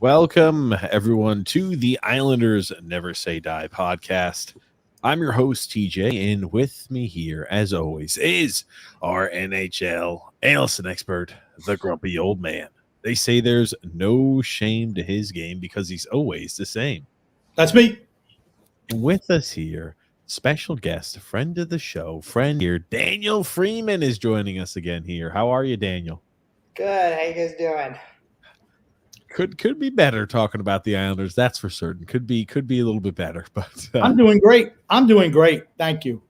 Welcome, everyone, to the Islanders Never Say Die podcast. I'm your host, TJ, and with me here, as always, is our NHL analyst and expert, the grumpy old man. They say there's no shame to his game because he's always the same. That's me. And with us here, special guest, friend of the show, friend here, Daniel Friedman is joining us again here. How are you, Daniel? Good. How you guys doing? Could be better talking about the Islanders, that's for certain. Could be a little bit better, but I'm doing great. Thank you.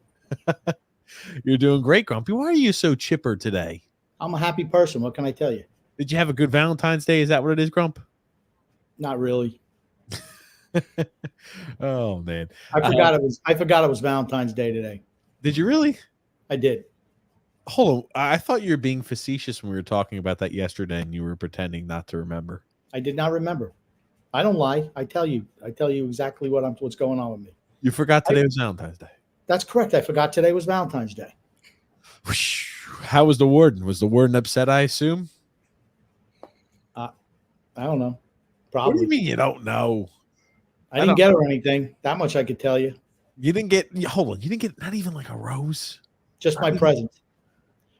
You're doing great, Grumpy. Why are you so chipper today? I'm a happy person. What can I tell you? Did you have a good Valentine's Day? Is that what it is, Grump? Not really. Oh man, I forgot it was Valentine's Day today. Did you really? I did. Hold on. I thought you were being facetious when we were talking about that yesterday, and you were pretending not to remember. I did not remember. I don't lie. I tell you exactly what's going on with me. You forgot today was Valentine's Day. That's correct. I forgot today was Valentine's Day. How was the warden? Was the warden upset, I assume? I don't know. Probably. What do you mean you don't know? I didn't get her anything. That much I could tell you. You didn't get – hold on. You didn't get not even like a rose? Just my present,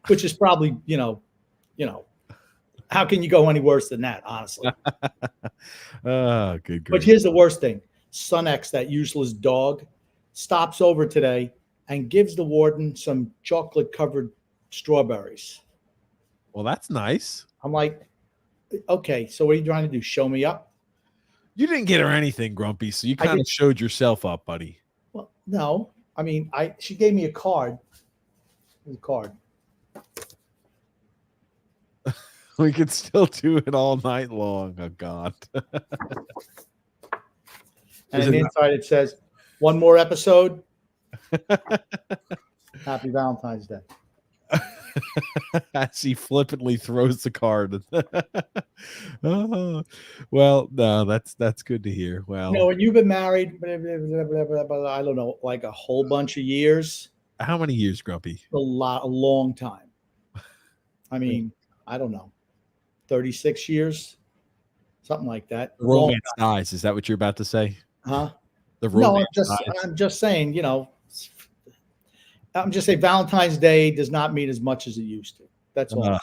which is probably, how can you go any worse than that, honestly? Oh, good. But here's the worst thing. Son X, that useless dog, stops over today and gives the warden some chocolate-covered strawberries. Well, that's nice. I'm like, okay, so what are you trying to do? Show me up? You didn't get her anything, Grumpy, so you kind of showed yourself up, buddy. Well, no. I mean, she gave me a card. Here's a card. We could still do it all night long. Oh, God. And inside it says, one more episode. Happy Valentine's Day. As he flippantly throws the card. Oh, well, no, that's good to hear. Well, when you've been married, I don't know, like a whole bunch of years. How many years, Grumpy? A long time. I mean, I don't know. 36 years, something like that. The romance dies. Is that what you're about to say? Huh? The romance I'm just saying, I'm just saying Valentine's Day does not mean as much as it used to. That's all.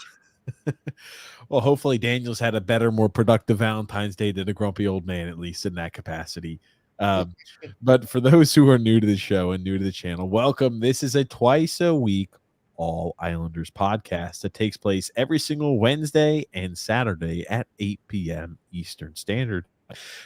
Well, hopefully Daniel's had a better, more productive Valentine's Day than a grumpy old man, at least in that capacity. But for those who are new to the show and new to the channel, welcome. This is a twice a week All Islanders podcast that takes place every single Wednesday and Saturday at 8 p.m. Eastern Standard.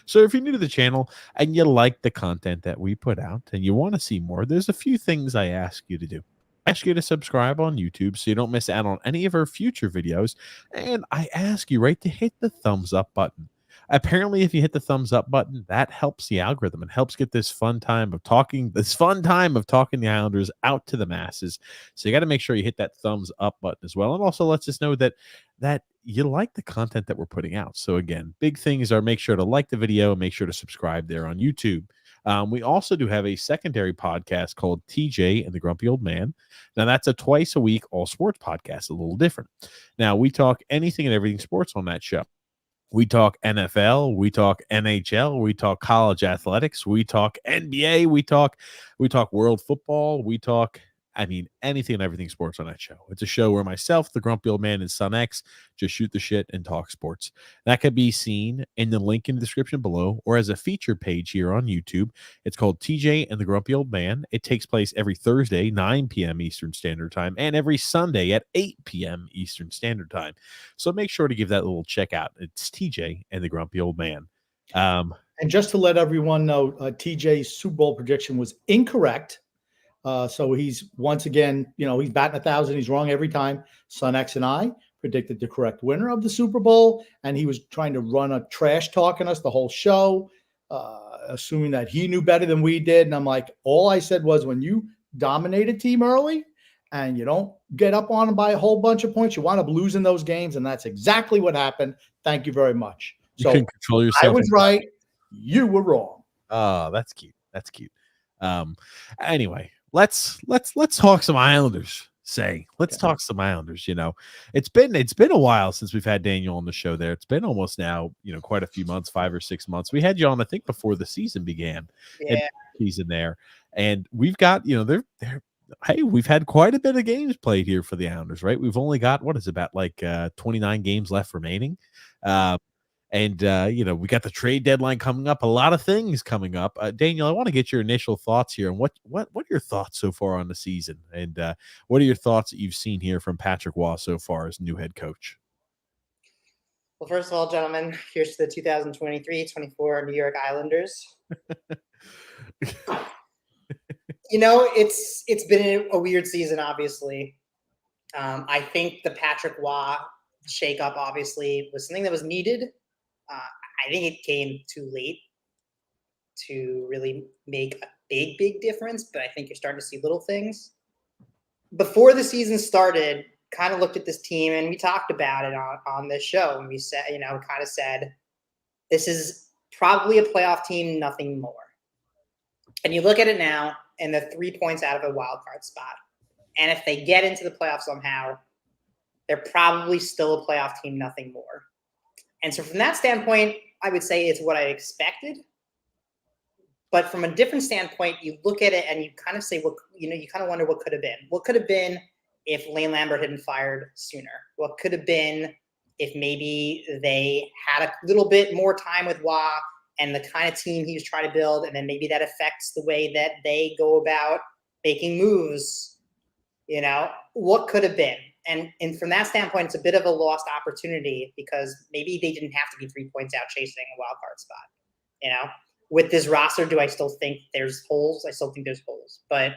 So if you're new to the channel and you like the content that we put out and you want to see more, there's a few things I ask you to do. I ask you to subscribe on YouTube so you don't miss out on any of our future videos. And I ask you, to hit the thumbs up button. Apparently, if you hit the thumbs up button, that helps the algorithm and helps get this fun time of talking the Islanders out to the masses. So you got to make sure you hit that thumbs up button as well. And also lets us know that you like the content that we're putting out. So again, big things are make sure to like the video and make sure to subscribe there on YouTube. We also do have a secondary podcast called TJ and the Grumpy Old Man. Now, that's a twice a week all sports podcast, a little different. Now, we talk anything and everything sports on that show. We talk NFL, we talk NHL, we talk college athletics, we talk NBA, we talk world football, we talk anything and everything sports on that show. It's a show where myself, the Grumpy Old Man, and Son X just shoot the shit and talk sports. That could be seen in the link in the description below or as a featured page here on YouTube. It's called TJ and the Grumpy Old Man. It takes place every Thursday, 9 p.m. Eastern Standard Time, and every Sunday at 8 p.m. Eastern Standard Time. So make sure to give that a little check out. It's TJ and the Grumpy Old Man. And just to let everyone know, TJ's Super Bowl prediction was incorrect. So he's once again, he's batting 1,000. He's wrong every time. Son X and I predicted the correct winner of the Super Bowl, and he was trying to run a trash talking us the whole show, assuming that he knew better than we did. And I'm like, all I said was, when you dominate a team early and you don't get up on them by a whole bunch of points, you wind up losing those games, and that's exactly what happened. Thank you very much. You can control yourself. I was right. You were wrong. Oh, that's cute. That's cute. Anyway. Let's talk some Islanders. say, let's talk some Islanders. It's been a while since we've had Daniel on the show there. It's been almost now, quite a few months, 5 or 6 months. We had you on, I think, before the season began. Yeah. Season there. And we've got, hey, we've had quite a bit of games played here for the Islanders, right? We've only got, what is it, about 29 games left remaining. And we got the trade deadline coming up, a lot of things coming up. Daniel, I want to get your initial thoughts here. And what are your thoughts so far on the season? And what are your thoughts that you've seen here from Patrick Waugh so far as new head coach? Well, first of all, gentlemen, here's to the 2023-24 New York Islanders. It's been a weird season, obviously. I think the Patrick Waugh shakeup, obviously, was something that was needed. I think it came too late to really make a big difference, but I think you're starting to see little things. Before the season started, kind of looked at this team, and we talked about it on this show, and we said, kind of said, this is probably a playoff team, nothing more. And you look at it now, and they're 3 points out of a wild card spot. And if they get into the playoffs somehow, they're probably still a playoff team, nothing more. And so from that standpoint, I would say it's what I expected. But from a different standpoint, you look at it and you kind of say, well, you kind of wonder what could have been. What could have been if Lane Lambert had been fired sooner? What could have been if maybe they had a little bit more time with Waugh and the kind of team he was trying to build, and then maybe that affects the way that they go about making moves? What could have been? And from that standpoint, it's a bit of a lost opportunity because maybe they didn't have to be 3 points out chasing a wild card spot. With this roster, do I still think there's holes? I still think there's holes, but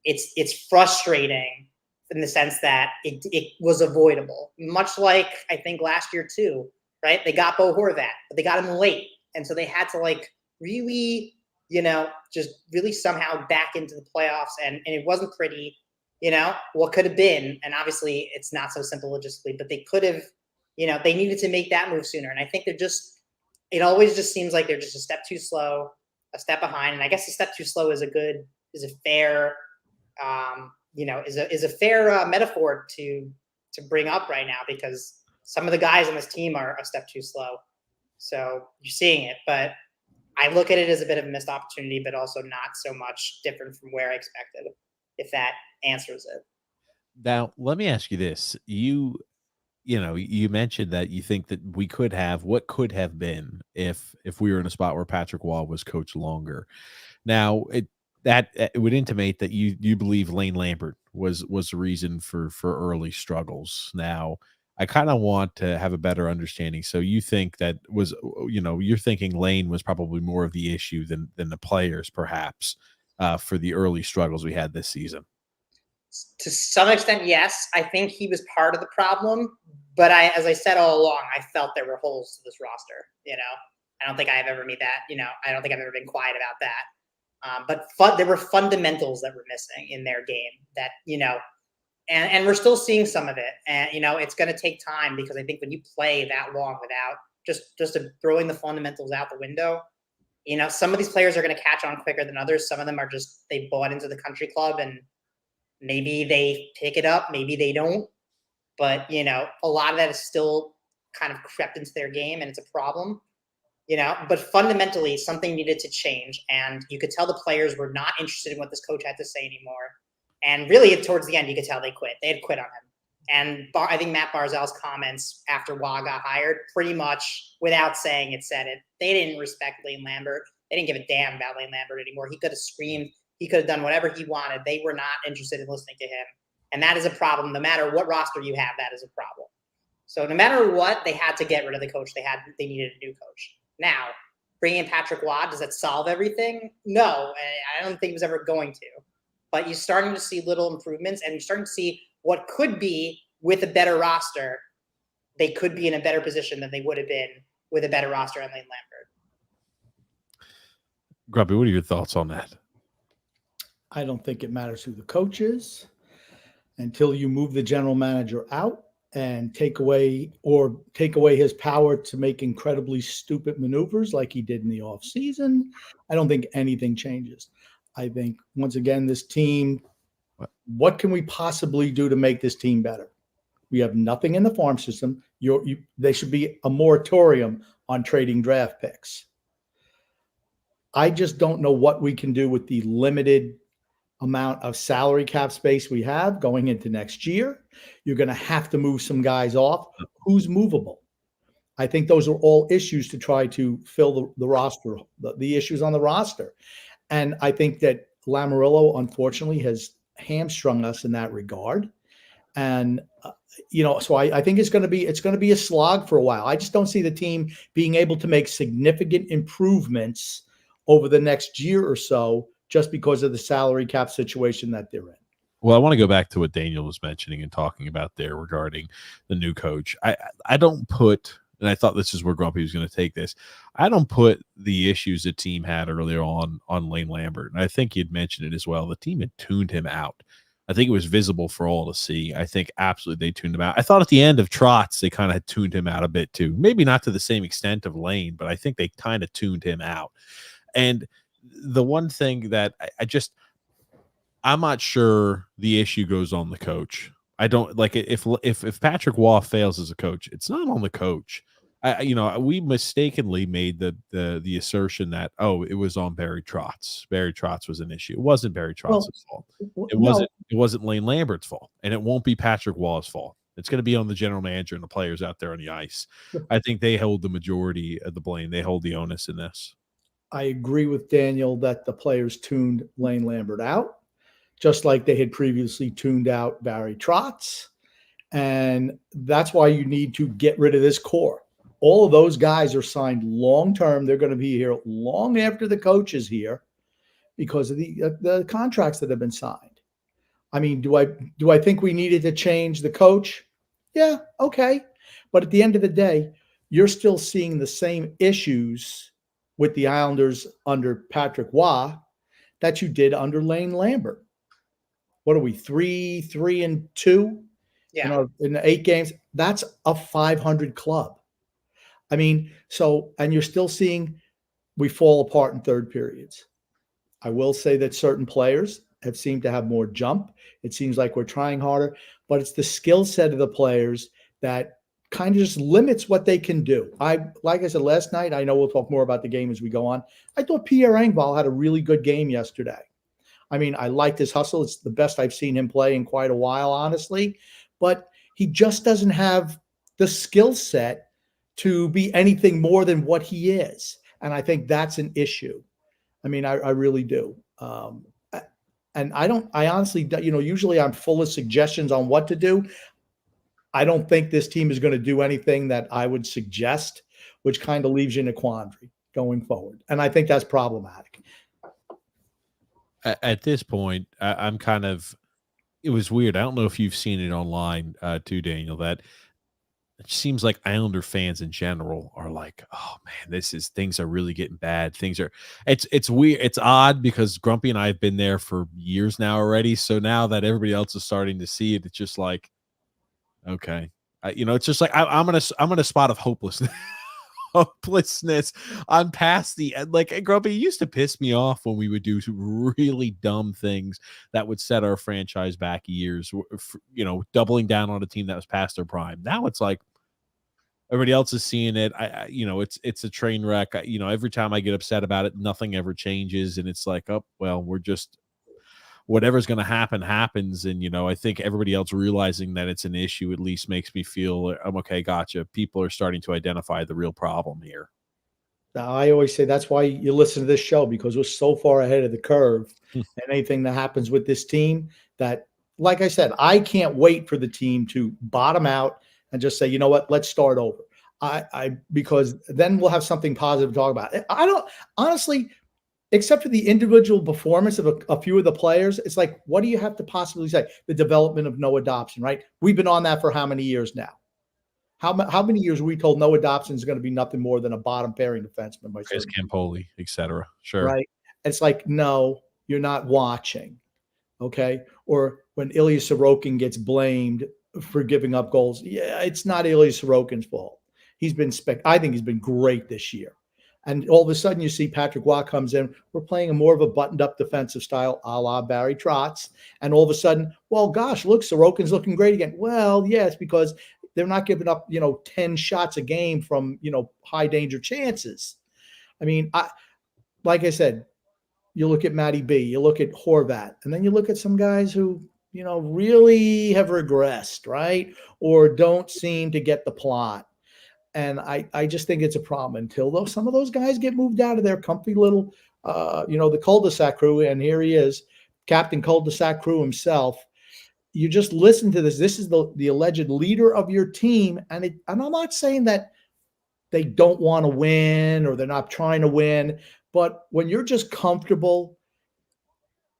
it's frustrating in the sense that it was avoidable. Much like I think last year too, right? They got Bo Horvat, but they got him late, and so they had to really, just really somehow back into the playoffs, and it wasn't pretty. What could have been, and obviously it's not so simple logistically, but they could have, they needed to make that move sooner. And I think it always just seems like they're just a step too slow, a step behind. And I guess a step too slow is a fair, is a fair metaphor to bring up right now, because some of the guys on this team are a step too slow. So you're seeing it, but I look at it as a bit of a missed opportunity, but also not so much different from where I expected, if that answers it. Now, let me ask you this. You mentioned that you think that what could have been if we were in a spot where Patrick Waugh was coached longer. Now, it would intimate that you believe Lane Lambert was the reason for early struggles. Now, I kind of want to have a better understanding. So you think that you're thinking Lane was probably more of the issue than the players, perhaps, for the early struggles we had this season. To some extent, yes. I think he was part of the problem, but as I said all along, I felt there were holes to this roster. I don't think I've ever made that. I don't think I've ever been quiet about that. But there were fundamentals that were missing in their game that, and we're still seeing some of it. And, it's going to take time, because I think when you play that long without just throwing the fundamentals out the window, some of these players are going to catch on quicker than others. Some of them are they bought into the country club, and maybe they pick it up, maybe they don't. But, a lot of that is still kind of crept into their game, and it's a problem. But fundamentally something needed to change, and you could tell the players were not interested in what this coach had to say anymore. And really, towards the end, you could tell they quit. They had quit on him. And I think Matt Barzal's comments after Waugh got hired, pretty much without saying it, said it. They didn't respect Lane Lambert. They didn't give a damn about Lane Lambert anymore. He could have screamed. He could have done whatever he wanted. They were not interested in listening to him. And that is a problem. No matter what roster you have, that is a problem. So no matter what, they had to get rid of the coach. They needed a new coach. Now, bringing in Patrick Waugh, does that solve everything? No, I don't think it was ever going to. But you're starting to see little improvements, and you're starting to see what could be with a better roster. They could be in a better position than they would have been with a better roster and Lane Lambert. Grubby, what are your thoughts on that? I don't think it matters who the coach is until you move the general manager out and take away his power to make incredibly stupid maneuvers like he did in the offseason. I don't think anything changes. I think, once again, this team What can we possibly do to make this team better? We have nothing in the farm system. They should be a moratorium on trading draft picks. I just don't know what we can do with the limited amount of salary cap space we have going into next year. You're going to have to move some guys off. Who's movable? I think those are all issues to try to fill the roster, the issues on the roster. And I think that Lamoriello, unfortunately, has hamstrung us in that regard. And so I think it's going to be a slog for a while. I just don't see the team being able to make significant improvements over the next year or so, just because of the salary cap situation that they're in. Well, I want to go back to what Daniel was mentioning and talking about there regarding the new coach. I don't put, and I thought this is where Grumpy was going to take this, I don't put the issues the team had earlier on Lane Lambert. And I think he'd mentioned it as well. The team had tuned him out. I think it was visible for all to see. I think absolutely they tuned him out. I thought at the end of Trotz, they kind of had tuned him out a bit too. Maybe not to the same extent of Lane, but I think they kind of tuned him out. And the one thing that I'm not sure the issue goes on the coach. I don't like it. If Patrick Waugh fails as a coach, it's not on the coach. We mistakenly made the assertion that, it was on Barry Trotz. Barry Trotz was an issue. It wasn't Barry Trotz's fault. It wasn't Lane Lambert's fault, and it won't be Patrick Waugh's fault. It's going to be on the general manager and the players out there on the ice. I think they hold the majority of the blame. They hold the onus in this. I agree with Daniel that the players tuned Lane Lambert out, just like they had previously tuned out Barry Trotz. And that's why you need to get rid of this core. All of those guys are signed long-term. They're going to be here long after the coach is here because of the contracts that have been signed. I mean, do I think we needed to change the coach? Yeah, okay. But at the end of the day, you're still seeing the same issues with the Islanders under Patrick Waugh that you did under Lane Lambert. What are we, 3-2? Yeah. In the 8 games? That's a 500 club. I mean, and you're still seeing we fall apart in third periods. I will say that certain players have seemed to have more jump. It seems like we're trying harder, but it's the skill set of the players that kind of just limits what they can do. Like I said last night, I know we'll talk more about the game as we go on. I thought Pierre Engvall had a really good game yesterday. I mean, I liked his hustle. It's the best I've seen him play in quite a while, honestly. But he just doesn't have the skill set to be anything more than what he is. And I think that's an issue. I mean, I really do. And I honestly, usually I'm full of suggestions on what to do. I don't think this team is going to do anything that I would suggest, which kind of leaves you in a quandary going forward. And I think that's problematic. At this point, I'm kind of, it was weird. I don't know if you've seen it online too, Daniel, that it seems like Islander fans in general are like, oh man, things are really getting bad. It's weird. It's odd because Grumpy and I have been there for years now already. So now that everybody else is starting to see it, it's just like, okay. It's just like, I'm in a spot of hopelessness. Hopelessness. I'm past the end. Like, Grumpy used to piss me off when we would do really dumb things that would set our franchise back years, doubling down on a team that was past their prime. Now it's like everybody else is seeing it. It's a train wreck. Every time I get upset about it, nothing ever changes. And it's like, oh, well, we're just, whatever's going to happen happens. And, I think everybody else realizing that it's an issue at least makes me feel I'm okay. Gotcha. People are starting to identify the real problem here. Now, I always say that's why you listen to this show, because we're so far ahead of the curve and anything that happens with this team that, like I said, I can't wait for the team to bottom out and just say, you know what, let's start over. Because then we'll have something positive to talk about. I don't honestly, except for the individual performance of a few of the players, it's like, what do you have to possibly say? The development of Noah Dobson, right? We've been on that for how many years now? How many years were we told Noah Dobson is going to be nothing more than a bottom pairing defenseman? Chris Campoli, etc. Sure. Right. It's like, no, you're not watching. Okay. Or when Ilya Sorokin gets blamed for giving up goals. Yeah, it's not Ilya Sorokin's fault. I think he's been great this year. And all of a sudden you see Patrick Waugh comes in. We're playing a more of a buttoned up defensive style, a la Barry Trotz. And all of a sudden, well, gosh, look, Sorokin's looking great again. Well, yeah, it's because they're not giving up, 10 shots a game from, high danger chances. I mean, like I said, you look at Matty B, you look at Horvat, and then you look at some guys who, really have regressed, right? Or don't seem to get the plot. And I just think it's a problem until some of those guys get moved out of their comfy little, the cul-de-sac crew. And here he is, Captain Cul-de-sac crew himself. You just listen to this. This is the alleged leader of your team. And I'm not saying that they don't want to win or they're not trying to win, but when you're just comfortable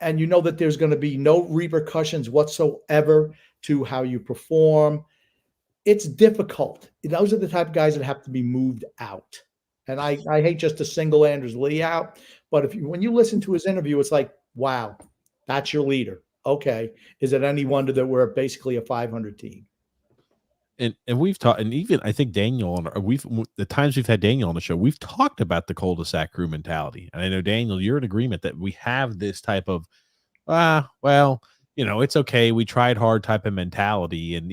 and you know that there's going to be no repercussions whatsoever to how you perform, it's difficult. Those are the type of guys that have to be moved out. And I hate just to single Anders Lee out, but when you listen to his interview, it's like, wow, that's your leader. Okay. Is it any wonder that we're basically a 500 team? And we've talked, and even I think Daniel, the times we've had Daniel on the show, we've talked about the cul-de-sac crew mentality. And I know, Daniel, you're in agreement that we have this type of, well, it's okay, we tried hard type of mentality. And,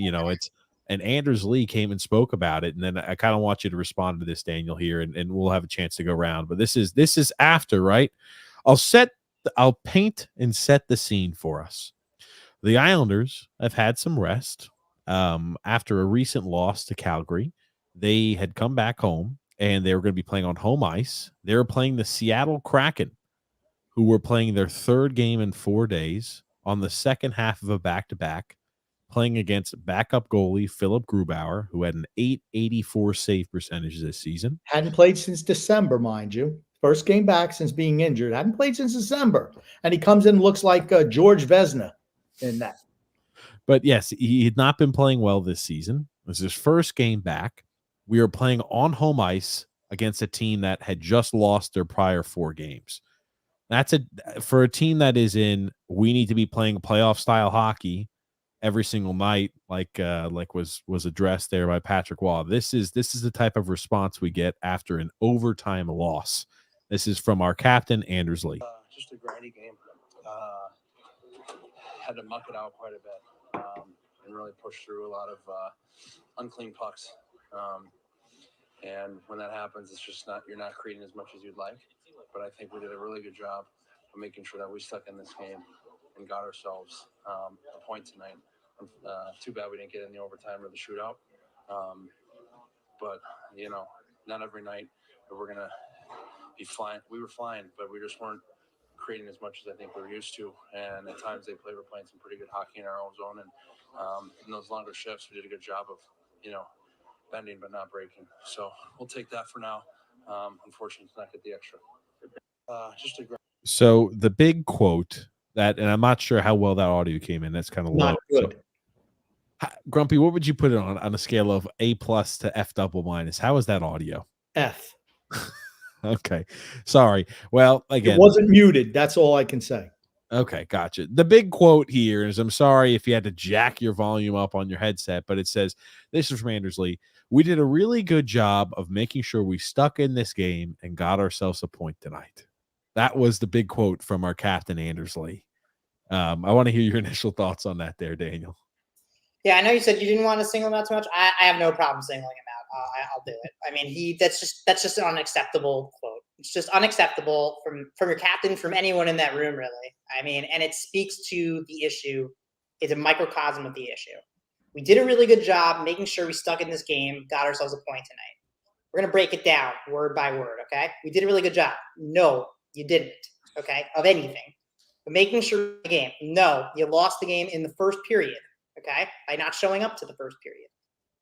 and Anders Lee came and spoke about it. And then I kind of want you to respond to this, Daniel, here, and we'll have a chance to go around. But this is after, right? I'll paint and set the scene for us. The Islanders have had some rest. After a recent loss to Calgary, they had come back home and they were going to be playing on home ice. They were playing the Seattle Kraken, who were playing their third game in 4 days on the second half of a back-to-back, playing against backup goalie Philip Grubauer, who had an .884 save percentage this season. Hadn't played since December, mind you. First game back since being injured. Hadn't played since December. And he comes in and looks like George Vezina in that. But yes, he had not been playing well this season. It was his first game back. We were playing on home ice against a team that had just lost their prior 4 games. That's for a team that is we need to be playing playoff style hockey every single night, like was addressed there by Patrick Waugh. This is the type of response we get after an overtime loss. This is from our captain, Anders Lee. Just a grindy game. Had to muck it out quite a bit. And really push through a lot of unclean pucks. And when that happens, it's just you're not creating as much as you'd like. But I think we did a really good job of making sure that we stuck in this game and got ourselves a point tonight. Too bad we didn't get in the overtime or the shootout. But, not every night we're going to be flying. We were flying, but we just weren't creating as much as I think we were used to. And at times we're playing some pretty good hockey in our own zone. And in those longer shifts, we did a good job of, bending but not breaking. So we'll take that for now. Unfortunately, it's not get the extra. So the big quote and I'm not sure how well that audio came in. That's kind of Not low. good. So, Grumpy, what would you put it on a scale of A+ to F double-? How is that audio? F. Okay. Sorry. Well, again, it wasn't muted. That's all I can say. Okay, gotcha. The big quote here is, I'm sorry if you had to jack your volume up on your headset, but it says, this is from Anders Lee. We did a really good job of making sure we stuck in this game and got ourselves a point tonight. That was the big quote from our captain, Anders Lee. I want to hear your initial thoughts on that there, Daniel. Yeah, I know you said you didn't want to single him out too much. I have no problem singling him out. I'll do it. I mean, that's just an unacceptable quote. It's just unacceptable from your captain, from anyone in that room, really. I mean, and it speaks to the issue. It's a microcosm of the issue. We did a really good job making sure we stuck in this game, got ourselves a point tonight. We're going to break it down word by word, okay? We did a really good job. No, you didn't, okay, of anything. But making sure the game, no, you lost the game in the first period, okay, by not showing up to the first period.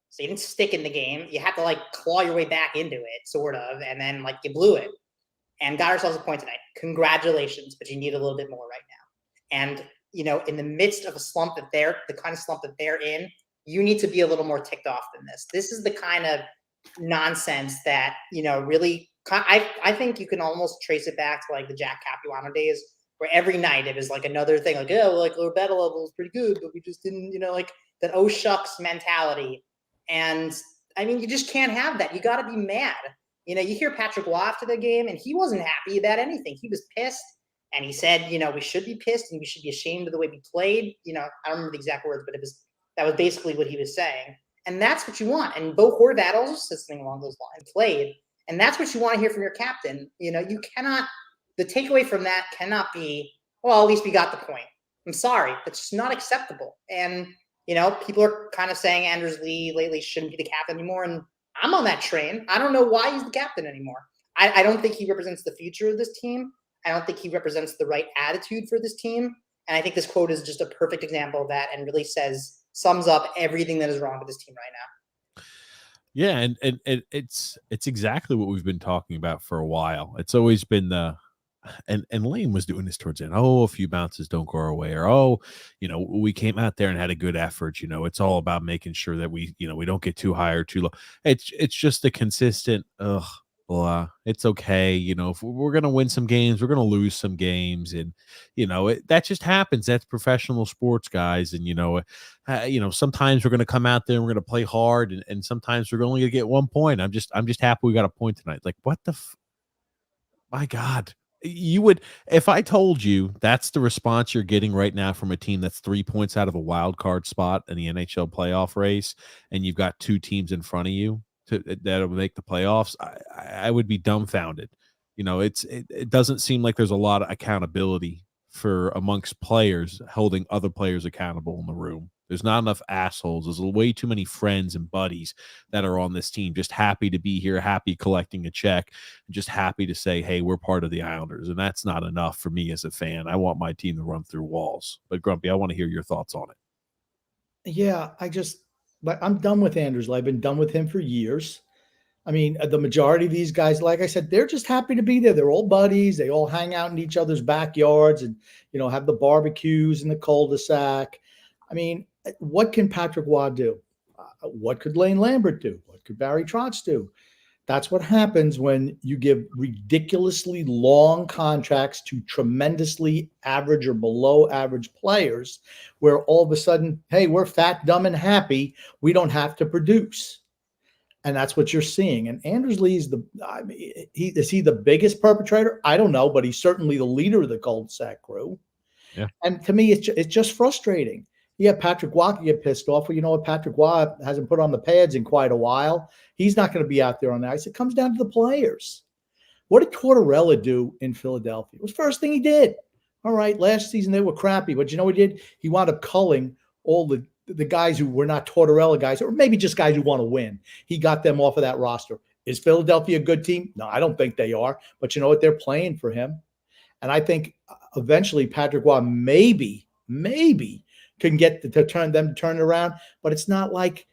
So you didn't stick in the game. You had to, claw your way back into it, sort of, and then, you blew it. And got ourselves a point tonight. Congratulations, but you need a little bit more right now. And, in the midst of a slump the kind of slump that they're in, you need to be a little more ticked off than this. This is the kind of nonsense that, really, I think you can almost trace it back to, the Jack Capuano days, where every night it was, another thing, our battle level is pretty good, but we just didn't, that oh shucks mentality. And, I mean, you just can't have that. You got to be mad. You hear Patrick Waugh after the game, and he wasn't happy about anything. He was pissed, and he said, we should be pissed and we should be ashamed of the way we played. I don't remember the exact words, but that was basically what he was saying. And that's what you want. And Bo Horvat also said something along those lines, played. And that's what you want to hear from your captain. You cannot, the takeaway from that cannot be, well, at least we got the point. I'm sorry. That's just not acceptable. And, people are kind of saying Anders Lee lately shouldn't be the captain anymore. And I'm on that train. I don't know why he's the captain anymore. I don't think he represents the future of this team. I don't think he represents the right attitude for this team. And I think this quote is just a perfect example of that and really sums up everything that is wrong with this team right now. Yeah, and it's exactly what we've been talking about for a while. It's always been and Lane was doing this towards the end. Oh, a few bounces don't go our way, or we came out there and had a good effort. It's all about making sure that we don't get too high or too low. It's just the consistent blah. It's okay. If we're gonna win some games, we're gonna lose some games, and that just happens. That's professional sports, guys. And sometimes we're gonna come out there and we're gonna play hard, and sometimes we're only gonna get 1 point. I'm just happy we got a point tonight. Like, what the my God. You would, if I told you that's the response you're getting right now from a team that's 3 points out of a wild card spot in the NHL playoff race, and you've got 2 teams in front of you that'll make the playoffs, I would be dumbfounded. It doesn't seem like there's a lot of accountability for amongst players holding other players accountable in the room. There's not enough assholes. There's way too many friends and buddies that are on this team, just happy to be here, happy collecting a check, and just happy to say, hey, we're part of the Islanders. And that's not enough for me as a fan. I want my team to run through walls. But Grumpy, I want to hear your thoughts on it. Yeah, but I'm done with Anders. I've been done with him for years. I mean, the majority of these guys, like I said, they're just happy to be there. They're all buddies. They all hang out in each other's backyards and, have the barbecues in the cul-de-sac. I mean, what can Patrick Waugh do? What could Lane Lambert do? What could Barry Trotz do? That's what happens when you give ridiculously long contracts to tremendously average or below average players, where all of a sudden, hey, we're fat, dumb, and happy. We don't have to produce. And that's what you're seeing. And Anders Lee is is he the biggest perpetrator? I don't know, but he's certainly the leader of the cul-de-sac crew. Yeah. And to me, it's just frustrating. Yeah, Patrick Waugh can get pissed off. Well, you know what? Patrick Waugh hasn't put on the pads in quite a while. He's not going to be out there on the ice. It comes down to the players. What did Tortorella do in Philadelphia? It was the first thing he did. All right, last season they were crappy, but you know what he did? He wound up culling all the guys who were not Tortorella guys, or maybe just guys who want to win. He got them off of that roster. Is Philadelphia a good team? No, I don't think they are. But you know what? They're playing for him. And I think eventually Patrick Waugh maybe can get to turn it around. But it's not like,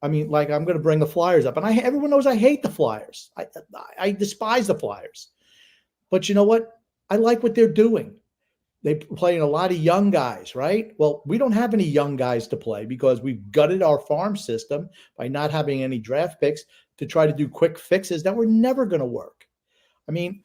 I'm going to bring the Flyers up. And everyone knows I hate the Flyers. I despise the Flyers. But you know what? I like what they're doing. They're playing a lot of young guys, right? Well, we don't have any young guys to play because we've gutted our farm system by not having any draft picks to try to do quick fixes that were never going to work. I mean,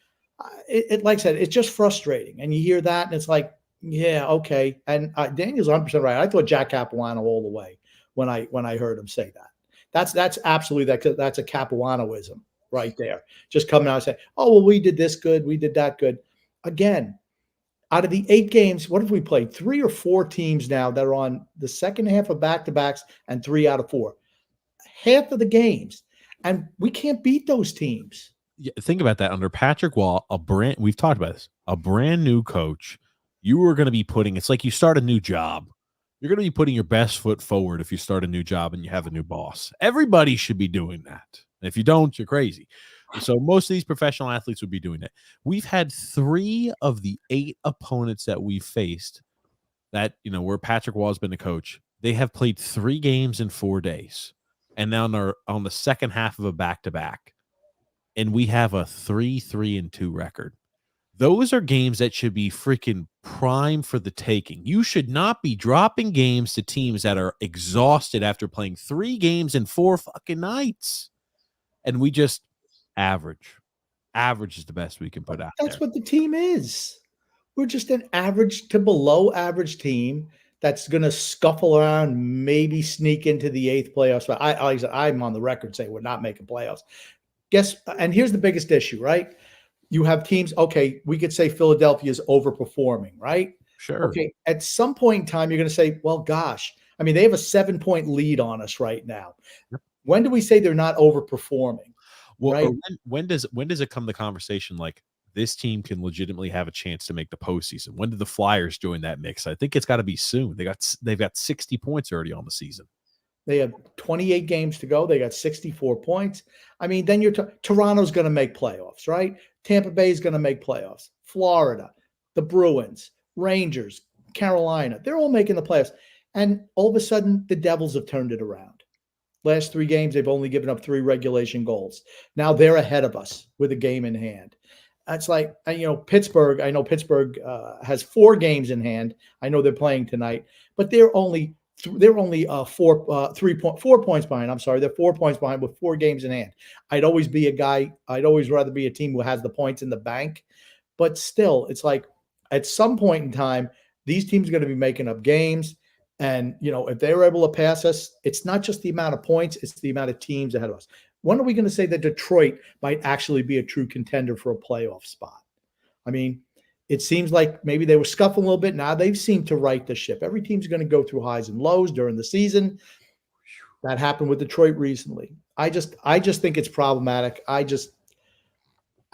like I said, it's just frustrating. And you hear that and it's like, yeah, okay. And Daniel's 100% right. I thought Jack Capuano all the way when I heard him say that. That's absolutely that's a Capuanoism right there. Just coming out and saying, oh, well, we did this good. We did that good. Again, out of the 8 games, what have we played? 3 or 4 teams now that are on the second half of back-to-backs and 3 out of 4. Half of the games. And we can't beat those teams. Yeah, think about that. Under Patrick Waugh, we've talked about this, a brand new coach, you are going to be it's like you start a new job. You're going to be putting your best foot forward if you start a new job and you have a new boss. Everybody should be doing that. And if you don't, you're crazy. So most of these professional athletes would be doing that. We've had 3 of the 8 opponents that we've faced that, where Patrick Waugh has been the coach. They have played 3 games in 4 days. And now they're on the second half of a back-to-back. And we have a 3-3-2 record. Those are games that should be freaking prime for the taking. You should not be dropping games to teams that are exhausted after playing 3 games in 4 fucking nights. And we just average. Average is the best we can put out there. That's what the team is. We're just an average to below average team that's going to scuffle around, maybe sneak into the 8th playoff spot. I'm on the record saying we're not making playoffs. and here's the biggest issue, right? You have teams, okay, we could say Philadelphia is overperforming, right? Sure. Okay, at some point in time, you're going to say, well, gosh, I mean, they have a 7-point lead on us right now. Yep. When do we say they're not overperforming? Well, Right? or when does it come the conversation like this team can legitimately have a chance to make the postseason? When do the Flyers join that mix? I think it's got to be soon. They've got 60 points already on the season. They have 28 games to go. They got 64 points. I mean, then Toronto's going to make playoffs, right? Tampa Bay is going to make playoffs. Florida, the Bruins, Rangers, Carolina, they're all making the playoffs. And all of a sudden, the Devils have turned it around. Last 3 games, they've only given up 3 regulation goals. Now they're ahead of us with a game in hand. It's like, Pittsburgh, I know Pittsburgh has 4 games in hand. I know they're playing tonight, but they're only 4 points behind. I'm sorry. They're 4 points behind with 4 games in hand. I'd always rather be a team who has the points in the bank, but still it's like at some point in time, these teams are going to be making up games. And, if they were able to pass us, it's not just the amount of points, it's the amount of teams ahead of us. When are we going to say that Detroit might actually be a true contender for a playoff spot? I mean, it seems like maybe they were scuffling a little bit. Now they've seemed to right the ship. Every team's going to go through highs and lows during the season. That happened with Detroit recently. I just think it's problematic. I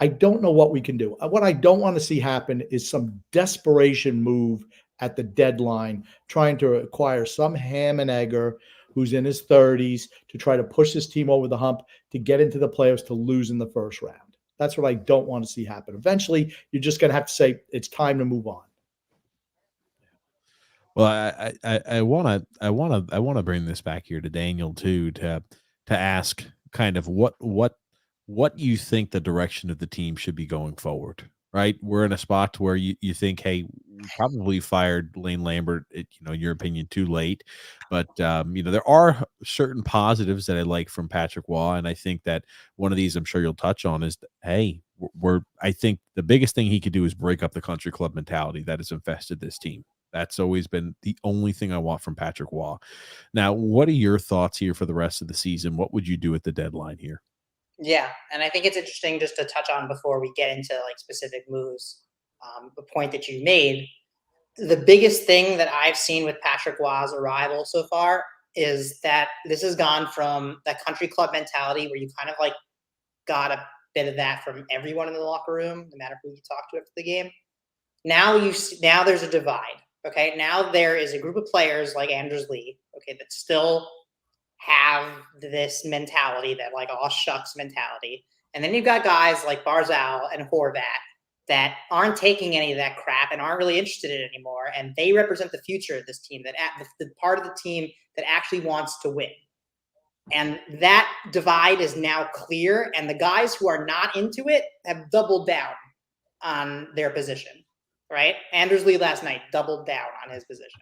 don't know what we can do. What I don't want to see happen is some desperation move at the deadline, trying to acquire some ham and egger who's in his 30s to try to push his team over the hump to get into the playoffs to lose in the first round. That's what I don't want to see happen. Eventually, you're just going to have to say it's time to move on. Well, I want to bring this back here to Daniel too to ask kind of what you think the direction of the team should be going forward. Right, we're in a spot where you think, hey, we probably fired Lane Lambert, in your opinion, too late. But there are certain positives that I like from Patrick Waugh, and I think that one of these I'm sure you'll touch on is, hey, I think the biggest thing he could do is break up the country club mentality that has infested this team. That's always been the only thing I want from Patrick Waugh. Now, what are your thoughts here for the rest of the season? What would you do at the deadline here? Yeah, and I think it's interesting just to touch on before we get into like specific moves. The point that you made, the biggest thing that I've seen with Patrick Waugh's arrival so far is that this has gone from that country club mentality where you kind of like got a bit of that from everyone in the locker room, no matter who you talk to after the game. Now there's a divide. Okay, now there is a group of players like Anders Lee, okay, that still have this mentality, that like all shucks mentality. And then you've got guys like Barzal and Horvat that aren't taking any of that crap and aren't really interested in it anymore. And they represent the future of this team, that the part of the team that actually wants to win. And that divide is now clear. And the guys who are not into it have doubled down on their position, right? Anders Lee last night doubled down on his position.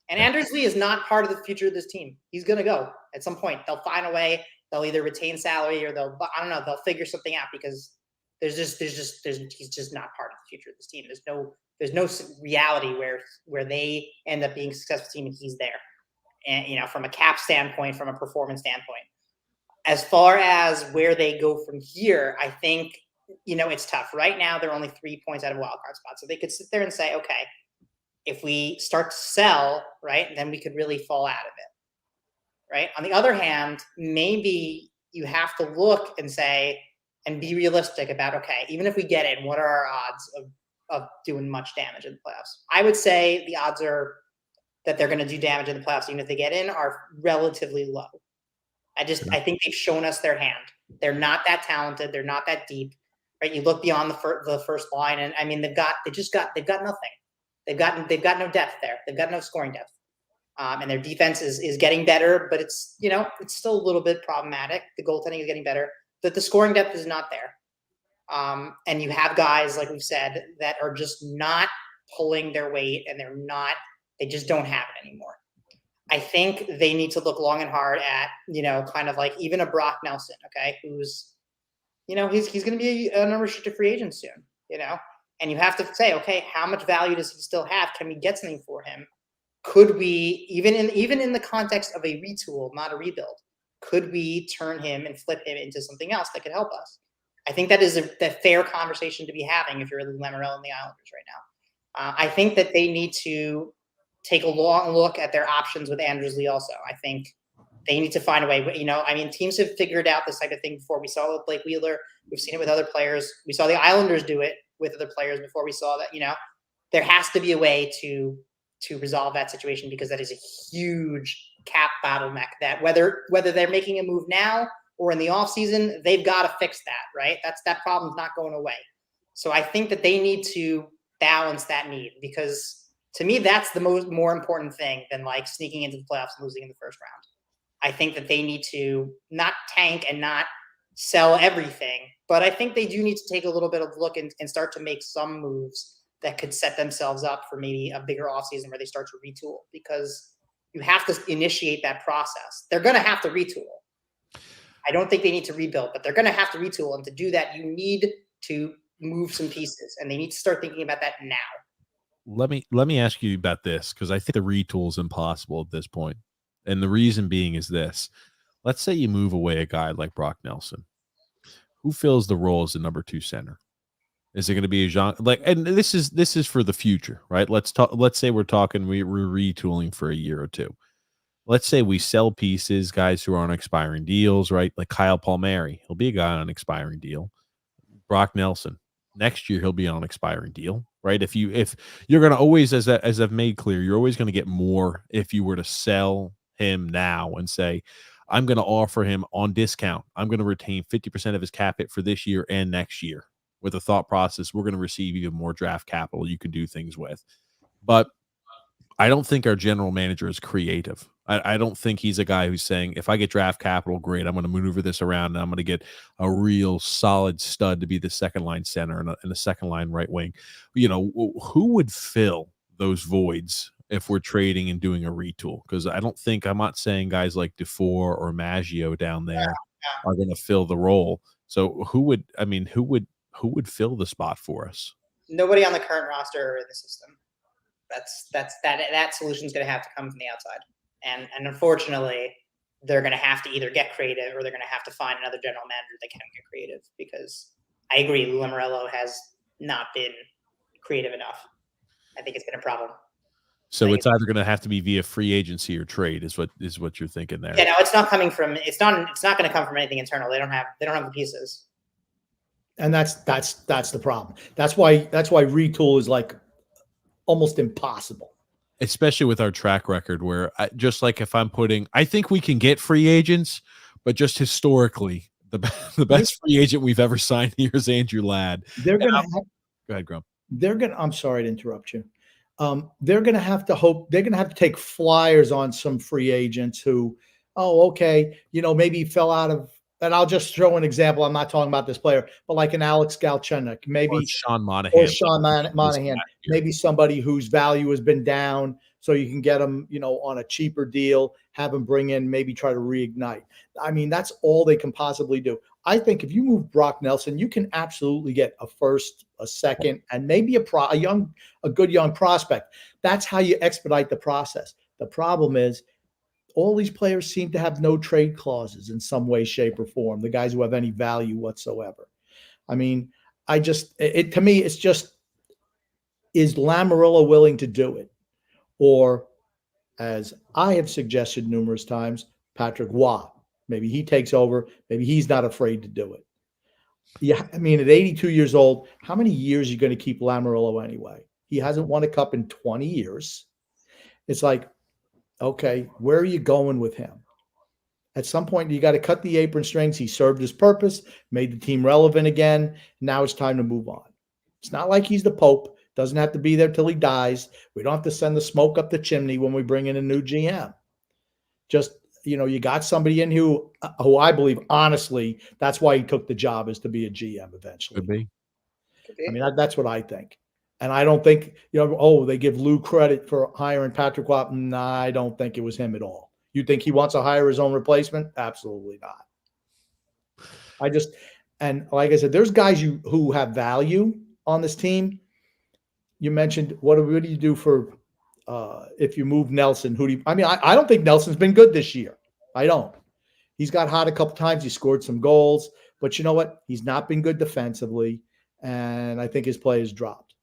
And Anders Lee is not part of the future of this team. He's going to go at some point. They'll find a way. They'll either retain salary or they'll figure something out, because he's just not part of the future of this team. There's no reality where they end up being a successful team and he's there. And, from a cap standpoint, from a performance standpoint, as far as where they go from here, I think, it's tough. Right now, they're only 3 points out of wildcard spot. So they could sit there and say, okay, if we start to sell, right, then we could really fall out of it, right? On the other hand, maybe you have to look and say, and be realistic about, okay, even if we get in, what are our odds of doing much damage in the playoffs? I would say the odds are that they're going to do damage in the playoffs, even if they get in, are relatively low. I think they've shown us their hand. They're not that talented. They're not that deep, right? You look beyond the first line, and I mean, they've got nothing. They've got no depth there. They've got no scoring depth, and their defense is getting better, but it's still a little bit problematic. The goaltending is getting better, but the scoring depth is not there. And you have guys, like we've said, that are just not pulling their weight, and they just don't have it anymore. I think they need to look long and hard at kind of like even a Brock Nelson, okay, who's he's going to be an unrestricted free agent soon, And you have to say, okay, how much value does he still have? Can we get something for him? Could we, even in the context of a retool, not a rebuild, could we turn him and flip him into something else that could help us? I think that is the fair conversation to be having if you're Lou Lamoriello and the Islanders right now. I think that they need to take a long look at their options with Andrews Lee also. I think they need to find a way. Teams have figured out this type of thing before. We saw it with Blake Wheeler. We've seen it with other players. We saw the Islanders do it with other players before. We saw that, there has to be a way to resolve that situation, because that is a huge cap bottleneck that whether they're making a move now or in the offseason, they've got to fix that, right? That problem's not going away. So I think that they need to balance that need, because to me, that's the more important thing than like sneaking into the playoffs and losing in the first round. I think that they need to not tank and not sell everything, but I think they do need to take a little bit of look and start to make some moves that could set themselves up for maybe a bigger offseason where they start to retool, because you have to initiate that process. They're going to have to retool. I don't think they need to rebuild, but they're going to have to retool. And to do that, you need to move some pieces, and they need to start thinking about that now. Let me ask you about this, because I think the retool is impossible at this point. And the reason being is this. Let's say you move away a guy like Brock Nelson. Who fills the role as the number 2 center? Is it going to be a Jean? And this is for the future, right? Let's say we're retooling for a year or two. Let's say we sell pieces, guys who are on expiring deals, right? Like Kyle Palmieri, he'll be a guy on an expiring deal. Brock Nelson, next year he'll be on an expiring deal, right? If you're going to always, as I've made clear, you're always going to get more if you were to sell him now and say, I'm going to offer him on discount. I'm going to retain 50% of his cap hit for this year and next year, with a thought process we're going to receive even more draft capital you can do things with. But I don't think our general manager is creative. I don't think he's a guy who's saying, if I get draft capital, great, I'm going to maneuver this around and I'm going to get a real solid stud to be the second line center and a second line right wing. Who would fill those voids if we're trading and doing a retool? Because I'm not saying guys like Dufour or Maggio down there are going to fill the role. So who would fill the spot for us? Nobody on the current roster or in the system. That solution is going to have to come from the outside. And unfortunately, they're going to have to either get creative or they're going to have to find another general manager that can get creative, because I agree, Lou Lamoriello has not been creative enough. I think it's been a problem. So it's either going to have to be via free agency or trade is what you're thinking there. Yeah, no, it's not coming from, it's not going to come from anything internal. They don't have the pieces. And that's the problem. That's why retool is like almost impossible. Especially with our track record, where I think we can get free agents, but just historically, the best free agent we've ever signed here is Andrew Ladd. Go ahead, Grum. I'm sorry to interrupt you. They're going to have to take flyers on some free agents who, maybe fell out of. And I'll just throw an example. I'm not talking about this player, but like an Alex Galchenyuk, maybe or Sean Monahan, maybe somebody whose value has been down, so you can get them, on a cheaper deal, have them bring in, maybe try to reignite. I mean, that's all they can possibly do. I think if you move Brock Nelson, you can absolutely get a first, a second, and maybe a good young prospect. That's how you expedite the process. The problem is, all these players seem to have no trade clauses in some way, shape, or form. The guys who have any value whatsoever. I mean, to me, it's just, is Lamoriello willing to do it? Or, as I have suggested numerous times, Patrick Waugh. Maybe he takes over. Maybe he's not afraid to do it. Yeah, I mean, at 82 years old, how many years are you going to keep Lamoriello anyway? He hasn't won a cup in 20 years. It's like, okay, where are you going with him? At some point, you got to cut the apron strings. He served his purpose, made the team relevant again. Now it's time to move on. It's not like he's the Pope. Doesn't have to be there till he dies. We don't have to send the smoke up the chimney when we bring in a new GM. Just, you got somebody in who I believe, honestly, that's why he took the job, is to be a GM eventually. Could be. I mean, that's what I think. And I don't think, they give Lou credit for hiring Patrick Waugh. Nah, I don't think it was him at all. You think he wants to hire his own replacement? Absolutely not. And like I said, there's guys who have value on this team. You mentioned, what do you do for if you move Nelson? I don't think Nelson's been good this year. I don't. He's got hot a couple times. He scored some goals, but you know what? He's not been good defensively, and I think his play has dropped.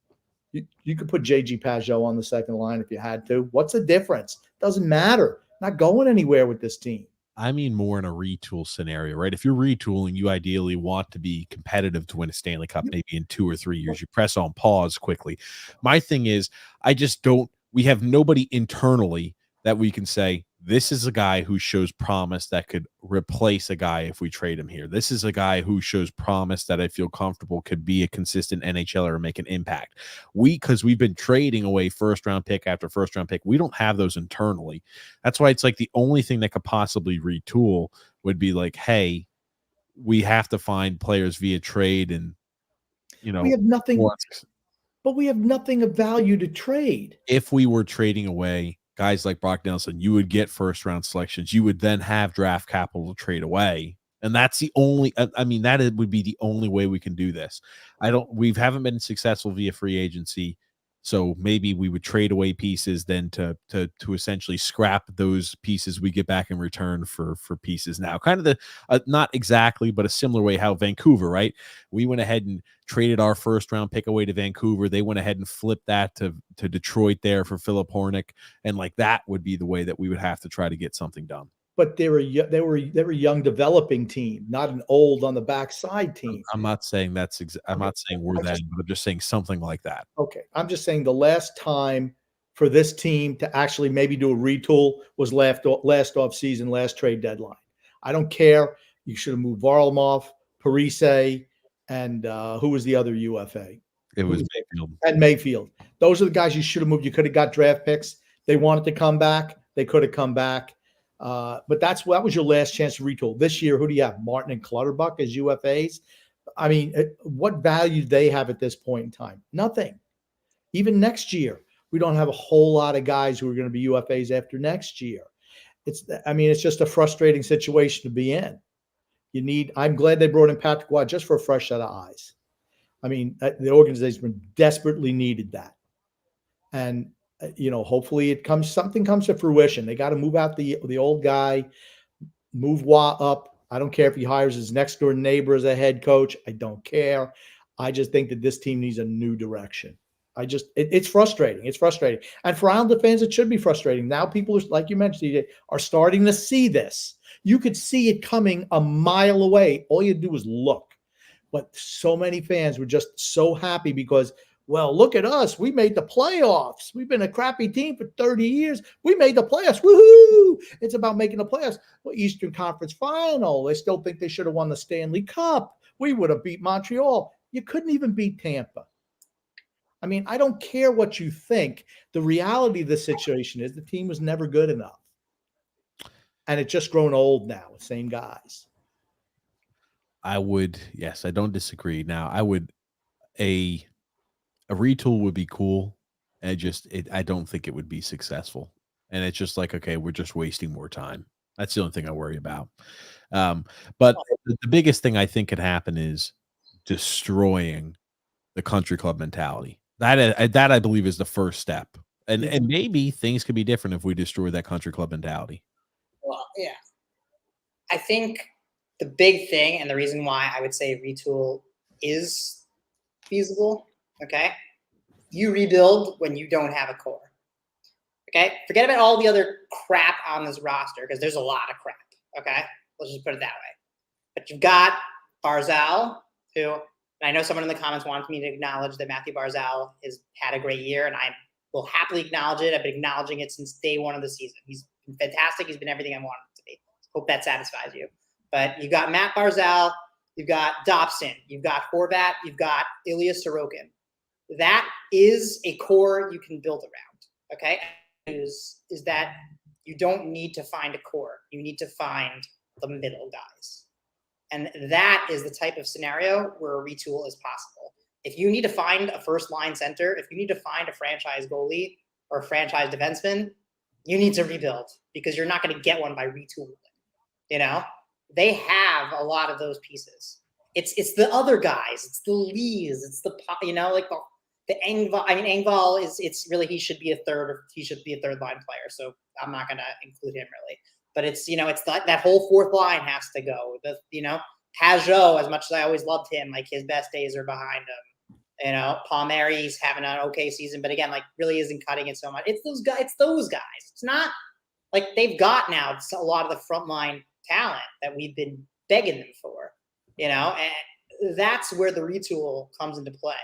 You could put JG Pajot on the second line if you had to. What's the difference? Doesn't matter. Not going anywhere with this team. I mean more in a retool scenario, right? If you're retooling, you ideally want to be competitive to win a Stanley Cup maybe in 2 or 3 years. You press on pause quickly. My thing is, I just don't – we have nobody internally that we can say, this is a guy who shows promise that could replace a guy if we trade him here. This is a guy who shows promise that I feel comfortable could be a consistent NHLer or make an impact. Because we've been trading away first-round pick after first-round pick, we don't have those internally. That's why it's like the only thing that could possibly retool would be like, hey, we have to find players via trade and, you know, We have nothing, once- but we have nothing of value to trade. if we were trading away guys like Brock Nelson, you would get first round selections. You would then have draft capital to trade away. And that's the only, I mean, would be the only way we can do this. We haven't been successful via free agency. So maybe we would trade away pieces then to essentially scrap those pieces we get back in return for pieces now. Kind of the not exactly, but a similar way how Vancouver, right? We went ahead and traded our first round pick away to Vancouver. They went ahead and flipped that to Detroit there for Philip Hornick, and like that would be the way that we would have to try to get something done. But they were a young developing team, not an old on the backside team. I'm not saying that's I'm not saying we're that, but I'm just saying something like that. Okay, I'm just saying the last time for this team to actually maybe do a retool was last off season, last trade deadline. I don't care. You should have moved Varlamov, Parise, and who was the other UFA? It was Mayfield. And Mayfield. Those are the guys you should have moved. You could have got draft picks. They wanted to come back. They could have come back. But that was your last chance to retool. This year, who do you have? Martin and Clutterbuck as UFAs? I mean, what value do they have at this point in time? Nothing. Even next year, we don't have a whole lot of guys who are going to be UFAs after next year. It's just a frustrating situation to be in. I'm glad they brought in Patrick Waugh just for a fresh set of eyes. I mean, the organization desperately needed that. And, hopefully something comes to fruition. They got to move out the old guy, move Waugh up. I don't care if he hires his next door neighbor as a head coach. I don't care. I just think that this team needs a new direction. It's frustrating. It's frustrating. And for Islander fans, it should be frustrating. Now people are, like you mentioned, TJ, are starting to see this. You could see it coming a mile away. All you do is look. But so many fans were just so happy because, well, look at us. We made the playoffs. We've been a crappy team for 30 years. We made the playoffs. Woohoo! It's about making the playoffs. Well, Eastern Conference Final. They still think they should have won the Stanley Cup. We would have beat Montreal. You couldn't even beat Tampa. I mean, I don't care what you think. The reality of the situation is the team was never good enough. And it's just grown old now, same guys. I don't disagree. Now, a retool would be cool. I don't think it would be successful. And it's just like, okay, we're just wasting more time. That's the only thing I worry about. But the biggest thing I think could happen is destroying the country club mentality. That I believe is the first step. And maybe things could be different if we destroy that country club mentality. Well, yeah. I think the big thing and the reason why I would say retool is feasible, okay? You rebuild when you don't have a core, okay? Forget about all the other crap on this roster because there's a lot of crap, okay? Let's just put it that way. But you've got Barzal, who, and I know someone in the comments wanted me to acknowledge that Matthew Barzal has had a great year, and I will happily acknowledge it. I've been acknowledging it since day one of the season. He's been fantastic. He's been everything I wanted him to be. Hope that satisfies you. But you've got Matt Barzal, you've got Dobson, you've got Horvat, you've got Ilya Sorokin. That is a core you can build around, okay? Is that you don't need to find a core. You need to find the middle guys. And that is the type of scenario where a retool is possible. If you need to find a first-line center, if you need to find a franchise goalie or a franchise defenseman, you need to rebuild because you're not going to get one by retooling. They have a lot of those pieces. It's the other guys. It's the Lees. It's the Engvall. I mean, Engvall he should be a third line player. So I'm not going to include him really. but it's that whole fourth line has to go. Pajot, as much as I always loved him, like his best days are behind him. Palmieri's having an okay season, but again, like really isn't cutting it so much. It's those guys. It's not like they've got now a lot of the frontline talent that we've been begging them for, and that's where the retool comes into play.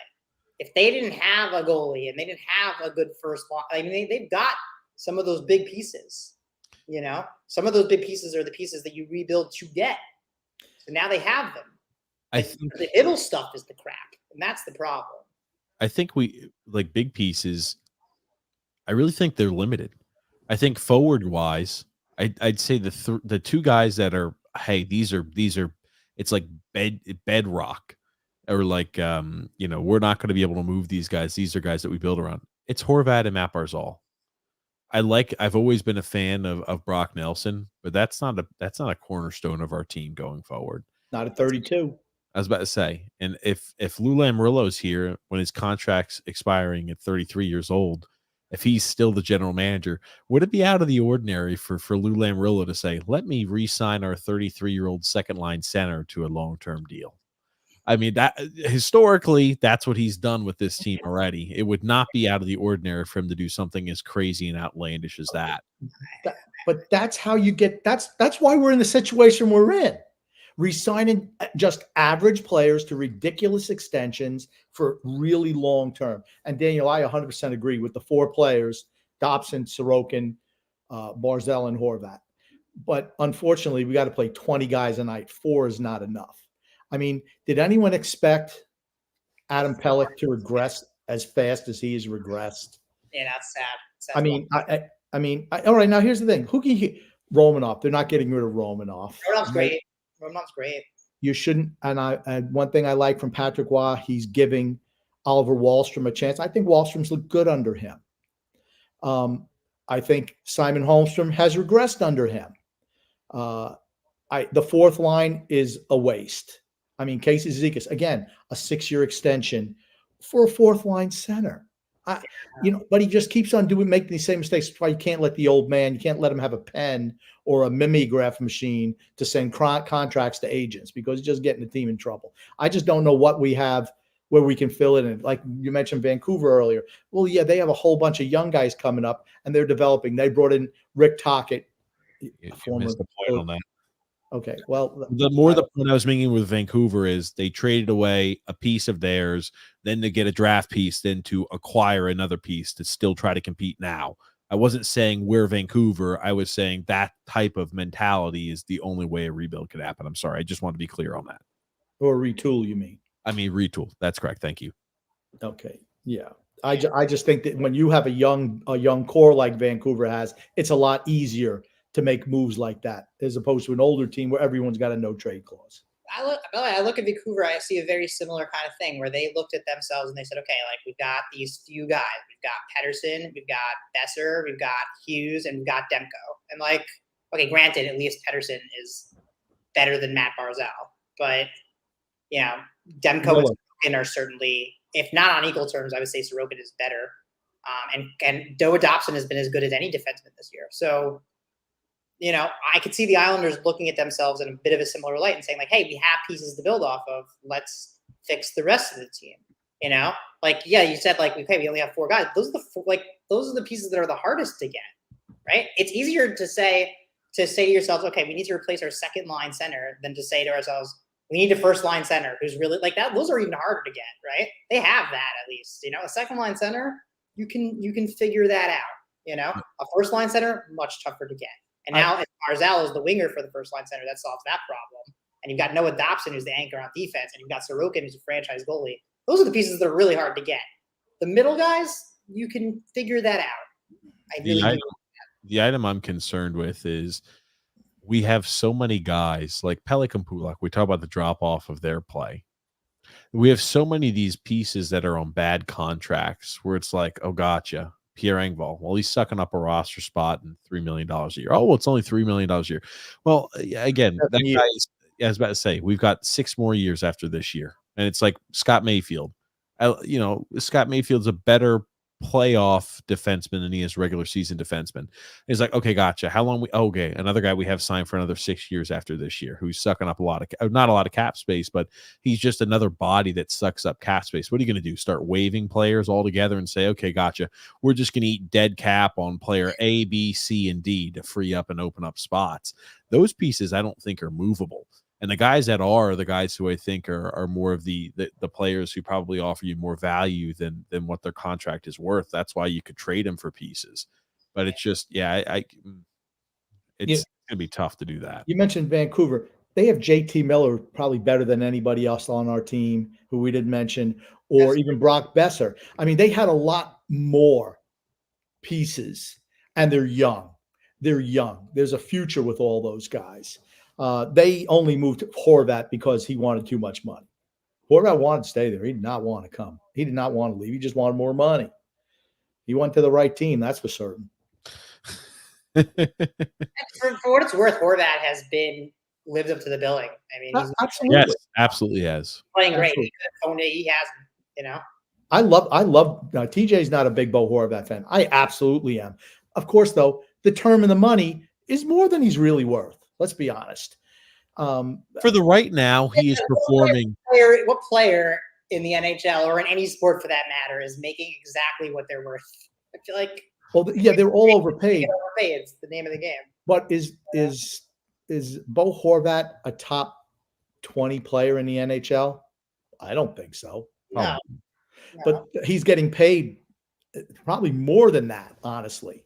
If they didn't have a goalie and they didn't have a good first line, I mean, they've got some of those big pieces, some of those big pieces are the pieces that you rebuild to get. So now they have them. I think the middle stuff is the crap, and that's the problem. I think we like big pieces. I really think they're limited. I think forward wise, I'd say the two guys that are, hey, these are it's like bedrock, or like we're not going to be able to move these guys. These are guys that we build around. It's Horvat and Matt Barzal. I've always been a fan of Brock Nelson, but that's not a cornerstone of our team going forward. Not at 32. I was about to say, and if Lou Lamoriello's here when his contract's expiring at 33 years old, if he's still the general manager, would it be out of the ordinary for Lou Lamoriello to say, let me re-sign our 33-year-old second line center to a long-term deal? I mean, that historically, that's what he's done with this team already. It would not be out of the ordinary for him to do something as crazy and outlandish as that. But that's how you get. That's why we're in the situation we're in. Resigning just average players to ridiculous extensions for really long term. And Daniel, I 100% agree with the four players: Dobson, Sorokin, Barzal, and Horvat. But unfortunately, we got to play 20 guys a night. 4 is not enough. I mean, did anyone expect Adam Pelech to regress as fast as he has regressed? Yeah, that's sad. I mean, all right. Now here's the thing: who can you, Romanoff? They're not getting rid of Romanoff. Romanoff's great. Romanov's great. You shouldn't. And one thing I like from Patrick Waugh, he's giving Oliver Wahlstrom a chance. I think Wahlstrom's looked good under him. I think Simon Holmstrom has regressed under him. The fourth line is a waste. I mean, Casey Zizekas, again, a 6-year extension for a fourth line center. But he just keeps on making these same mistakes. That's why you can't let the old man, you can't let him have a pen or a mimeograph machine to send contracts to agents, because it's just getting the team in trouble. I just don't know what we have where we can fill it in. Like you mentioned Vancouver earlier. Well, yeah, they have a whole bunch of young guys coming up and they're developing. They brought in Rick Tocchet. You missed the point on that. Okay, well, the point I was making with Vancouver is they traded away a piece of theirs, then to get a draft piece, then to acquire another piece to still try to compete now. I wasn't saying we're Vancouver. I was saying that type of mentality is the only way a rebuild could happen. I'm sorry. I just want to be clear on that. Or retool, you mean? I mean, retool. That's correct. Thank you. Okay. Yeah. I just think that when you have a young core like Vancouver has, it's a lot easier to make moves like that, as opposed to an older team where everyone's got a no trade clause. I look at Vancouver, I see a very similar kind of thing where they looked at themselves and they said, okay, like we've got these few guys. We've got Pedersen, we've got Besser, we've got Hughes, and we've got Demko. And like, okay, granted, at least Pedersen is better than Matt Barzal. But, Demko and Sorokin are certainly, if not on equal terms, I would say Sorokin is better. And Noah Dobson has been as good as any defenseman this year. So, I could see the Islanders looking at themselves in a bit of a similar light and saying, like, hey, we have pieces to build off of. Let's fix the rest of the team. Like, yeah, you said, like, okay, we only have 4 guys. Those are the pieces that are the hardest to get, right? It's easier to say to yourselves, okay, we need to replace our second line center than to say to ourselves, we need a first line center who's really like that. Those are even harder to get, right? They have that at least, a second line center, you can figure that out. A first line center, much tougher to get. And now Barzal is the winger for the first line center. That solves that problem. And you've got Noah Dobson, who's the anchor on defense, and you've got Sorokin, who's a franchise goalie. Those are the pieces that are really hard to get. The middle guys, you can figure that out. The item I'm concerned with is we have so many guys like Pelech and Pulak. We talk about the drop off of their play. We have so many of these pieces that are on bad contracts where it's like, oh, gotcha. Pierre Engvall, well, he's sucking up a roster spot and $3 million a year. Oh, well, it's only $3 million a year. Well, again, that guy is, I was about to say, we've got 6 more years after this year. And it's like Scott Mayfield. Scott Mayfield's a better playoff defenseman than he is regular season defenseman. He's like, okay, gotcha. How long okay, another guy we have signed for another 6 years after this year who's sucking up not a lot of cap space, but he's just another body that sucks up cap space. What are you going to do? Start waiving players altogether and say, okay, gotcha. We're just going to eat dead cap on player A, B, C, and D to free up and open up spots. Those pieces I don't think are movable. And the guys that are the guys who I think are more of the players who probably offer you more value than what their contract is worth. That's why you could trade them for pieces. But it's just, it's gonna be tough to do that. You mentioned Vancouver. They have JT Miller, probably better than anybody else on our team, who we didn't mention, or even Brock Besser. I mean, they had a lot more pieces, and they're young. They're young. There's a future with all those guys. They only moved Horvat because he wanted too much money. Horvat wanted to stay there. He did not want to come. He did not want to leave. He just wanted more money. He went to the right team, that's for certain. For what it's worth, Horvat has lived up to the billing. I mean, he's absolutely. Yes, absolutely has. playing great. He hasn't, you know. I love TJ's not a big Bo Horvat fan. I absolutely am. Of course, though, the term and the money is more than he's really worth. Let's be honest. For the right now, he is performing. What player in the NHL or in any sport for that matter is making exactly what they're worth? I feel like. Well, yeah, they're all overpaid. It's the name of the game. But is Bo Horvat a top 20 player in the NHL? I don't think so. No. But he's getting paid probably more than that, honestly.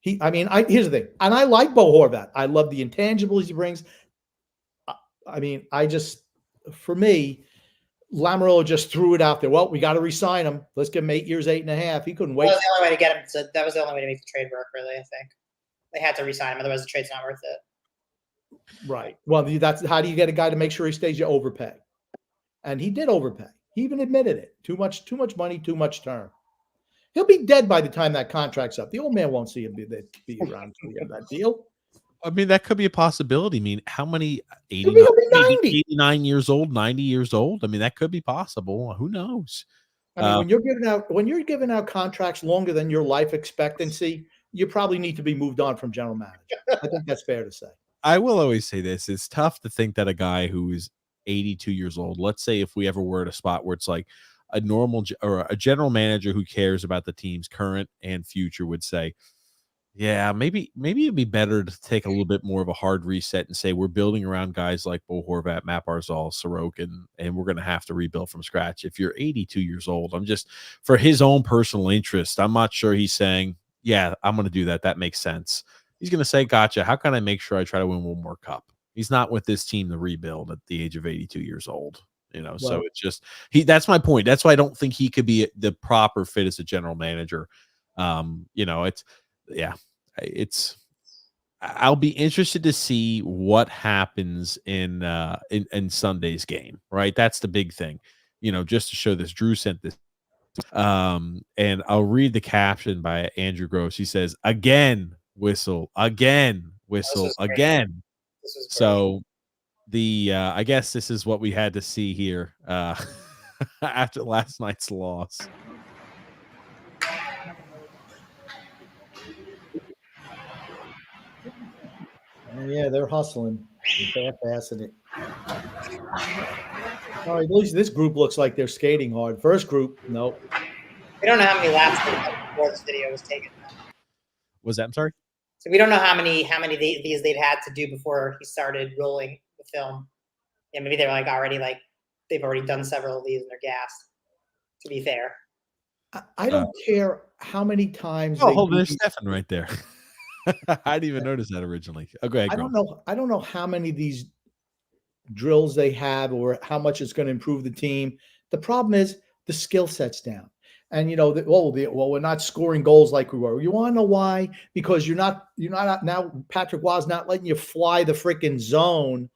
Here's the thing, and I like Bo Horvat. I love the intangibles he brings. For me, Lamoriello just threw it out there. Well, we got to re-sign him. Let's give him 8 years, 8.5. He couldn't wait. That was the only way to get him. So that was the only way to make the trade work, really, I think. They had to re-sign him, otherwise the trade's not worth it. Right. Well, that's how do you get a guy to make sure he stays? You overpay. And he did overpay. He even admitted it. Too much money, too much term. He'll be dead by the time that contract's up. The old man won't see him be around to the end of that deal. I mean, that could be a possibility. I mean, how many 89 years old, 90 years old? I mean, that could be possible. Who knows? I mean, when you're giving out contracts longer than your life expectancy, you probably need to be moved on from general manager. I think that's fair to say. I will always say this. It's tough to think that a guy who is 82 years old, let's say if we ever were at a spot where it's like a normal or a general manager who cares about the team's current and future would say, yeah, maybe it'd be better to take a little bit more of a hard reset and say we're building around guys like Bo Horvat, Matt Barzal, Sorokin, and we're going to have to rebuild from scratch. If you're 82 years old, I'm just, for his own personal interest, I'm not sure he's saying, yeah, I'm going to do that. That makes sense. He's going to say, gotcha. How can I make sure I try to win one more cup? He's not with this team to rebuild at the age of 82 years old. So it's just that's my point. That's why I don't think he could be the proper fit as a general manager. I'll be interested to see what happens in Sunday's game, right? That's the big thing, just to show this. Drew sent this, and I'll read the caption by Andrew Gross. He says, again, whistle, again, whistle, again. So I guess this is what we had to see here after last night's loss. Yeah, they're hustling. They're half-assing it. All right, at least this group looks like they're skating hard. First group, nope. We don't know how many laps before this video was taken. Was that? I'm sorry. So we don't know how many these they'd had to do before he started rolling the film. Yeah, maybe they're they've already done several of these and they're gassed. To be fair, I don't care how many times. Hold on, there's Stefan right there. I didn't even notice that originally. Oh, go ahead. I don't know how many of these drills they have or how much it's going to improve the team. The problem is the skill set's down. And we're not scoring goals like we were. You want to know why? Because you're not now. Patrick Waugh's not letting you fly the freaking zone.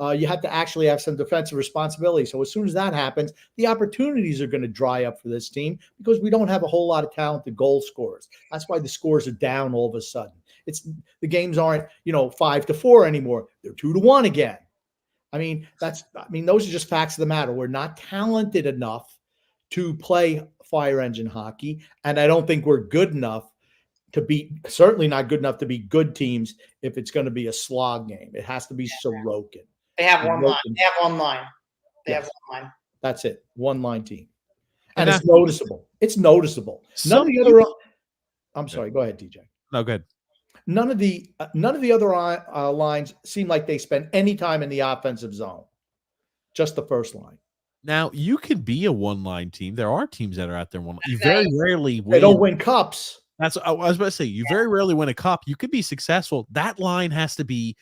You have to actually have some defensive responsibility. So as soon as that happens, the opportunities are going to dry up for this team because we don't have a whole lot of talented goal scorers. That's why the scores are down all of a sudden. The games aren't 5-4 anymore. They're 2-1 again. Those are just facts of the matter. We're not talented enough to play fire engine hockey, and I don't think we're good enough to be, certainly not good enough to be good teams if it's going to be a slog game. It has to be Sorokin. They have one line. Sorokin. They have one line. They Yes. have one line. That's it. One line team. And And it's noticeable. It's noticeable. None of the other. I'm sorry. Go ahead, DJ. No, good. None of the other lines seem like they spend any time in the offensive zone. Just the first line. Now you could be a one-line team. There are teams that are out there one. You very rarely win. They don't win cups. That's I was about to say. You very rarely win a cup. You could be successful. That line has to be,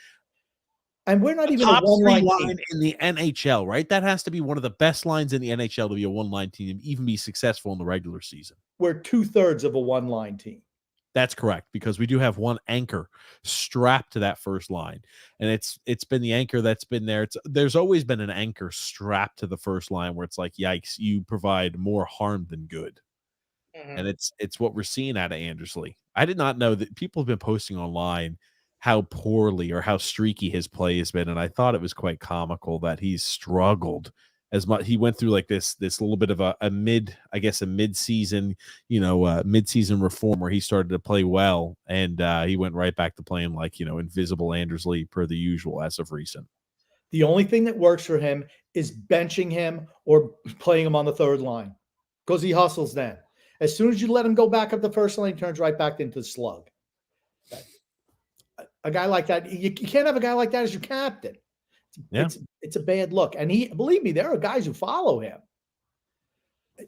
and we're not even top a one-line line in the NHL, right? That has to be one of the best lines in the NHL to be a one-line team and even be successful in the regular season. We're 2/3 of a one-line team. That's correct, because we do have one anchor strapped to that first line, and it's been the anchor that's been there. There's always been an anchor strapped to the first line where it's like, yikes, you provide more harm than good. And it's what we're seeing out of Andersley. I did not know that people have been posting online how poorly or how streaky his play has been, and I thought it was quite comical that he's struggled as much. He went through like this little bit of a mid-season, mid-season reform where he started to play well, and he went right back to playing like, invisible Andersley per the usual as of recent. The only thing that works for him is benching him or playing him on the third line because he hustles then. As soon as you let him go back up the first line, he turns right back into the slug. A guy like that, you can't have a guy like that as your captain. It's a bad look. And believe me, there are guys who follow him.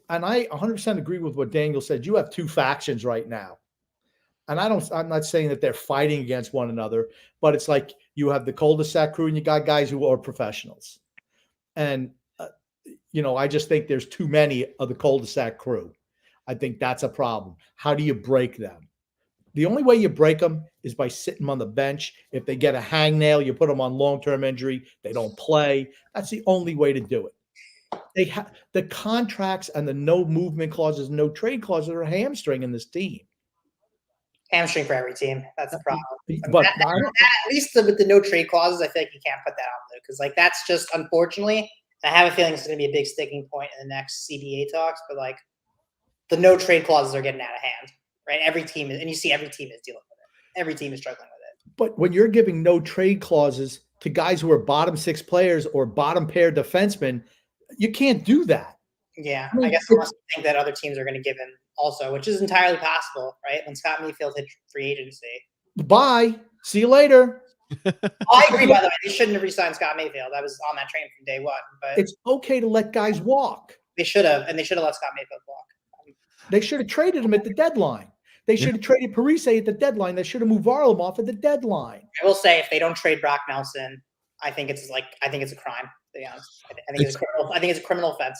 And I 100% agree with what Daniel said. You have two factions right now. And I'm not saying that they're fighting against one another, but it's like you have the cul-de-sac crew and you got guys who are professionals. And, I just think there's too many of the cul-de-sac crew. I think that's a problem. How do you break them? The only way you break them is by sitting them on the bench. If they get a hangnail, you put them on long-term injury. They don't play. That's the only way to do it. They have the contracts and the no movement clauses, no trade clauses are hamstringing this team. Hamstring for every team. That's the problem. But at least with the no trade clauses, I feel like you can't put that out there because that's just, unfortunately, I have a feeling it's going to be a big sticking point in the next CBA talks. But the no trade clauses are getting out of hand, right? Every team is, and you see every team is dealing with it. Every team is struggling with it. But when you're giving no trade clauses to guys who are bottom six players or bottom pair defensemen, you can't do that. Yeah, I guess unless you think that other teams are going to give him also, which is entirely possible, right? When Scott Mayfield hit free agency. Bye. See you later. I agree, by the way. They shouldn't have re-signed Scott Mayfield. I was on that train from day one. But it's okay to let guys walk. They should have, and they should have let Scott Mayfield walk. They should have traded him at the deadline. They should have traded Parise at the deadline. They should have moved Varlamov at the deadline. I will say, if they don't trade Brock Nelson, I think it's a crime, to be honest. I think it's a criminal offense.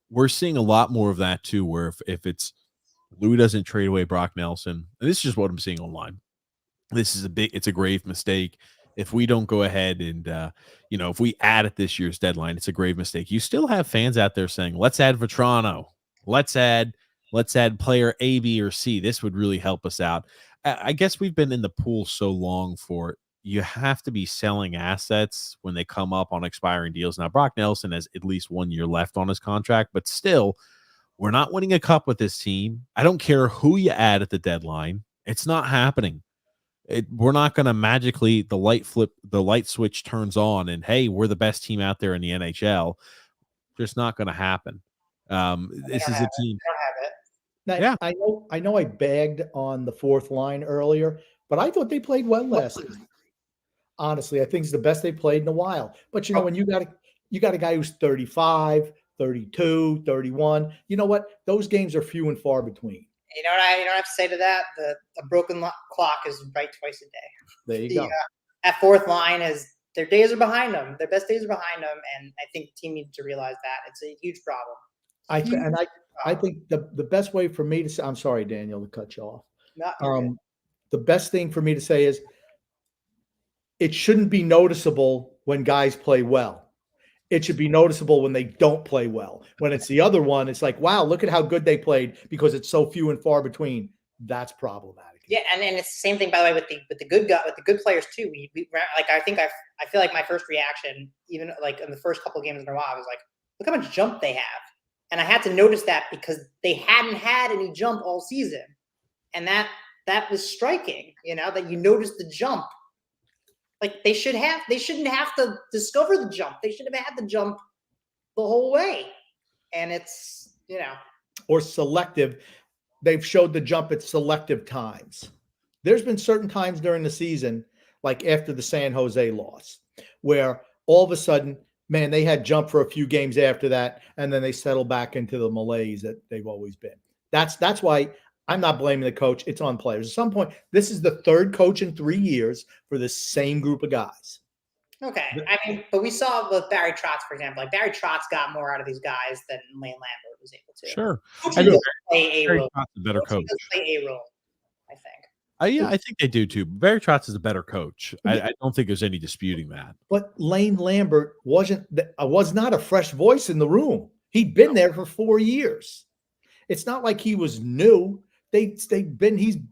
We're seeing a lot more of that too, where if it's Lou doesn't trade away Brock Nelson, and this is just what I'm seeing online. It's a grave mistake. If we don't go ahead and if we add at this year's deadline, it's a grave mistake. You still have fans out there saying, let's add Vetrano. Let's add player A, B, or C. This would really help us out. I guess we've been in the pool so long for you have to be selling assets when they come up on expiring deals. Now, Brock Nelson has at least 1 year left on his contract, but still, we're not winning a cup with this team. I don't care who you add at the deadline. It's not happening. We're not going to magically, the light switch turns on and, hey, we're the best team out there in the NHL. Just not going to happen. This is a team. Now, I know I bagged on the fourth line earlier, but I thought they played well last night. Honestly, I think it's the best they played in a while. But when you got a guy who's 35, 32, 31, you know what? Those games are few and far between. You know what I have to say to that? A broken clock is right twice a day. There you go. That fourth line their days are behind them. Their best days are behind them, and I think the team needs to realize that it's a huge problem. I think the best way for me to say, I'm sorry, Daniel, to cut you off. No, the best thing for me to say is it shouldn't be noticeable when guys play well. It should be noticeable when they don't play well. When it's the other one, it's like, wow, look at how good they played because it's so few and far between. That's problematic. Yeah, and it's the same thing, by the way, with the good players too. I feel like my first reaction, even like in the first couple of games in a while, I was like, look how much jump they have. And I had to notice that because they hadn't had any jump all season. And that was striking, that you noticed the jump. Like they shouldn't have to discover the jump. They should have had the jump the whole way. And it's, or selective. They've showed the jump at selective times. There's been certain times during the season, like after the San Jose loss, where all of a sudden, man, they had jump for a few games after that, and then they settle back into the malaise that they've always been. That's why I'm not blaming the coach. It's on players. At some point, this is the third coach in 3 years for the same group of guys. Okay. I mean, but we saw with Barry Trotz, for example, like Barry Trotz got more out of these guys than Lane Lambert was able to. Sure. He does play a Barry role. Trotz is a better coach. He does play a role, I think. Yeah, I think they do too. Barry Trotz is a better coach. I don't think there's any disputing that. But Lane Lambert was not a fresh voice in the room. He'd been there for 4 years. It's not like he was new. He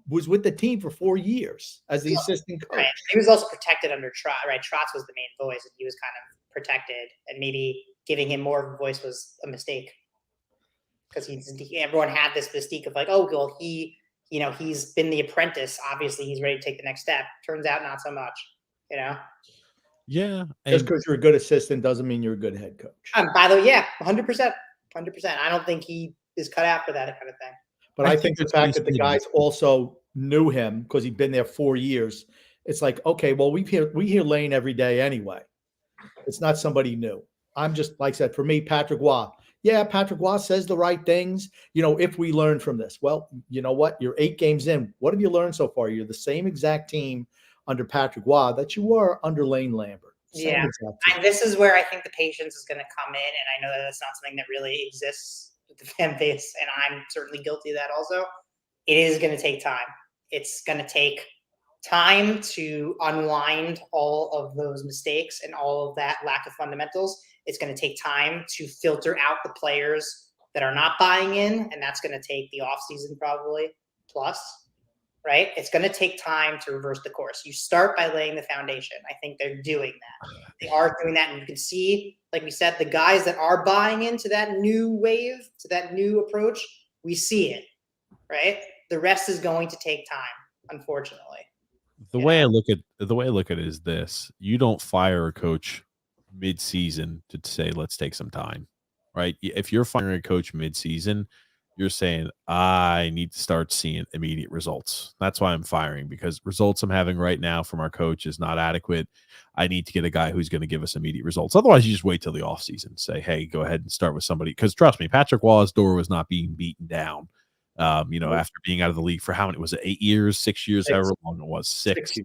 was with the team for 4 years as the assistant coach. Right. He was also protected under Trotz, right? Trotz was the main voice, and he was kind of protected, and maybe giving him more of a voice was a mistake because everyone had this mystique of like, oh, well, he's been the apprentice. Obviously, he's ready to take the next step. Turns out, not so much. Yeah. Just because you're a good assistant doesn't mean you're a good head coach. By the way, yeah, 100%. 100%. I don't think he is cut out for that kind of thing. But I think the fact that the guys also knew him because he'd been there 4 years, it's like, okay, well, we hear Lane every day anyway. It's not somebody new. I'm just, like I said, for me, Patrick Waugh. Yeah, Patrick Waugh says the right things. If we learn from this, well, you know what? You're 8 games in. What have you learned so far? You're the same exact team under Patrick Waugh that you were under Lane Lambert. Yeah, and this is where I think the patience is going to come in, and I know that that's not something that really exists with the fan base, and I'm certainly guilty of that also. It is going to take time. It's going to take time to unwind all of those mistakes and all of that lack of fundamentals. It's going to take time to filter out the players that are not buying in, and that's going to take the offseason probably plus, right? It's going to take time to reverse the course. You start by laying the foundation. I think they're doing that. They are doing that, and you can see, like we said, the guys that are buying into that new wave, to that new approach, we see it, right? The rest is going to take time, unfortunately. The way I look at it is this: you don't fire a coach mid-season to say, let's take some time, right? If you're firing a coach mid-season, you're saying, I need to start seeing immediate results. That's why I'm firing, because results I'm having right now from our coach is not adequate. I need to get a guy who's going to give us immediate results. Otherwise, you just wait till the offseason. Say, hey, go ahead and start with somebody. Because trust me, Patrick Waugh's door was not being beaten down. After being out of the league for how many, was it 8 years, 6 years, however long it was, 6.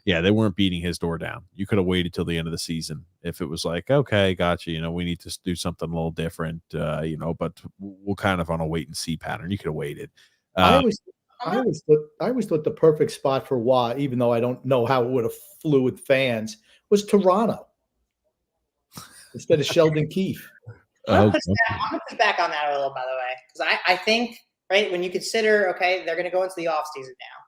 Yeah, they weren't beating his door down. You could have waited till the end of the season if it was like, okay, gotcha. We need to do something a little different, but we'll kind of on a wait and see pattern. You could have waited. I always thought the perfect spot for Waugh, even though I don't know how it would have flew with fans, was Toronto instead of Sheldon Keefe. I'm going to push back on that a little, by the way, because I think, right, when you consider, okay, they're going to go into the offseason now.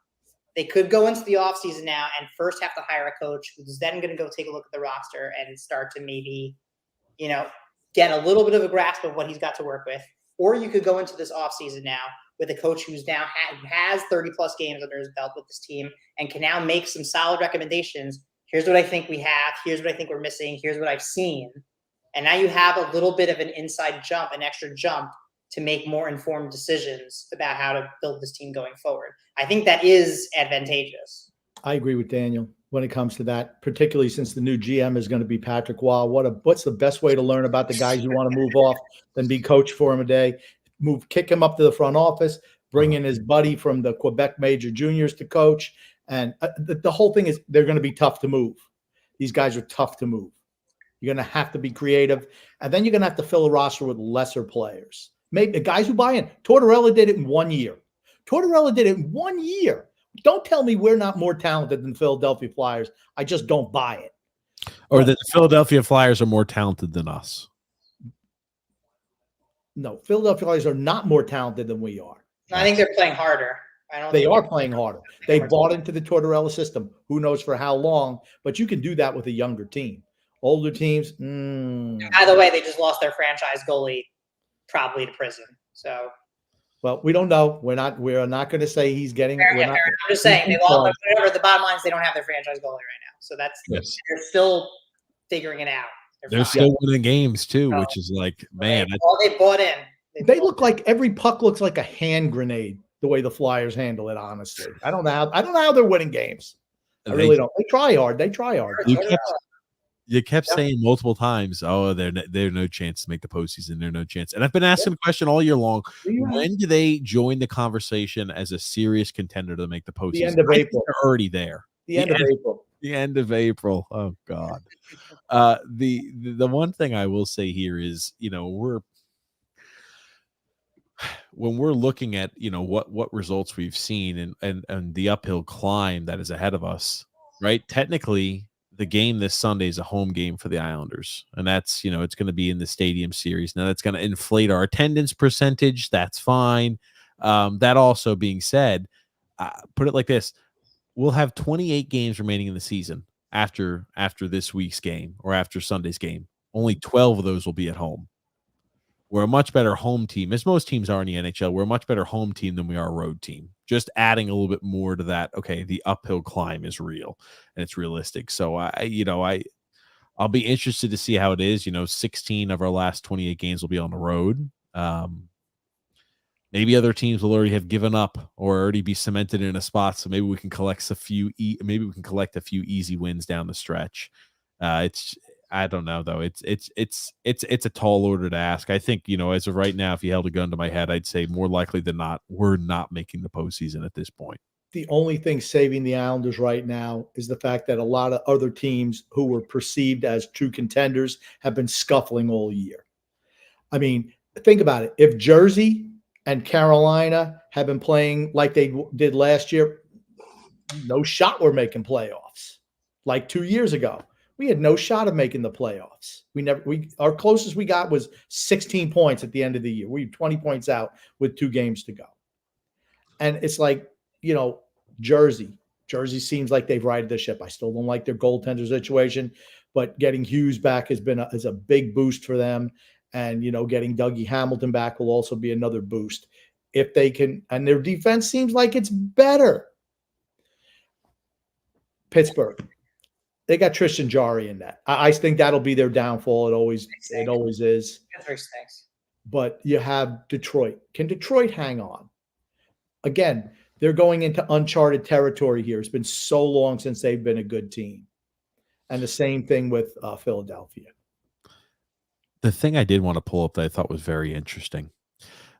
They could go into the offseason now and first have to hire a coach who's then going to go take a look at the roster and start to maybe, get a little bit of a grasp of what he's got to work with. Or you could go into this offseason now with a coach who's now has 30-plus games under his belt with this team and can now make some solid recommendations. Here's what I think we have. Here's what I think we're missing. Here's what I've seen. And now you have a little bit of an inside jump, an extra jump to make more informed decisions about how to build this team going forward. I think that is advantageous. I agree with Daniel when it comes to that, particularly since the new GM is going to be Patrick Waugh. What's the best way to learn about the guys you want to move off than be coach for him a day? Kick him up to the front office, bring in his buddy from the Quebec Major Juniors to coach. And the whole thing is they're going to be tough to move. These guys are tough to move. You're going to have to be creative. And then you're going to have to fill a roster with lesser players. Maybe the guys who buy in. Tortorella did it in 1 year. Don't tell me we're not more talented than Philadelphia Flyers. I just don't buy it. Or that the Philadelphia Flyers are more talented than us. No, Philadelphia Flyers are not more talented than we are. I think they're playing harder. They are playing harder. They bought into the Tortorella system. Who knows for how long? But you can do that with a younger team. Older teams. By the way, they just lost their franchise goalie probably to prison. So Well, we don't know. We're not going to say he's getting. fair, We're not. I'm just saying they lost. Whatever. The bottom line is they don't have their franchise goalie right now. So that's they're still figuring it out. They're still winning games too, which is like, man, they bought in. They look like every puck looks like a hand grenade. The way the Flyers handle it, honestly, I don't know how they're winning games. I really don't. They try hard. You kept saying multiple times, "Oh, they're no chance to make the postseason. They're no chance." And I've been asking the question all year long: when do they join the conversation as a serious contender to make the postseason? The end of April. They're already there. The end of April. The end of April. Oh God. The one thing I will say here is, when we're looking at, what results we've seen and the uphill climb that is ahead of us, right? Technically, the game this Sunday is a home game for the Islanders, and that's, it's going to be in the Stadium Series. Now that's going to inflate our attendance percentage. That's fine. That also being said, put it like this: we'll have 28 games remaining in the season after this week's game or after Sunday's game. Only 12 of those will be at home. We're a much better home team, as most teams are in the NHL. We're a much better home team than we are a road team. Just adding a little bit more to that. Okay, the uphill climb is real and it's realistic. So I'll be interested to see how it is. 16 of our last 28 games will be on the road. Maybe other teams will already have given up or already be cemented in a spot. So maybe we can collect a few. Maybe we can collect a few easy wins down the stretch. I don't know though. It's a tall order to ask. I think, as of right now, if you held a gun to my head, I'd say more likely than not, we're not making the postseason at this point. The only thing saving the Islanders right now is the fact that a lot of other teams who were perceived as true contenders have been scuffling all year. I mean, think about it. If Jersey and Carolina have been playing like they did last year, no shot we're making playoffs. Like 2 years ago, we had no shot of making the playoffs. Our closest we got was 16 points at the end of the year. We were 20 points out with 2 games to go. And it's like, Jersey seems like they've righted the ship. I still don't like their goaltender situation, but getting Hughes back is a big boost for them. And, getting Dougie Hamilton back will also be another boost if they can. And their defense seems like it's better. Pittsburgh. They got Tristan Jarry in that. I think that'll be their downfall. It always is. But you have Detroit. Can Detroit hang on? Again, they're going into uncharted territory here. It's been so long since they've been a good team. And the same thing with Philadelphia. The thing I did want to pull up that I thought was very interesting.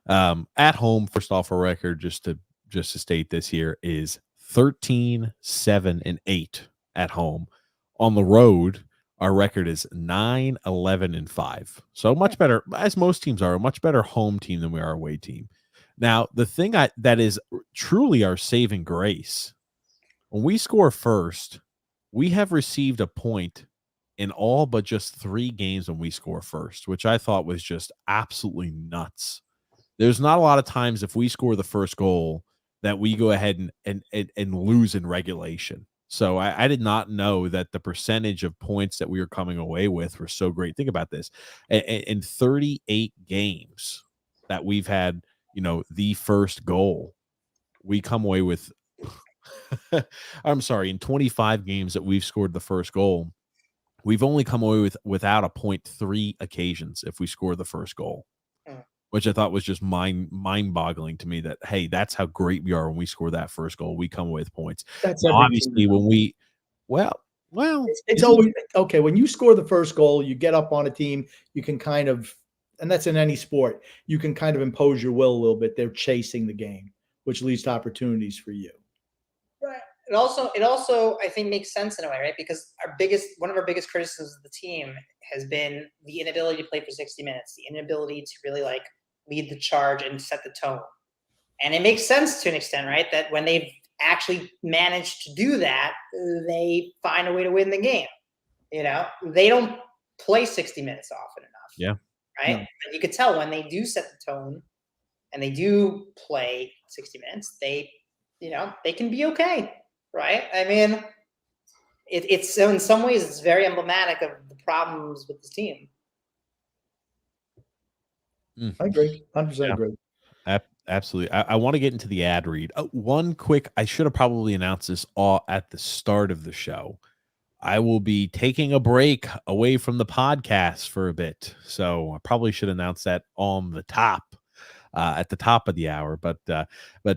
At home, first off, a record, just to state this here, is 13-7-8 at home. On the road, our record is 9-11-5. So much better, as most teams are, a much better home team than we are a away team. Now, the thing that is truly our saving grace, when we score first, we have received a point in all but just 3 games when we score first, which I thought was just absolutely nuts. There's not a lot of times if we score the first goal that we go ahead and lose in regulation. So I did not know that the percentage of points that we were coming away with were so great. Think about this. In 38 games that we've had, the first goal, we come away with, I'm sorry, in 25 games that we've scored the first goal, we've only come away without a 0.3 occasions if we score the first goal, which I thought was just mind-boggling to me that, hey, that's how great we are when we score that first goal. We come away with points. That's obviously when we, well, it's always okay. When you score the first goal, you get up on a team, you can kind of, and that's in any sport, you can kind of impose your will a little bit. They're chasing the game, which leads to opportunities for you. Right. It also, I think, makes sense in a way, right? Because one of our biggest criticisms of the team has been the inability to play for 60 minutes, the inability to really lead the charge and set the tone. And it makes sense to an extent, right? That when they've actually managed to do that, they find a way to win the game. They don't play 60 minutes often enough. Yeah. Right. No. But you could tell when they do set the tone and they do play 60 minutes, they can be okay. Right. I mean, it's in some ways, it's very emblematic of the problems with this team. I agree. 100% Yeah. agree. Absolutely. I want to get into the ad read. One quick, I should have probably announced this all at the start of the show. I will be taking a break away from the podcast for a bit. So I probably should announce that on the top, at the top of the hour. But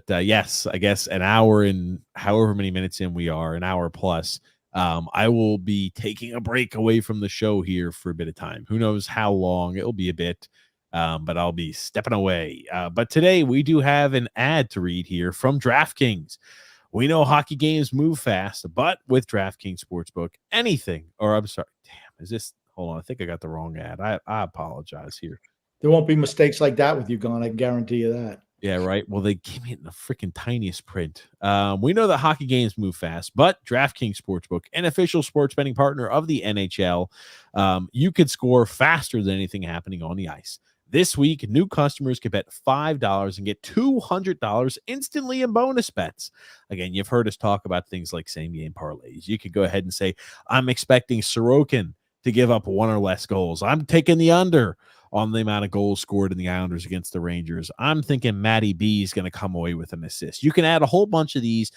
yes, I guess an hour and however many minutes in we are, an hour plus. I will be taking a break away from the show here for a bit of time. Who knows how long? It'll be a bit. But I'll be stepping away. But today we do have an ad to read here from DraftKings. We know hockey games move fast, but with DraftKings Sportsbook, anything, or I'm sorry, damn, is this, hold on, I think I got the wrong ad. I apologize here. There won't be mistakes like that with you gone. I guarantee you that. Yeah, right. Well, they gave me it in the freaking tiniest print. We know that hockey games move fast, but DraftKings Sportsbook, an official sports betting partner of the NHL, you could score faster than anything happening on the ice. This week, new customers can bet $5 and get $200 instantly in bonus bets. Again, you've heard us talk about things like same-game parlays. You could go ahead and say, I'm expecting Sorokin to give up one or less goals. I'm taking the under on the amount of goals scored in the Islanders against the Rangers. I'm thinking Matty B is going to come away with an assist. You can add a whole bunch of these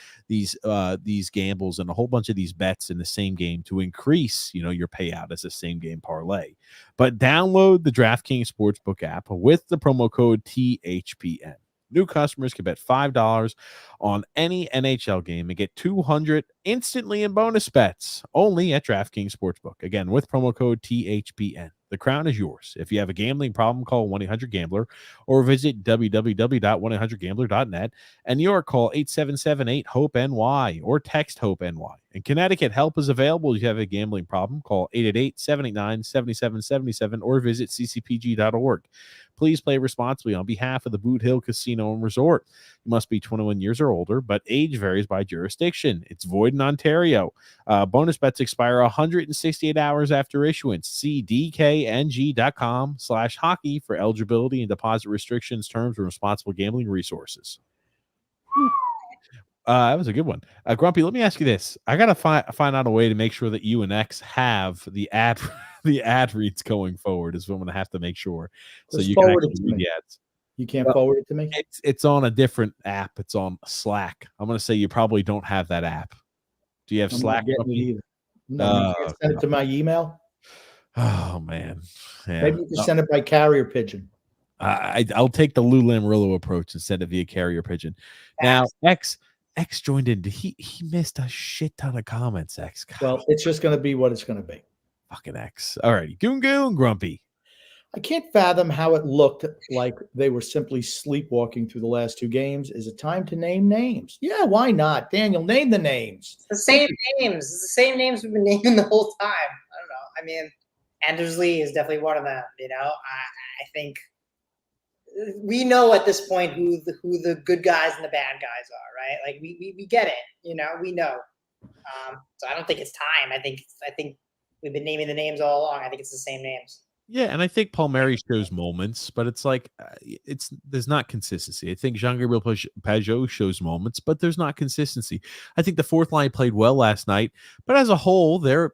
gambles and a whole bunch of these bets in the same game to increase, your payout as a same game parlay. But download the DraftKings Sportsbook app with the promo code THPN. New customers can bet $5 on any NHL game and get $200 instantly in bonus bets only at DraftKings Sportsbook. Again, with promo code THPN. The crown is yours. If you have a gambling problem, call 1-800-GAMBLER or visit www.1800gambler.net. And New York, call 877-8-HOPE-NY or text HOPE-NY. In Connecticut, help is available if you have a gambling problem. Call 888-789-7777 or visit ccpg.org. Please play responsibly on behalf of the Boot Hill Casino and Resort. You must be 21 years or older, but age varies by jurisdiction. It's void in Ontario. Bonus bets expire 168 hours after issuance. See dkng.com/hockey for eligibility and deposit restrictions, terms, and responsible gambling resources. That was a good one. Grumpy, let me ask you this. I got to find out a way to make sure that you and X have the ad the ad reads going forward is what I'm going to have to make sure. So Just you can forward it actually to read me. the ads. You can't forward it to me? It's on a different app. It's on Slack. I'm going to say you probably don't have that app. Do you have I'm Slack? not getting it either. No, you can't send it to my email. Oh man. Yeah. Maybe you can send it by carrier pigeon. I'll take the Lou Lamoriello approach and send it via carrier pigeon. Now, X joined in. He missed a shit ton of comments, X. God, Well, it's just going to be what it's going to be. fucking X. All righty. Goon Grumpy. I can't fathom how it looked like they were simply sleepwalking through the last two games. Is it time to name names? Yeah, why not? Daniel, name the names. The same names. It's the same names we've been naming the whole time. I don't know. I mean, Anders Lee is definitely one of them. I think we know at this point who the good guys and the bad guys are, right? Like we get it. We know. So I don't think it's time. I think we've been naming the names all along. I think it's the same names. Yeah, and I think Palmieri shows moments, but it's like there's not consistency. I think Jean-Gabriel Pageau shows moments, but there's not consistency. I think the fourth line played well last night, but as a whole, they're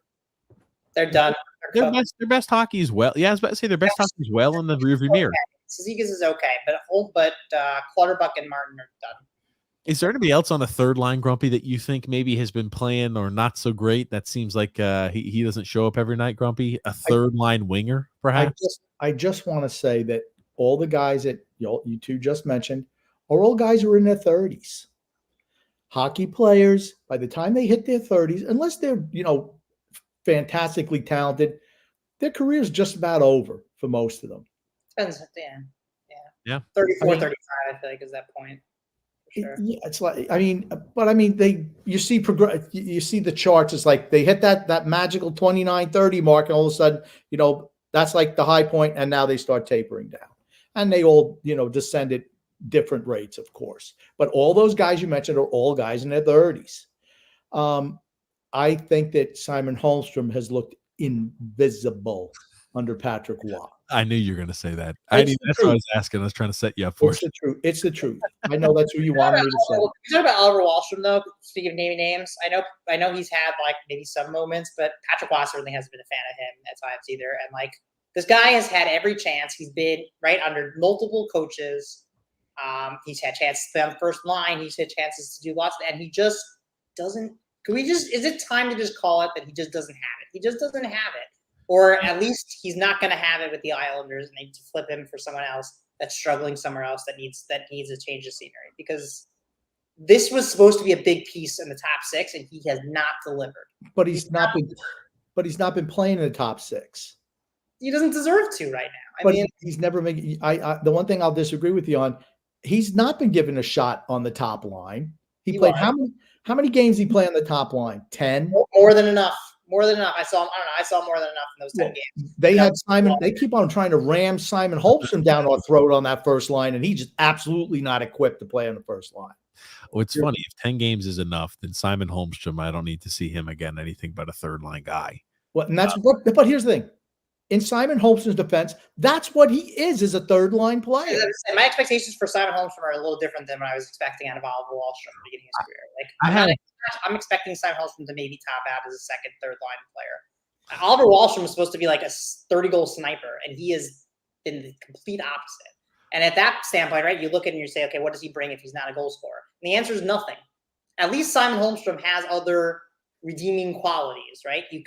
done. Their best hockey is well. Yeah, I was about to say their best hockey is well in the rearview mirror. Cizikas is okay, but Clutterbuck and Martin are done. Is there anybody else on the third line, Grumpy, that you think maybe has been playing or not so great? That seems like he doesn't show up every night, Grumpy. A third line winger, perhaps? I just want to say that all the guys that you two just mentioned are all guys who are in their 30s. Hockey players, by the time they hit their 30s, unless they're, fantastically talented, their career is just about over for most of them. Depends, Yeah. 34, 35, I feel like, is that point. Sure. Yeah, it's like you see the charts. It's like they hit that magical 29-30 mark, and all of a sudden, that's like the high point, and now they start tapering down, and they all descend at different rates, of course. But all those guys you mentioned are all guys in their 30s. I think that Simon Holmstrom has looked invisible under Patrick Waugh. I knew you were going to say that. That's what I was asking. I was trying to set you up for it. It's the truth. I know that's who you wanted me to say. You talk about Oliver Wahlstrom, though. Speaking of naming names, I know he's had maybe some moments, but Patrick Waugh certainly hasn't been a fan of him at times either. And This guy has had every chance. He's been right under multiple coaches. He's had chances to play on the first line. He's had chances to do lots, and he just doesn't. Is it time to just call it that he just doesn't have it? He just doesn't have it. Or at least he's not going to have it with the Islanders, and they need to flip him for someone else that's struggling somewhere else that needs a change of scenery. Because this was supposed to be a big piece in the top 6, and he has not delivered. But he's not been playing in the top 6. He doesn't deserve to right now. I mean, he's never making. The one thing I'll disagree with you on, he's not been given a shot on the top line. He played how many games did he play on the top line? 10? More than enough. More than enough. I saw more than enough in those 10 games. They had Simon. They keep on trying to ram Simon Holmstrom down our throat on that first line, and he's just absolutely not equipped to play on the first line. Well, it's funny. If 10 games is enough, then Simon Holmstrom, I don't need to see him again anything but a third line guy. Well, and that's but here's the thing. In Simon Holmstrom's defense, that's what he is a third line player. My expectations for Simon Holmstrom are a little different than what I was expecting out of Oliver Wahlstrom at the beginning of his career. I'm expecting Simon Holmstrom to maybe top out as a second, third line player. Oliver Wahlstrom is supposed to be like a 30-goal sniper, and he has been the complete opposite. And at that standpoint, right, you look at it and you say, okay, what does he bring if he's not a goal scorer? And the answer is nothing. At least Simon Holmstrom has other redeeming qualities, right? He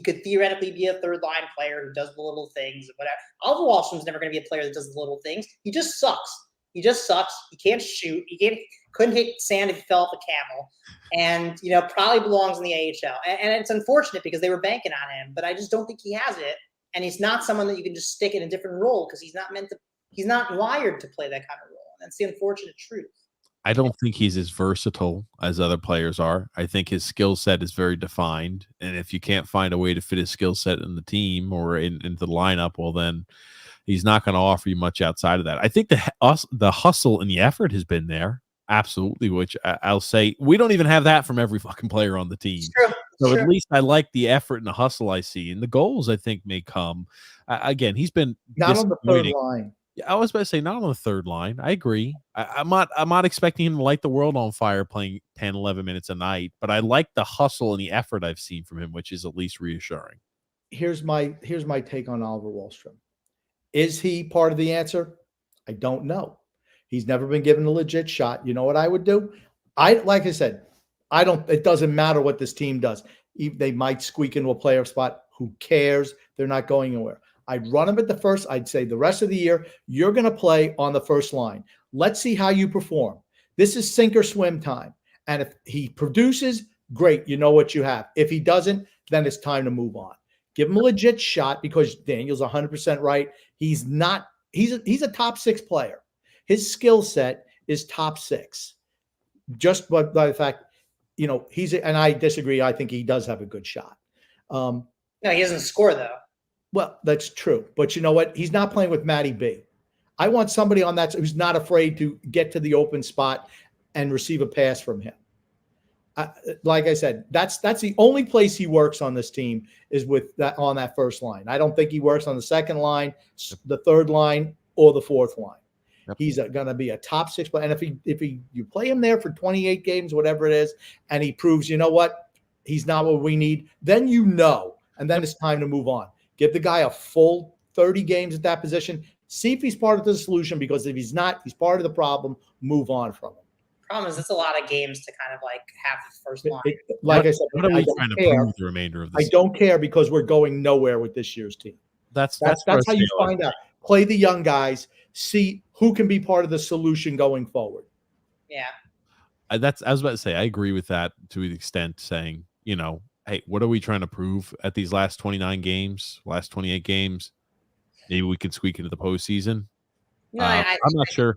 could theoretically be a third line player who does the little things, whatever. Oliver Wahlstrom's never going to be a player that does the little things. He just sucks. He can't shoot. Couldn't hit sand if he fell off a camel, and probably belongs in the AHL. And it's unfortunate because they were banking on him, but I just don't think he has it. And he's not someone that you can just stick in a different role because he's not wired to play that kind of role. And that's the unfortunate truth. I don't think he's as versatile as other players are. I think his skill set is very defined. And if you can't find a way to fit his skill set in the team or into the lineup, well, then he's not going to offer you much outside of that. I think the hustle and the effort has been there. Absolutely. Which I'll say we don't even have that from every fucking player on the team. So at least I like the effort and the hustle I see. And the goals, I think, may come. Again, he's been not on the third line. Yeah, I was about to say not on the third line. I agree. I'm not expecting him to light the world on fire playing 10, 11 minutes a night, but I like the hustle and the effort I've seen from him, which is at least reassuring. Here's my take on Oliver Wahlstrom. Is he part of the answer? I don't know. He's never been given a legit shot. You know what I would do? Like I said, it doesn't matter what this team does. They might squeak into a player spot. Who cares? They're not going anywhere. I'd run him at the first. I'd say the rest of the year, you're going to play on the first line. Let's see how you perform. This is sink or swim time. And if he produces, great. You know what you have. If he doesn't, then it's time to move on. Give him a legit shot because Daniel's 100% right. He's a top 6 player. His skill set is top 6. Just by the fact, and I disagree. I think he does have a good shot. No, he doesn't score though. Well, that's true. But you know what? He's not playing with Matty B. I want somebody on that who's not afraid to get to the open spot and receive a pass from him. Like I said, that's the only place he works on this team is with that on that first line. I don't think he works on the second line, the third line, or the fourth line. Yep. He's going to be a top 6 player. And if you play him there for 28 games, whatever it is, and he proves, you know what, he's not what we need, then and then it's time to move on. Give the guy a full 30 games at that position. See if he's part of the solution, because if he's not, he's part of the problem. Move on from him. Problem is, it's a lot of games to kind of like have the first line. Like I said, what are we trying to prove the remainder of this? I don't care because we're going nowhere with this year's team. That's how you find out. Play the young guys. See who can be part of the solution going forward. Yeah. I was about to say, I agree with that to an extent, saying, hey, what are we trying to prove at these last 29 games, last 28 games? Maybe we could squeak into the postseason. No, I'm not sure.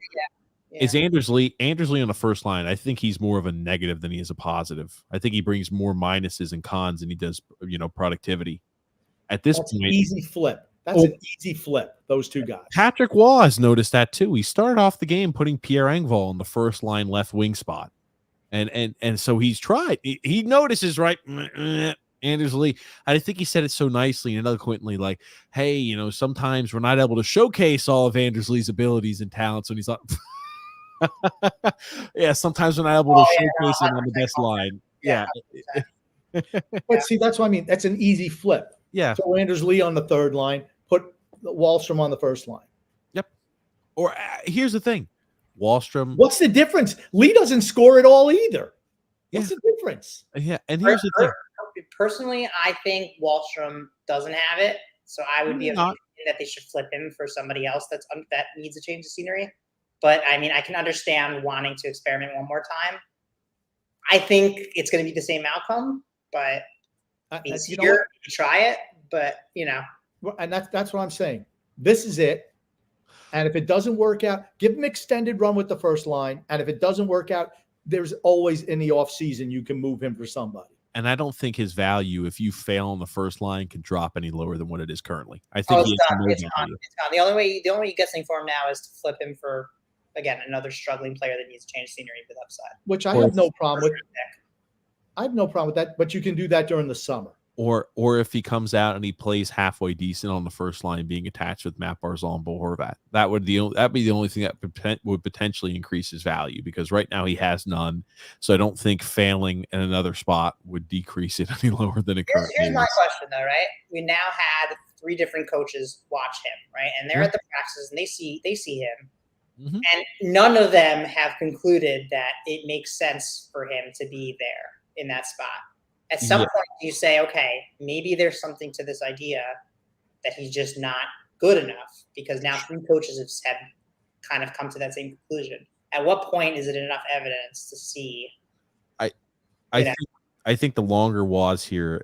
Yeah. Is Anders Lee on the first line? I think he's more of a negative than he is a positive. I think he brings more minuses and cons than he does, productivity. At this point, easy flip. That's an easy flip. Those two guys. Patrick Waugh has noticed that too. He started off the game putting Pierre Engvall in the first line left wing spot. And so he's tried. He notices, right? Anders Lee. I think he said it so nicely and eloquently, like, hey, sometimes we're not able to showcase all of Anders Lee's abilities and talents. And he's like, yeah, sometimes we're not able to showcase him on the best line. Yeah. But see, that's what I mean. That's an easy flip. Yeah. So Anders Lee on the third line, put Wallstrom on the first line. Yep. Or here's the thing. Wallstrom. What's the difference? Lee doesn't score at all either. What's the difference? Yeah, and here's the thing. Personally, I think Wallstrom doesn't have it, so I would be Not. that they should flip him for somebody else that needs a change of scenery. But I mean, I can understand wanting to experiment one more time. I think it's going to be the same outcome, but it's here to try it. But and that's what I'm saying. This is it. And if it doesn't work out, give him extended run with the first line. And if it doesn't work out, there's always in the off season you can move him for somebody. And I don't think his value, if you fail on the first line, can drop any lower than what it is currently. I think it's gone. The only way you get something for him now is to flip him for, again, another struggling player that needs to change scenery with upside. Which I have no problem with. I have no problem with that, but you can do that during the summer. Or if he comes out and he plays halfway decent on the first line, being attached with Matt Barzal and Bo Horvat, that'd be the only thing that would potentially increase his value, because right now he has none. So I don't think failing in another spot would decrease it any lower than it currently is. Here's my question, though, right? We now had 3 different coaches watch him, right? And they're at the practices and they see him. Mm-hmm. And none of them have concluded that it makes sense for him to be there in that spot. At some point, you say, okay, maybe there's something to this idea that he's just not good enough, because now 3 coaches have kind of come to that same conclusion. At what point is it enough evidence to see? I think the longer was here,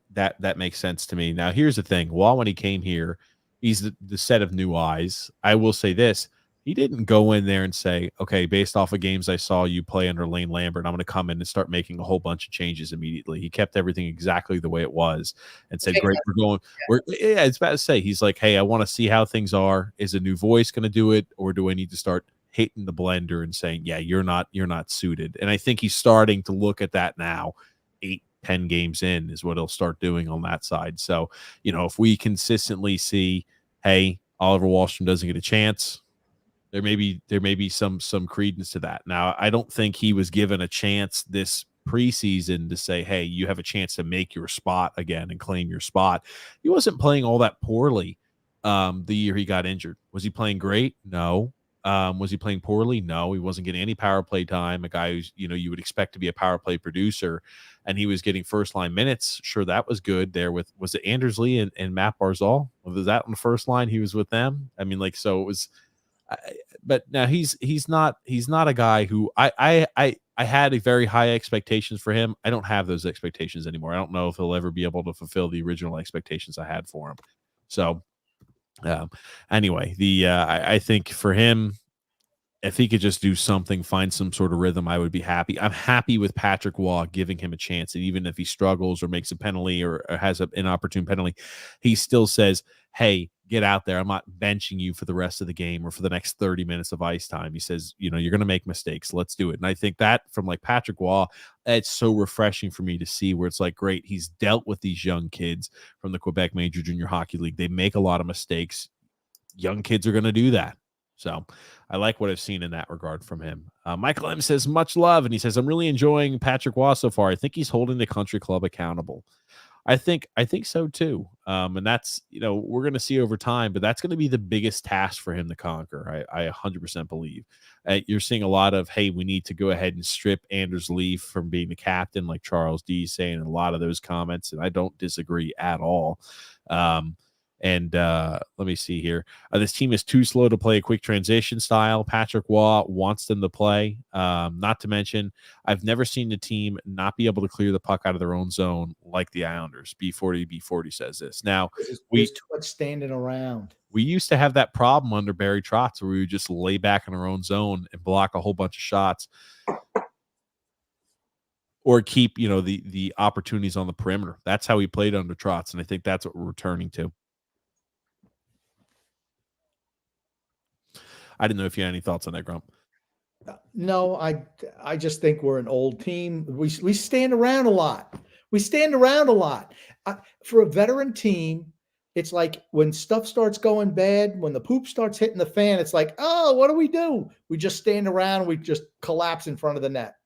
that makes sense to me. Now, here's the thing. While when he came here, he's the set of new eyes. I will say this. He didn't go in there and say, okay, based off of games I saw you play under Lane Lambert, I'm going to come in and start making a whole bunch of changes immediately. He kept everything exactly the way it was and said, great, we're going. It's about to say, he's like, hey, I want to see how things are. Is a new voice going to do it? Or do I need to start hitting the blender and saying, yeah, you're not suited? And I think he's starting to look at that now. 8-10 games in is what he'll start doing on that side. So, if we consistently see, hey, Oliver Wahlstrom doesn't get a chance, there may be some credence to that. Now, I don't think he was given a chance this preseason to say, hey, you have a chance to make your spot again and claim your spot. He wasn't playing all that poorly the year he got injured. Was he playing great? No. Was he playing poorly? No. He wasn't getting any power play time. A guy who's, you would expect to be a power play producer, and he was getting first line minutes. Sure, that was good there with, was it Anders Lee and Matt Barzal? Was that on the first line? He was with them. I mean, so it was. But now he's not a guy who I had a very high expectations for him. I don't have those expectations anymore. I don't know if he'll ever be able to fulfill the original expectations I had for him. So anyway, I think for him, if he could just do something, find some sort of rhythm, I would be happy. I'm happy with Patrick Waugh giving him a chance. And even if he struggles or makes a penalty or has an inopportune penalty, he still says, hey, get out there. I'm not benching you for the rest of the game or for the next 30 minutes of ice time. He says, you're going to make mistakes. Let's do it. And I think that from Patrick Waugh, it's so refreshing for me to see, where it's like, great, he's dealt with these young kids from the Quebec Major Junior Hockey League. They make a lot of mistakes. Young kids are going to do that. So I like what I've seen in that regard from him. Michael M says, much love. And he says, I'm really enjoying Patrick Waugh so far. I think he's holding the country club accountable. I think so too. And that's, we're going to see over time, but that's going to be the biggest task for him to conquer. I 100% believe. You're seeing a lot of, hey, we need to go ahead and strip Anders Lee from being the captain, like Charles D saying in a lot of those comments. And I don't disagree at all. And let me see here. This team is too slow to play a quick transition style. Patrick Waugh wants them to play. Not to mention, I've never seen the team not be able to clear the puck out of their own zone like the Islanders. B40 says this. Now, there's too much standing around. We used to have that problem under Barry Trotz, where we would just lay back in our own zone and block a whole bunch of shots, or keep the opportunities on the perimeter. That's how we played under Trotz, and I think that's what we're returning to. I didn't know if you had any thoughts on that, Grump. No, I just think we're an old team. We stand around a lot. For a veteran team, it's like when stuff starts going bad, when the poop starts hitting the fan, it's like, oh, what do? We just stand around. We just collapse in front of the net.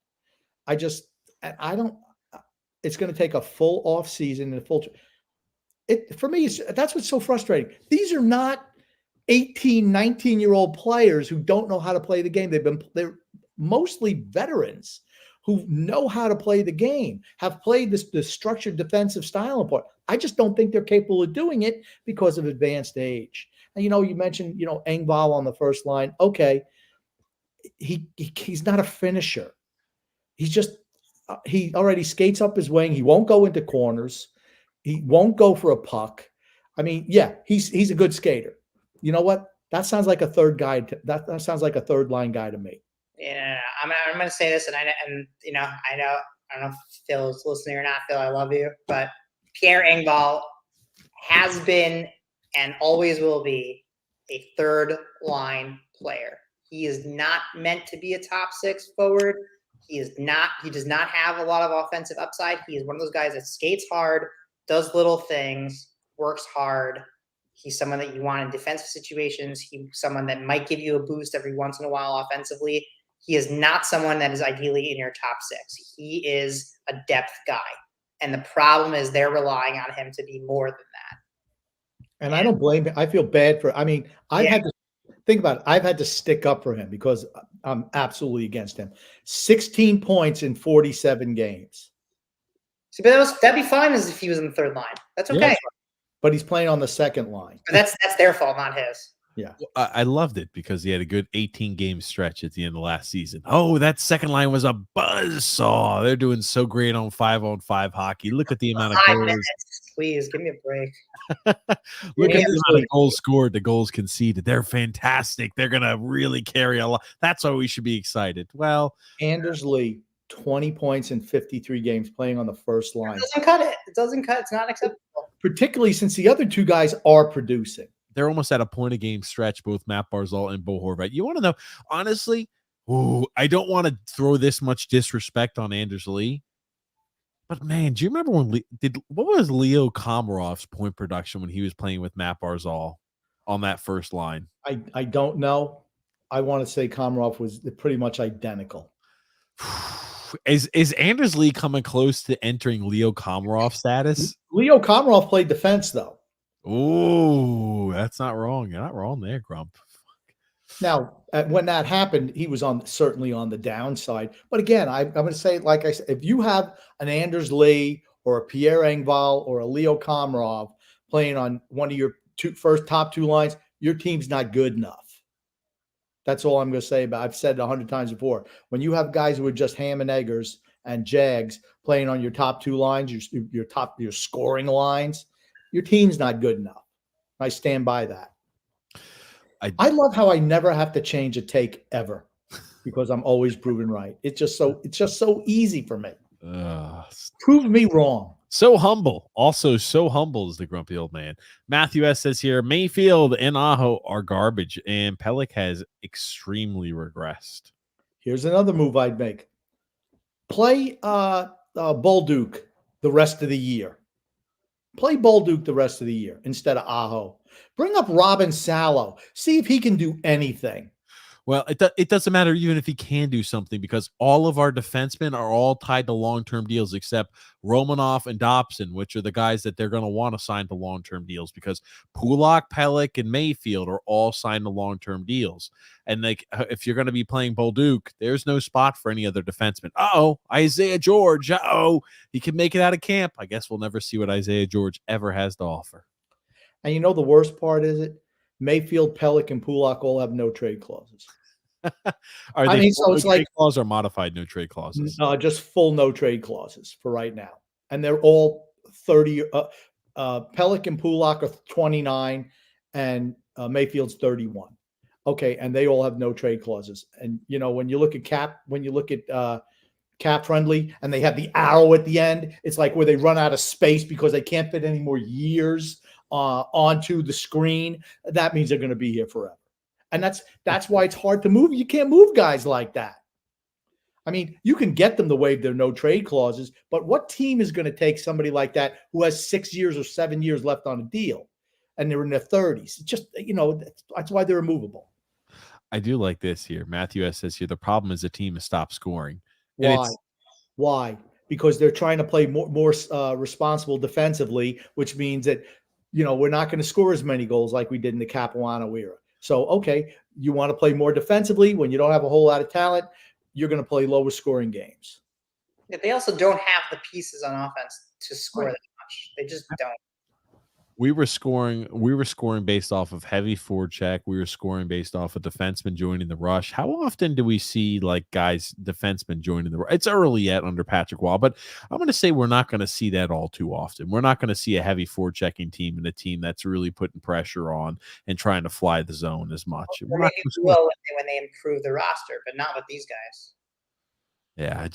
It's going to take a full off season and a full. For me, that's what's so frustrating. These are not 18, 19-year-old players who don't know how to play the game. They're mostly veterans who know how to play the game, have played the structured defensive style in part. I just don't think they're capable of doing it because of advanced age. And you mentioned, Engvall on the first line. Okay, he's not a finisher. He's just he already skates up his wing. He won't go into corners. He won't go for a puck. I mean, yeah, he's a good skater. You know what? That sounds like a third guy. That sounds like a third line guy to me. Yeah, I'm going to say this, and I don't know if Phil's listening or not. Phil, I love you, but Pierre Engvall has been and always will be a third line player. He is not meant to be a top six forward. He does not have a lot of offensive upside. He is one of those guys that skates hard, does little things, works hard. He's someone that you want in defensive situations. He's someone that might give you a boost every once in a while offensively. He is not someone that is ideally in your top six. He is a depth guy. And the problem is they're relying on him to be more than that. And I don't blame him. I feel bad for, I've had to think about it. I've had to stick up for him because I'm absolutely against him. 16 points in 47 games. See, but that'd be fine as if he was in the third line. That's okay. Yeah, but he's playing on the second line. But that's their fault, not his. Yeah. I loved it because he had a good 18-game stretch at the end of last season. Oh, that second line was a buzzsaw. They're doing so great on 5-on-5 hockey. Look at the amount of 5 goals. minutes. Please give me a break. Look at the amount of goals scored, the goals conceded. They're fantastic. They're going to really carry a lot. That's why we should be excited. Well, Anders Lee, 20 points in 53 games playing on the first line. It doesn't cut it. It doesn't cut. It's not acceptable. Particularly since the other two guys are producing. They're almost at a point-a-game stretch, both Matt Barzal and Bo Horvat. You want to know, honestly, I don't want to throw this much disrespect on Anders Lee, but man, do you remember what was Leo Komarov's point production when he was playing with Matt Barzal on that first line? I don't know. I want to say Komarov was pretty much identical. Is Anders Lee coming close to entering Leo Komarov status? Leo Komarov played defense, though. Oh, that's not wrong. You're not wrong there, Grump. Now, when that happened, he was certainly on the downside. But again, I'm going to say, like I said, if you have an Anders Lee or a Pierre Engvall or a Leo Komarov playing on one of your top two lines, your team's not good enough. That's all I'm going to say about it. I've said it 100 times before. When you have guys who are just ham and eggers and Jags playing on your top two lines, your scoring lines, your team's not good enough. I stand by that. I love how I never have to change a take ever because I'm always proven right. It's just so easy for me. Prove me wrong. So humble. Also so humble is the grumpy old man. Matthew S. says here, Mayfield and Aho are garbage, and Pelech has extremely regressed. Here's another move I'd make. Play Bolduc the rest of the year. Play Bolduc the rest of the year instead of Aho. Bring up Robin Salo. See if he can do anything. Well, it doesn't matter even if he can do something because all of our defensemen are all tied to long-term deals except Romanov and Dobson, which are the guys that they're going to want to sign to long-term deals because Pulock, Pelech, and Mayfield are all signed to long-term deals. And like, if you're going to be playing Bolduc, there's no spot for any other defenseman. Isaiah George. He can make it out of camp. I guess we'll never see what Isaiah George ever has to offer. And you know the worst part is it? Mayfield, Pelech, and Pulock all have no trade clauses. Are they so it's like clause or modified no trade clauses? Just full no trade clauses for right now. And they're all 30. Pelech and Pulock are 29 and Mayfield's 31. Okay, and they all have no trade clauses. And when you look at cap friendly and they have the arrow at the end, it's like where they run out of space because they can't fit any more years onto the screen. That means they're going to be here forever. And that's why it's hard to move. You can't move guys like that. I mean, you can get them to waive their no trade clauses, but what team is going to take somebody like that who has 6 years or 7 years left on a deal and they're in their 30s? It's just, that's why they're immovable. I do like this here. Matthew S. says here, the problem is the team has stopped scoring. Why? because they're trying to play more responsible defensively, which means that, we're not going to score as many goals like we did in the Capuano era. So, okay, you want to play more defensively when you don't have a whole lot of talent, you're going to play lower scoring games. Yeah, they also don't have the pieces on offense to score that much. They just don't. We were scoring based off of heavy forecheck. We were scoring based off of defensemen joining the rush. How often do we see defensemen joining the rush? It's early yet under Patrick Waugh, but I'm going to say we're not going to see that all too often. We're not going to see a heavy forechecking team and a team that's really putting pressure on and trying to fly the zone as much. Well, maybe we will when they improve the roster, but not with these guys. Yeah,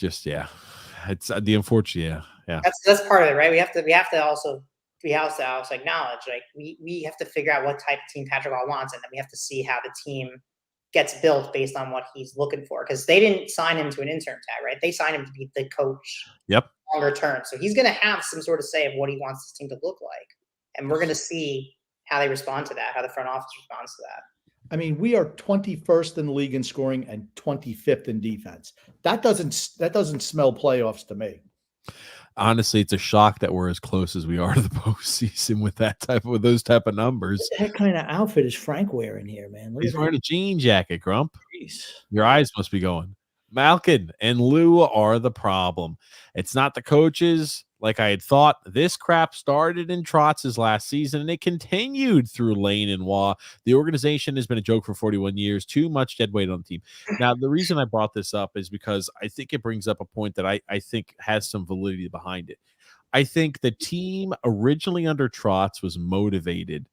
it's the unfortunate. Yeah. That's part of it, right? We have to also acknowledge, like, we have to figure out what type of team Patrick Waugh wants, and then we have to see how the team gets built based on what he's looking for. Because they didn't sign him to an intern tag, right? They signed him to be the coach. Yep. Longer term, so he's going to have some sort of say of what he wants his team to look like, and we're going to see how they respond to that, how the front office responds to that. I mean, we are 21st in the league in scoring and 25th in defense. That doesn't smell playoffs to me. Honestly, it's a shock that we're as close as we are to the postseason with those type of numbers. What kind of outfit is Frank wearing here, man? He's wearing a jean jacket, Grump. Jeez. Your eyes must be going. Malkin and Lou are the problem. It's not the coaches. Like I had thought, this crap started in Trotz's last season, and it continued through Lane and Waugh. The organization has been a joke for 41 years. Too much dead weight on the team. Now, the reason I brought this up is because I think it brings up a point that I think has some validity behind it. I think the team originally under Trotz was motivated,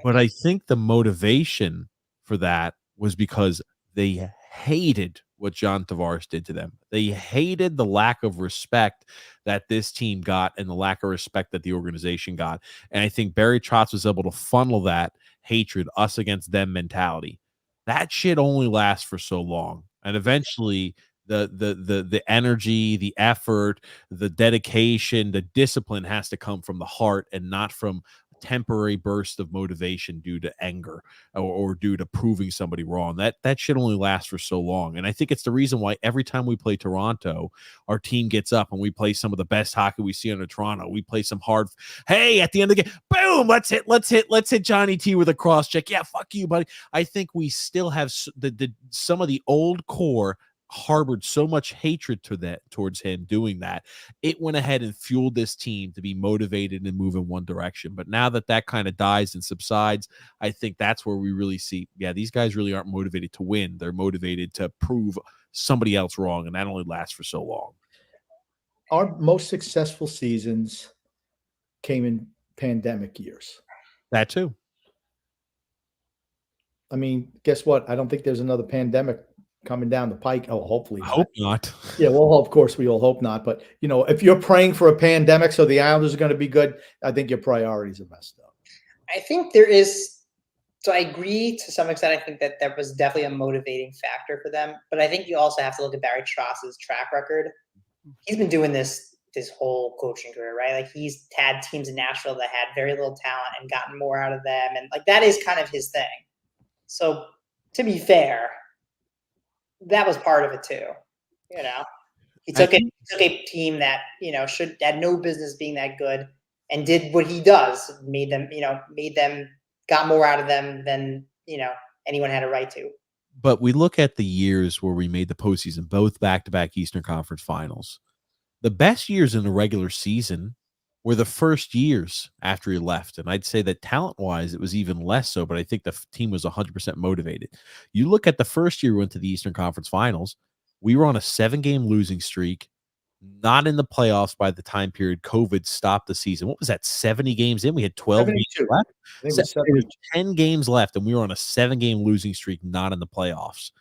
but I think the motivation for that was because they hated what John Tavares did to them. They hated the lack of respect that this team got and the lack of respect that the organization got. And I think Barry Trotz was able to funnel that hatred, us against them mentality. That shit only lasts for so long. And eventually the energy, the effort, the dedication, the discipline has to come from the heart and not from temporary burst of motivation due to anger or due to proving somebody wrong. That shit only lasts for so long. And I think it's the reason why every time we play Toronto, our team gets up and we play some of the best hockey we see under Toronto. We play some hard, hey, at the end of the game, boom, let's hit Johnny T with a cross check. Yeah, fuck you, buddy. I think we still have some of the old core harbored so much hatred towards him doing that. It went ahead and fueled this team to be motivated and move in one direction. But now that kind of dies and subsides, I think that's where we really see, these guys really aren't motivated to win. They're motivated to prove somebody else wrong, and that only lasts for so long. Our most successful seasons came in pandemic years. That too. I mean, guess what? I don't think there's another pandemic coming down the pike. Oh, hopefully I hope not. Yeah, well, of course we all hope not. But if you're praying for a pandemic so the Islanders are going to be good, I think your priorities are messed up. I think there is. So I agree to some extent. I think that there was definitely a motivating factor for them. But I think you also have to look at Barry Trotz's track record. He's been doing this whole coaching career, right? Like, he's had teams in Nashville that had very little talent and gotten more out of them, and like that is kind of his thing. So to be fair, that was part of it too. He took a team that had no business being that good and did what he does, made them got more out of them than anyone had a right to. But we look at the years where we made the postseason, both back-to-back Eastern Conference Finals. The best years in the regular season were the first years after he left. And I'd say that talent-wise, it was even less so, but I think the team was 100% motivated. You look at the first year we went to the Eastern Conference Finals, we were on a 7-game losing streak, not in the playoffs by the time period COVID stopped the season. What was that, 70 games in? We had 12 games left. It was 10 games left, and we were on a 7-game losing streak, not in the playoffs.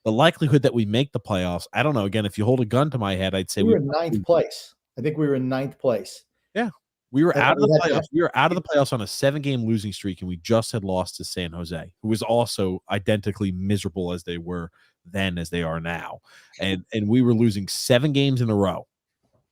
The likelihood that we make the playoffs, I don't know. Again, if you hold a gun to my head, I'd say we were in ninth place. I think we were in ninth place. Yeah. We were out of the playoffs. We were out of the playoffs on a 7-game losing streak, and we just had lost to San Jose, who was also identically miserable as they were then as they are now. And we were losing 7 games in a row.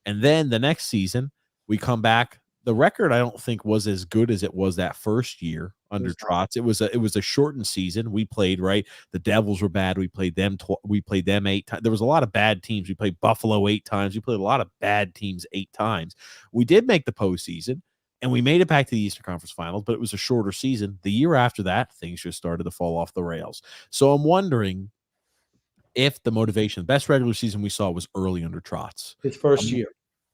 And then the next season, we come back. The record, I don't think, was as good as it was that first year. under was tough. Trotz. It was a shortened season. We played, right. The Devils were bad. We played them. We played them 8 times. There was a lot of bad teams. We played Buffalo 8 times. We played a lot of bad teams 8 times. We did make the postseason, and we made it back to the Eastern Conference Finals, but it was a shorter season. The year after that, things just started to fall off the rails. So I'm wondering if the motivation, the best regular season we saw was early under Trotz. His first year.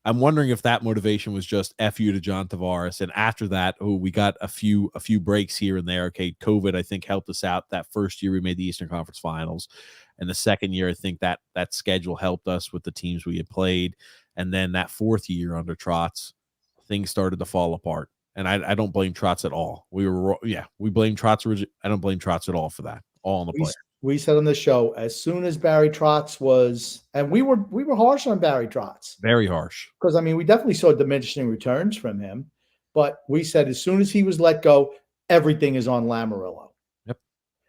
I'm wondering if that motivation was just F you to John Tavares. And after that, we got a few breaks here and there. Okay, COVID, I think, helped us out. That first year we made the Eastern Conference Finals. And the second year, I think that schedule helped us with the teams we had played. And then that fourth year under Trotz, things started to fall apart. And I don't blame Trotz at all. We blame Trotz. I don't blame Trotz at all for that. All on the player. We said on the show, as soon as Barry Trotz was, and we were harsh on Barry Trotz. Very harsh. Because, I mean, we definitely saw diminishing returns from him. But we said as soon as he was let go, everything is on Lamoriello. Yep.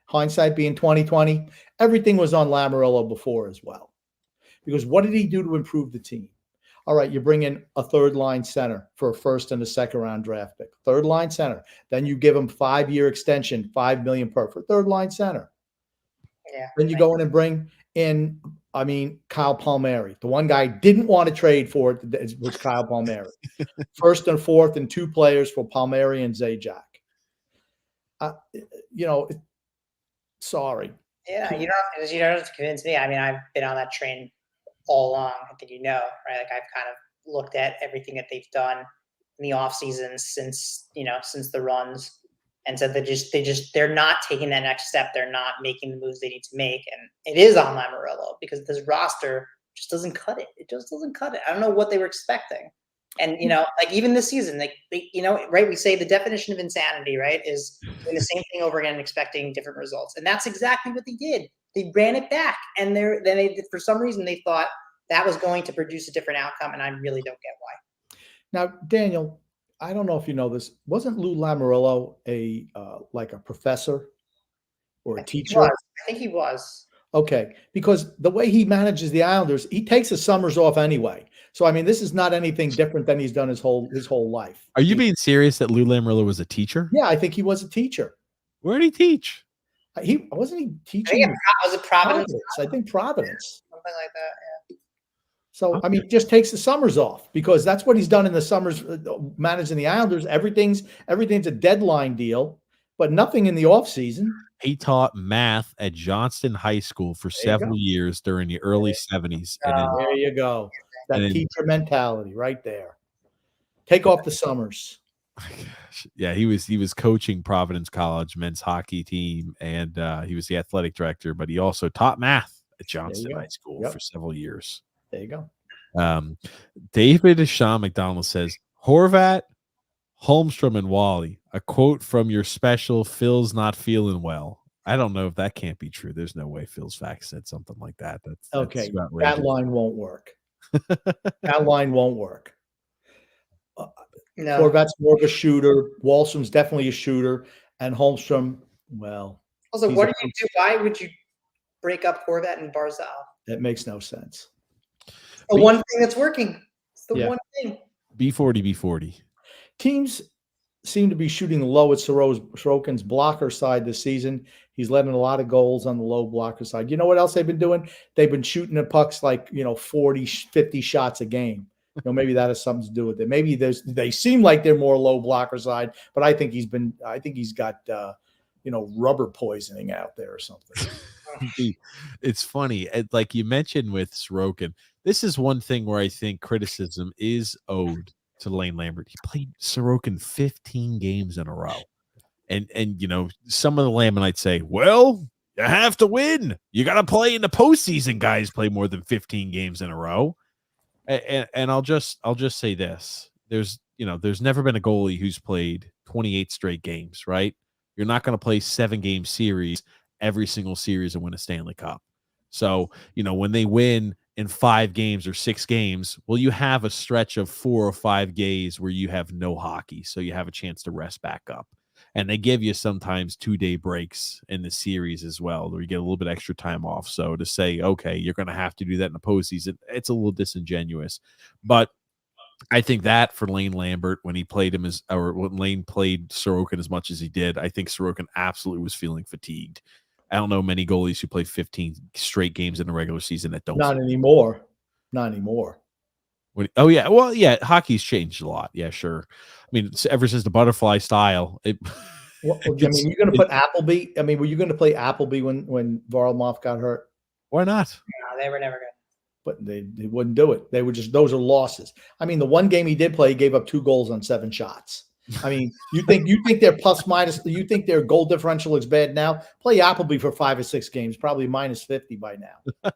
Hindsight being 2020, everything was on Lamoriello before as well. Because what did he do to improve the team? All right, you bring in a third-line center for a first and a second-round draft pick. Third-line center. Then you give him 5-year extension, $5 million per for third-line center. Yeah. Then you go in and bring in, Kyle Palmieri. The one guy didn't want to trade for it was Kyle Palmieri. First and fourth and 2 players for Palmieri and Zajac. Sorry. Yeah, you don't have to convince me. I mean, I've been on that train all along. I think right? Like I've kind of looked at everything that they've done in the off season since the runs. And so they're not taking that next step. They're not making the moves they need to make. And it is on Lamoriello because this roster just doesn't cut it. It just doesn't cut it. I don't know what they were expecting. And, like even this season, right, we say the definition of insanity, right, is doing the same thing over again and expecting different results. And that's exactly what they did. They ran it back. And for some reason, they thought that was going to produce a different outcome. And I really don't get why. Now, Daniel, I don't know if you know this. Wasn't Lou Lamoriello a professor or a teacher? I think he was. Okay, because the way he manages the Islanders, he takes his summers off anyway. So I mean, this is not anything different than he's done his whole life. Are you being serious that Lou Lamoriello was a teacher? Yeah, I think he was a teacher. Where did he teach? He teaching. Was it Providence? I think Providence. Something like that. Yeah. So, I mean, just takes the summers off because that's what he's done in the summers, managing the Islanders. Everything's a deadline deal, but nothing in the off season. He taught math at Johnston High School for several years during the early 70s. There you go. That teacher mentality right there. Take off the summers. Yeah, he was coaching Providence College men's hockey team, and he was the athletic director, but he also taught math at Johnston High School for several years. There you go. David Sean McDonald says, Horvat, Holmstrom, and Wally, a quote from your special, Phil's not feeling well. I don't know if that can't be true. There's no way Phil's Facts said something like that. That's okay. outrageous. That line won't work. That line won't work. No. Horvat's more of a shooter. Wallstrom's definitely a shooter. And Holmstrom, well. Also, what do you do? Why would you break up Horvat and Barzal? That makes no sense. The one thing that's working. It's the one thing. B40. Teams seem to be shooting low at Sorokin's blocker side this season. He's letting a lot of goals on the low blocker side. You know what else they've been doing? They've been shooting at pucks like, 40, 50 shots a game. Maybe that has something to do with it. Maybe they seem like they're more low blocker side, but I think he's got rubber poisoning out there or something. It's funny. Like you mentioned with Sorokin, this is one thing where I think criticism is owed to Lane Lambert. He played Sorokin 15 games in a row. And some of the Lamanites say, well, you have to win. You got to play in the postseason. Guys play more than 15 games in a row. And I'll just say this. There's never been a goalie who's played 28 straight games, right? You're not going to play 7-game series every single series and win a Stanley Cup. So, when they win in 5 games or 6 games, well, you have a stretch of 4 or 5 days where you have no hockey. So you have a chance to rest back up. And they give you sometimes 2-day breaks in the series as well, where you get a little bit extra time off. So to say, okay, you're going to have to do that in the postseason, it's a little disingenuous. But I think that for Lane Lambert, when he played him or when Lane played Sorokin as much as he did, I think Sorokin absolutely was feeling fatigued. I don't know many goalies who play 15 straight games in the regular season that don't. Not anymore. Not anymore. Oh yeah, well yeah, hockey's changed a lot. Yeah, sure. I mean, ever since the butterfly style, Well, I mean, you're going to put Appleby. I mean, were you going to play Appleby when Varlamov got hurt? Why not? No, they were never good. But they wouldn't do it. They were just, those are losses. I mean, the one game he did play, he gave up 2 goals on 7 shots. I mean, you think they're plus minus, you think their goal differential is bad now? Play Appleby for 5 or 6 games, probably minus 50 by now.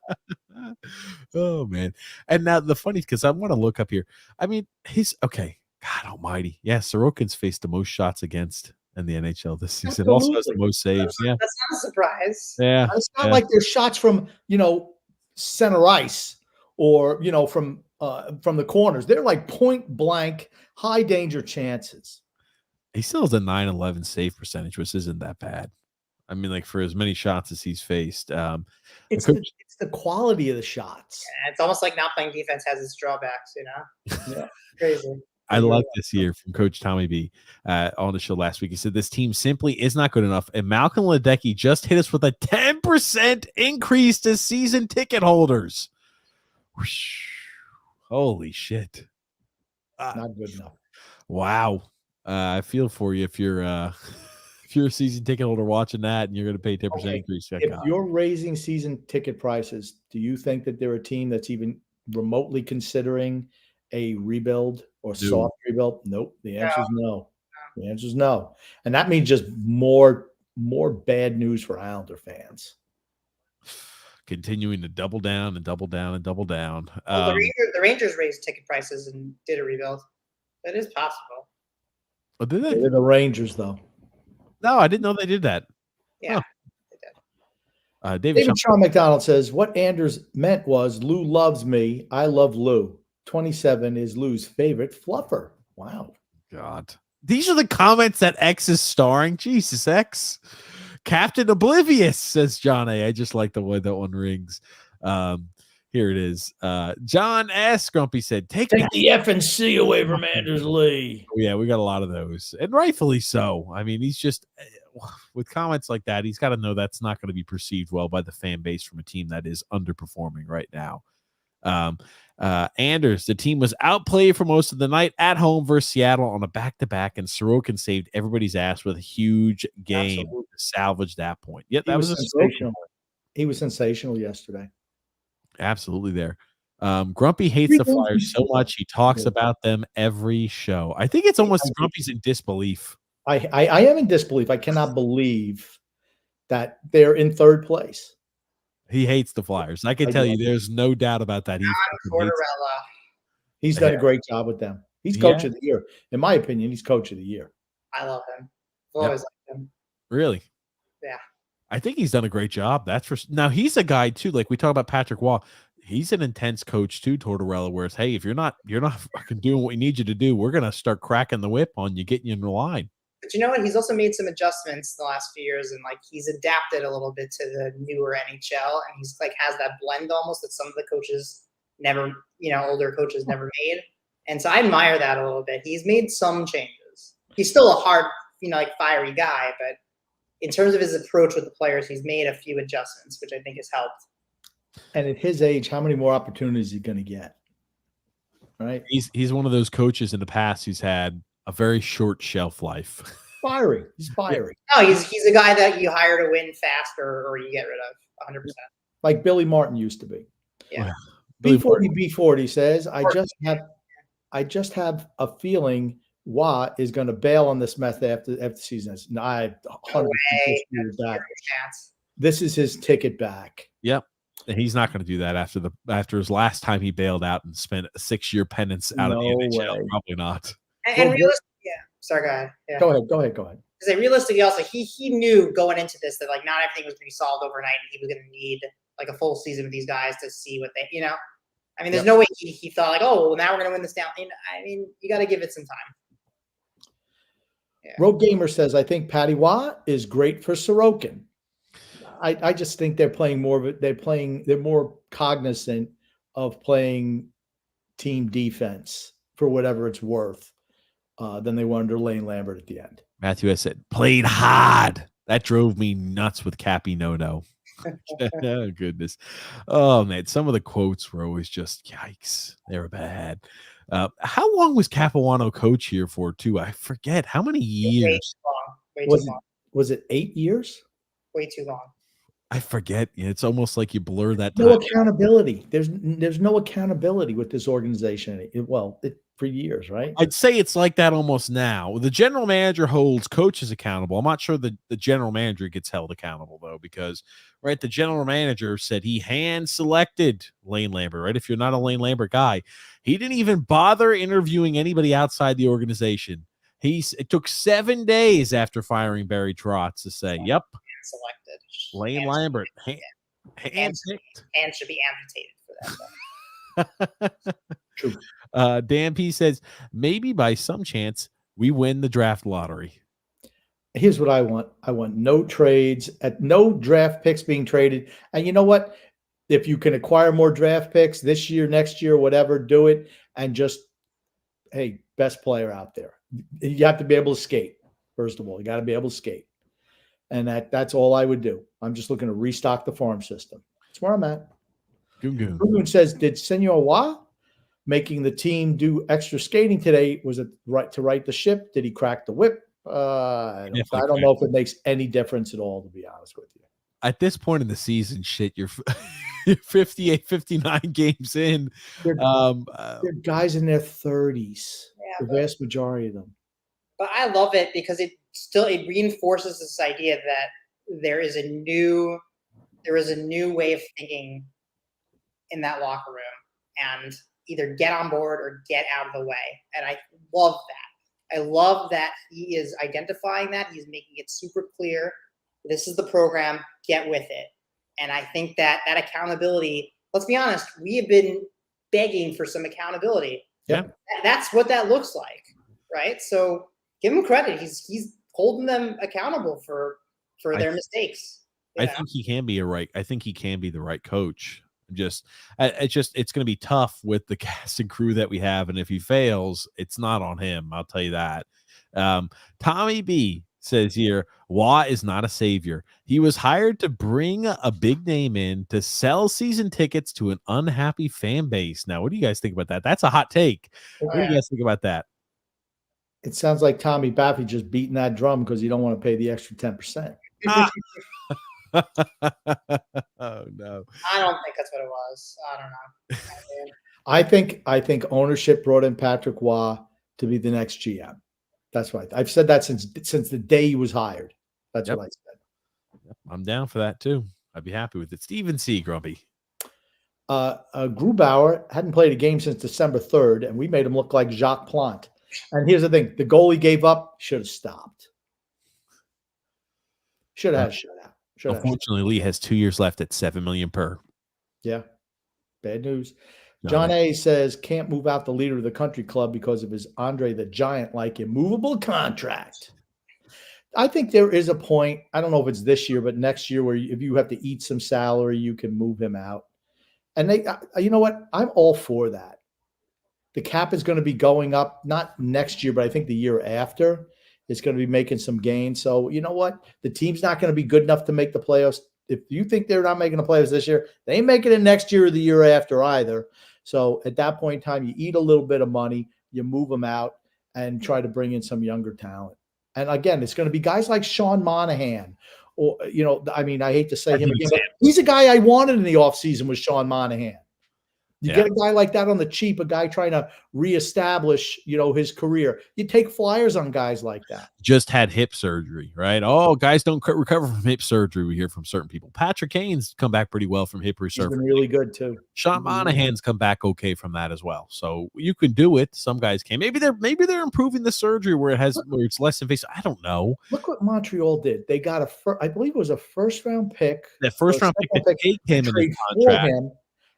Oh man. And now the funny, because I want to look up here. I mean, God almighty. Yeah, Sorokin's faced the most shots against in the NHL this season. Also has the most saves. Yeah. That's not a surprise. Yeah. It's not like there's shots from, center ice or, from the corners. They're like point blank, high danger chances. He still has a 9-11 save percentage, which isn't that bad. I mean, like for as many shots as he's faced. It's the quality of the shots. Yeah, it's almost like not playing defense has its drawbacks, Yeah. Crazy. I like this year from Coach Tommy B on the show last week. He said this team simply is not good enough, and Malcolm Ledecky just hit us with a 10% increase to season ticket holders. Whoosh. Holy shit! Not good enough. Wow. I feel for you if you're a season ticket holder watching that, and you're going to pay 10% increase. If you're raising season ticket prices, do you think that they're a team that's even remotely considering a rebuild or soft rebuild? Nope. The answer is no. The answer is no. And that means just more bad news for Islander fans. Continuing to double down and double down and double down. Well, the Rangers raised ticket prices and did a rebuild. That is possible. Oh, did they? They're the Rangers, though. No, I didn't know they did that. Yeah. Huh. David Sean McDonald says, what Anders meant was Lou loves me. I love Lou. 27 is Lou's favorite fluffer. Wow. God. These are the comments that X is starring. Jesus, X. Captain Oblivious, says John A. I just like the way that one rings. Here it is. John S. Grumpy said, Take the F&C away from Anders Lee. Oh, yeah, we got a lot of those. And rightfully so. I mean, he's just, with comments like that, he's got to know that's not going to be perceived well by the fan base from a team that is underperforming right now. Anders, the team was outplayed for most of the night at home versus Seattle on a back-to-back, and Sorokin saved everybody's ass with a huge game to salvage that point. Yeah, that was sensational. He was sensational yesterday. Absolutely there. Grumpy hates the Flyers so much he talks about them every show. I think it's almost Grumpy's in disbelief. I am in disbelief. I cannot believe that they're in 3rd place. He hates the Flyers. I can tell you, there's no doubt about that. He's done a great job with them. He's coach of the year. In my opinion, he's coach of the year. I love him. I've always liked him. Really? Yeah. I think he's done a great job. That's for now. He's a guy too. Like we talk about Patrick Waugh. He's an intense coach too, Tortorella. Where it's, hey, if you're not fucking doing what we need you to do, we're gonna start cracking the whip on you, getting you in the line. But you know what? He's also made some adjustments the last few years, and like he's adapted a little bit to the newer NHL, and he's like has that blend almost that some of the coaches never, older coaches never made. And so I admire that a little bit. He's made some changes. He's still a hard, fiery guy, but in terms of his approach with the players, he's made a few adjustments, which I think has helped. And at his age, how many more opportunities is he going to get? Right? He's one of those coaches in the past who's had a very short shelf life. Fiery. He's fiery. No, he's a guy that you hire to win fast or you get rid of 100%. Like Billy Martin used to be. Yeah. B40 says, I just have a feeling Watt is going to bail on this meth after the season. No, I 100% that. This is his ticket back. Yep. And he's not going to do that after his last time he bailed out and spent a 6-year penance out of the NHL. Probably not. And realistically, sorry, go ahead. Yeah. Go ahead. Because realistically, also he knew going into this that like not everything was going to be solved overnight, and he was going to need like a full season with these guys to see what they, I mean, there's no way he thought like, oh, well, now we're going to win this down. I mean, you got to give it some time. Yeah. Road Gamer says, I think Patty Watt is great for Sorokin. I just think they're playing more of it. They're more cognizant of playing team defense for whatever it's worth than they were under Lane Lambert at the end. Matthew has said, played hard. That drove me nuts with Cappy No. Oh, goodness. Oh, man. Some of the quotes were always just, yikes. They were bad. How long was Capuano coach here for, too? I forget. How many years? Way too long. Was it 8 years? Way too long. I forget. It's almost like you blur that No time. accountability. There's no accountability with this organization. For years, right? I'd say it's like that almost now. The general manager holds coaches accountable. I'm not sure the general manager gets held accountable, though, because, right, the general manager said he hand-selected Lane Lambert, right? If you're not a Lane Lambert guy, he didn't even bother interviewing anybody outside the organization. It took 7 days after firing Barry Trotz to say, yep, Selected. Lane Lambert, hand-picked. And should be amputated for that. True. Dan P says, maybe by some chance we win the draft lottery. Here's what I want. I want no trades, no draft picks being traded. And you know what? If you can acquire more draft picks this year, next year, whatever, do it. And just, hey, best player out there. You have to be able to skate, first of all. You got to be able to skate. And that's all I would do. I'm just looking to restock the farm system. That's where I'm at. Goon says, did Senor Wa making the team do extra skating today? Was it right to right the ship? Did he crack the whip? I don't know if it makes any difference at all, to be honest with you. At this point in the season, you're 58, 59 games in. They're guys in their 30s, the vast majority of them. But I love it because it reinforces this idea that there is a new way of thinking in that locker room, and either get on board or get out of the way. And I love that. I love that he is identifying that. He's making it super clear. This is the program. Get with it. And I think that accountability, let's be honest, we have been begging for some accountability. Yeah. That's what that looks like, right? So give him credit. He's holding them accountable for their mistakes. I think he can be the right coach. It's going to be tough with the cast and crew that we have, and if he fails, it's not on him. I'll tell you that. Tommy B says here, Wah is not a savior. He was hired to bring a big name in to sell season tickets to an unhappy fan base. Now, what do you guys think about that? That's a hot take. What do you guys think about that? It sounds like Tommy Baffy just beating that drum because you don't want to pay the extra 10%. Oh no! I don't think that's what it was. I don't know. I think ownership brought in Patrick Waugh to be the next GM. That's right. I've said that since the day he was hired. That's what I said. I'm down for that too. I'd be happy with it. Steven C. Grumpy. Grubauer hadn't played a game since December 3rd, and we made him look like Jacques Plante. And here's the thing: the goal he gave up should have stopped. Should have had a shutout. Unfortunately, Lee has 2 years left at $7 million per. Yeah, bad news. John A says can't move out the leader of the country club because of his Andre the Giant like immovable contract. I think there is a point. I don't know if it's this year, but next year, where if you have to eat some salary, you can move him out. And you know what? I'm all for that. The cap is going to be going up, not next year, but I think the year after. It's going to be making some gains. So you know what? The team's not going to be good enough to make the playoffs. If you think they're not making the playoffs this year, they ain't making it next year or the year after either. So at that point in time, you eat a little bit of money, you move them out, and try to bring in some younger talent. And again, it's going to be guys like Sean Monahan. Or, I hate to say him again, but he's a guy I wanted in the offseason was Sean Monahan. You get a guy like that on the cheap, a guy trying to reestablish, his career. You take flyers on guys like that. Just had hip surgery, right? Oh, guys don't recover from hip surgery. We hear from certain people. Patrick Kane's come back pretty well from hip resurgery. He's been really good too. Sean Monahan's come back okay from that as well. So you can do it. Some guys can. Maybe they're improving the surgery where it's less invasive. I don't know. Look what Montreal did. They got I believe it was a first-round pick. That first-round pick that take him in the contract.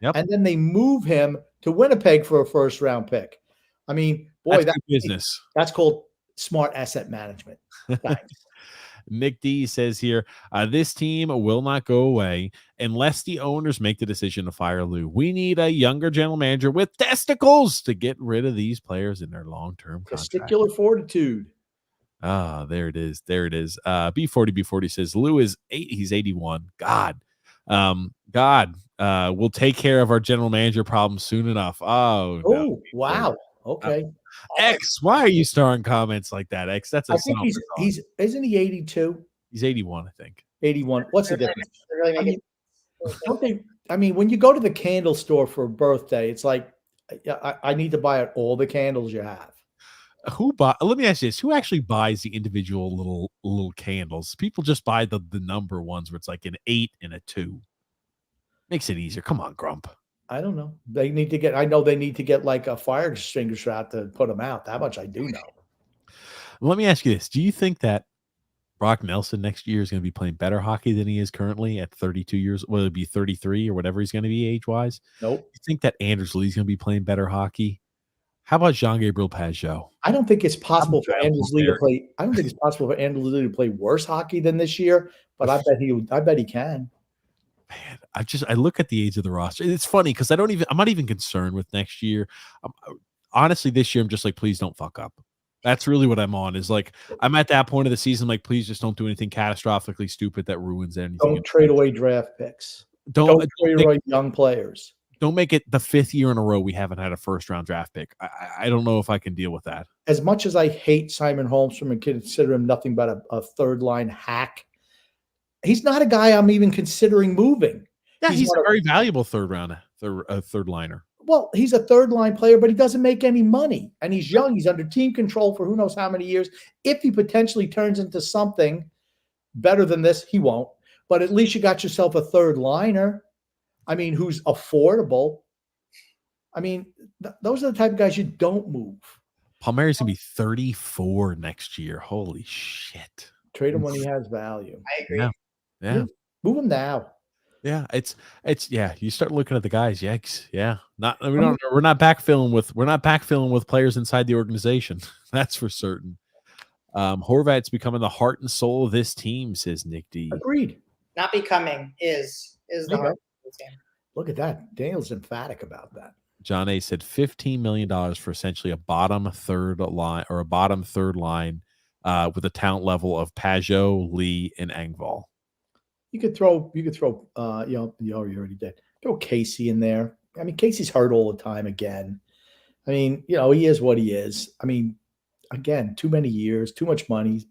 Yep. And then they move him to Winnipeg for a first-round pick. Boy, that's business. That's called smart asset management. Nick D says here, this team will not go away unless the owners make the decision to fire Lou. We need a younger general manager with testicles to get rid of these players in their long-term contract. Testicular fortitude. Ah, there it is. There it is. B40 says Lou is 8. He's 81. God, we'll take care of our general manager problem soon enough. Oh, no. Oh, wow. Okay. X, why are you starring comments like that? X, that's a I think he's isn't he 82? He's 81, I think. 81. What's the difference? Really I make mean, I mean, when you go to the candle store for a birthday, it's like I need to buy all the candles you have. Let me ask you this: who actually buys the individual little candles? People just buy the number ones where it's like an 8 and a 2. Makes it easier. Come on, Grump. I don't know. They need to get. I know they need to get like a fire extinguisher out to put them out. That much I do know. Let me ask you this: do you think that Brock Nelson next year is going to be playing better hockey than he is currently at 32 years? Well, it'd be 33 or whatever he's going to be age-wise. Nope. You think that Anders Lee's going to be playing better hockey? How about Jean-Gabriel Pageau? I don't think it's possible for Anders Lee to play. I don't think it's possible for Anders Lee to play worse hockey than this year. But I bet he can. Man, I look at the age of the roster. It's funny because I'm not even concerned with next year. Honestly, this year I'm just like, please don't fuck up. That's really what I'm on. Is like I'm at that point of the season, like, please just don't do anything catastrophically stupid that ruins anything. Don't trade away draft picks. Don't trade away young players. Don't make it the 5th year in a row we haven't had a first-round draft pick. I don't know if I can deal with that. As much as I hate Simon Holmstrom and consider him nothing but a third-line hack, he's not a guy I'm even considering moving. Yeah, he's a very valuable third liner. Well, he's a third-line player, but he doesn't make any money. And he's young. He's under team control for who knows how many years. If he potentially turns into something better than this, he won't. But at least you got yourself a third liner. I mean, who's affordable. I mean, those are the type of guys you don't move. Palmieri's going to be 34 next year. Holy shit. Trade him when he has value. I agree. Yeah. Move him now. Yeah, it's you start looking at the guys, yikes. Yeah. We're not backfilling with players inside the organization. That's for certain. Horvat's becoming the heart and soul of this team, says Nick D. Agreed. Not becoming is the heart of the team. Look at that. Daniel's emphatic about that. John A said $15 million for essentially a bottom third line with a talent level of Pageau, Lee, and Engvall. You could throw you already did. Throw Casey in there. I mean, Casey's hurt all the time again. I mean, he is what he is. I mean, again, too many years, too much money.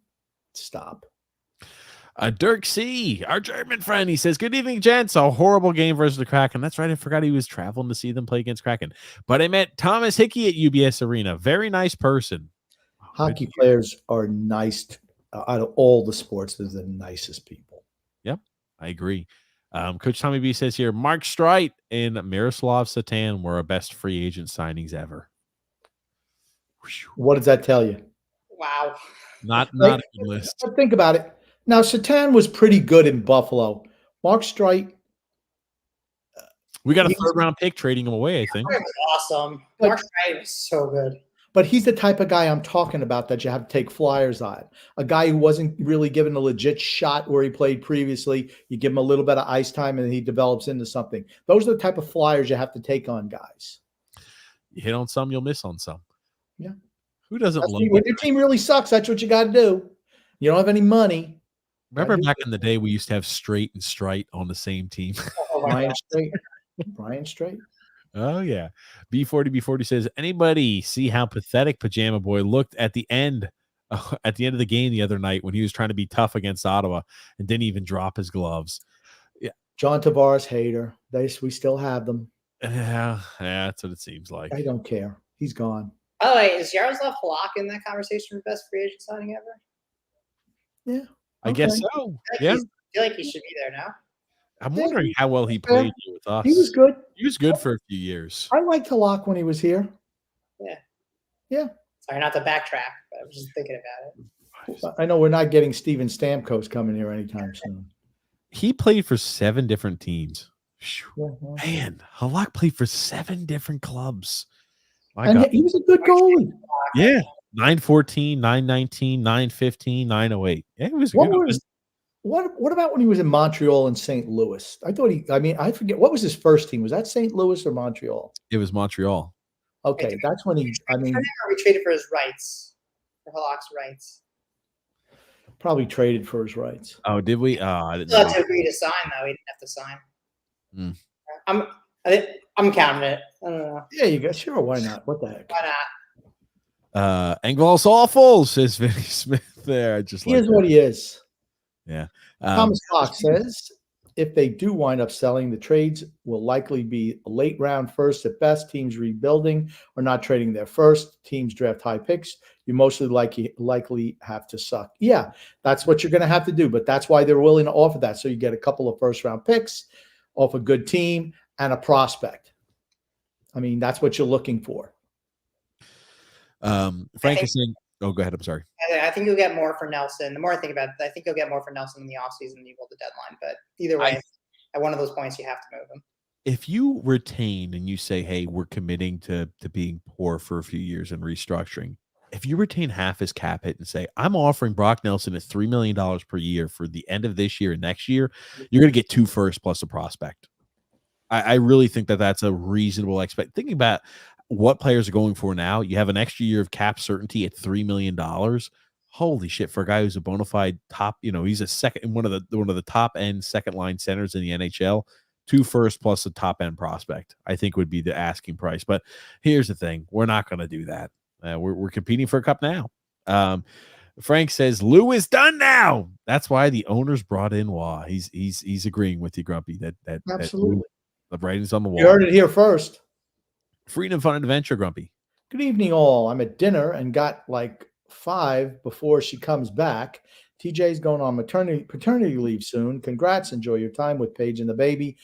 Stop. Dirk C., our German friend, he says, good evening, gents. A horrible game versus the Kraken. That's right. I forgot he was traveling to see them play against Kraken. But I met Thomas Hickey at UBS Arena. Very nice person. Hockey players are nice. Out of all the sports, they're the nicest people. Yep, I agree. Coach Tommy B says here, Mark Streit and Miroslav Satan were our best free agent signings ever. What does that tell you? Wow. Not a good list. Think about it. Now, Satan was pretty good in Buffalo. Mark Streit. We got a third-round pick trading him away, I think. That was awesome. Mark Streit was so good. But he's the type of guy I'm talking about that you have to take flyers on. A guy who wasn't really given a legit shot where he played previously. You give him a little bit of ice time and he develops into something. Those are the type of flyers you have to take on guys. You hit on some, you'll miss on some. Yeah. Who doesn't love when your team really sucks, that's what you got to do. You don't have any money. Remember back in the day, we used to have Straight and Strite on the same team. Brian Straight. Oh, yeah. B40 says, anybody see how pathetic Pajama Boy looked at the end of the game the other night when he was trying to be tough against Ottawa and didn't even drop his gloves? Yeah. John Tavares hater. We still have them. Yeah, that's what it seems like. I don't care. He's gone. Oh, wait, is Yaroslav Halak in that conversation for best free agent signing ever? Yeah. I guess so. I feel like he should be there now. I'm wondering how well he played here with us. He was good. He was good for a few years. I liked Halak when he was here. Yeah. Sorry, not to backtrack, but I was just thinking about it. I know we're not getting Steven Stamkos coming here anytime soon. He played for 7 different teams. Yeah. Man, Halak played for 7 different clubs. He was a good goalie. 914, 919, 915, 908. Yeah, it was What good. was what about when he was in Montreal and St. Louis? I forget what was his first team. Was that St. Louis or Montreal? It was Montreal. Okay, that's when We traded for his rights, for Halak's rights. probably traded for his rights. Oh, did we? I didn't Still know. had to agree to sign though. He didn't have to sign. Hmm. I'm counting it. I don't know. Yeah, you go. Sure, why not? What the heck? Why not? Engvall's awful, says Vinny Smith there. I just He like is that. what he is. Yeah. Thomas Fox says, if they do wind up selling, the trades will likely be a late round first at best. Teams rebuilding or not trading their first. Teams draft high picks. You mostly likely have to suck. Yeah, that's what you're going to have to do. But that's why they're willing to offer that. So you get a couple of first round picks off a good team and a prospect. I mean, that's what you're looking for. Frank is saying, oh, go ahead. I'm sorry. I think you'll get more for Nelson. The more I think about it, I think you'll get more for Nelson in the offseason than you will the deadline. But either way, at one of those points, you have to move him. If you retain and you say, hey, we're committing to being poor for a few years and restructuring, if you retain half his cap hit and say, I'm offering Brock Nelson at $3 million per year for the end of this year and next year, you're going to get 2 firsts plus a prospect. I really think that that's a reasonable expect. Thinking about what players are going for now, you have an extra year of cap certainty at $3 million. Holy shit, for a guy who's a bona fide top, he's a second one of the top end second line centers in the NHL. 2 firsts plus a top end prospect, I think, would be the asking price. But here's the thing: we're not going to do that. We're competing for a cup now. Frank says Lou is done now. That's why the owners brought in Wah. He's agreeing with you, Grumpy. That Absolutely. the writing's on the wall. You heard it here first. Freedom, fun, and adventure, Grumpy. Good evening, all. I'm at dinner and got like 5 before she comes back. TJ's going on paternity leave soon. Congrats. Enjoy your time with Paige and the baby.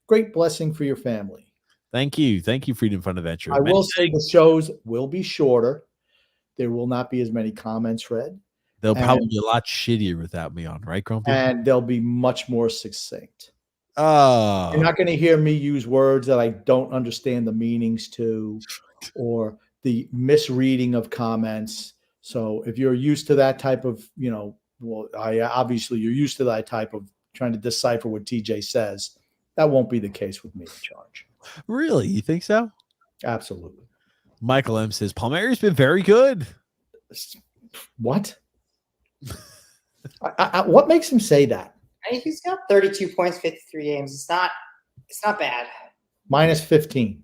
Great blessing for your family. Thank you. Thank you, Freedom, fun, adventure. I will say the shows will be shorter. There will not be as many comments read. They'll probably be a lot shittier without me on, right, Grumpy? And they'll be much more succinct. Oh. You're not going to hear me use words that I don't understand the meanings to, or the misreading of comments. So if you're used to that type of, obviously you're used to that type of trying to decipher what TJ says. That won't be the case with me in charge. Really? You think so? Absolutely. Michael M says Palmieri's been very good. What? What makes him say that? He's got 32 points, 53 games. It's not bad. Minus 15.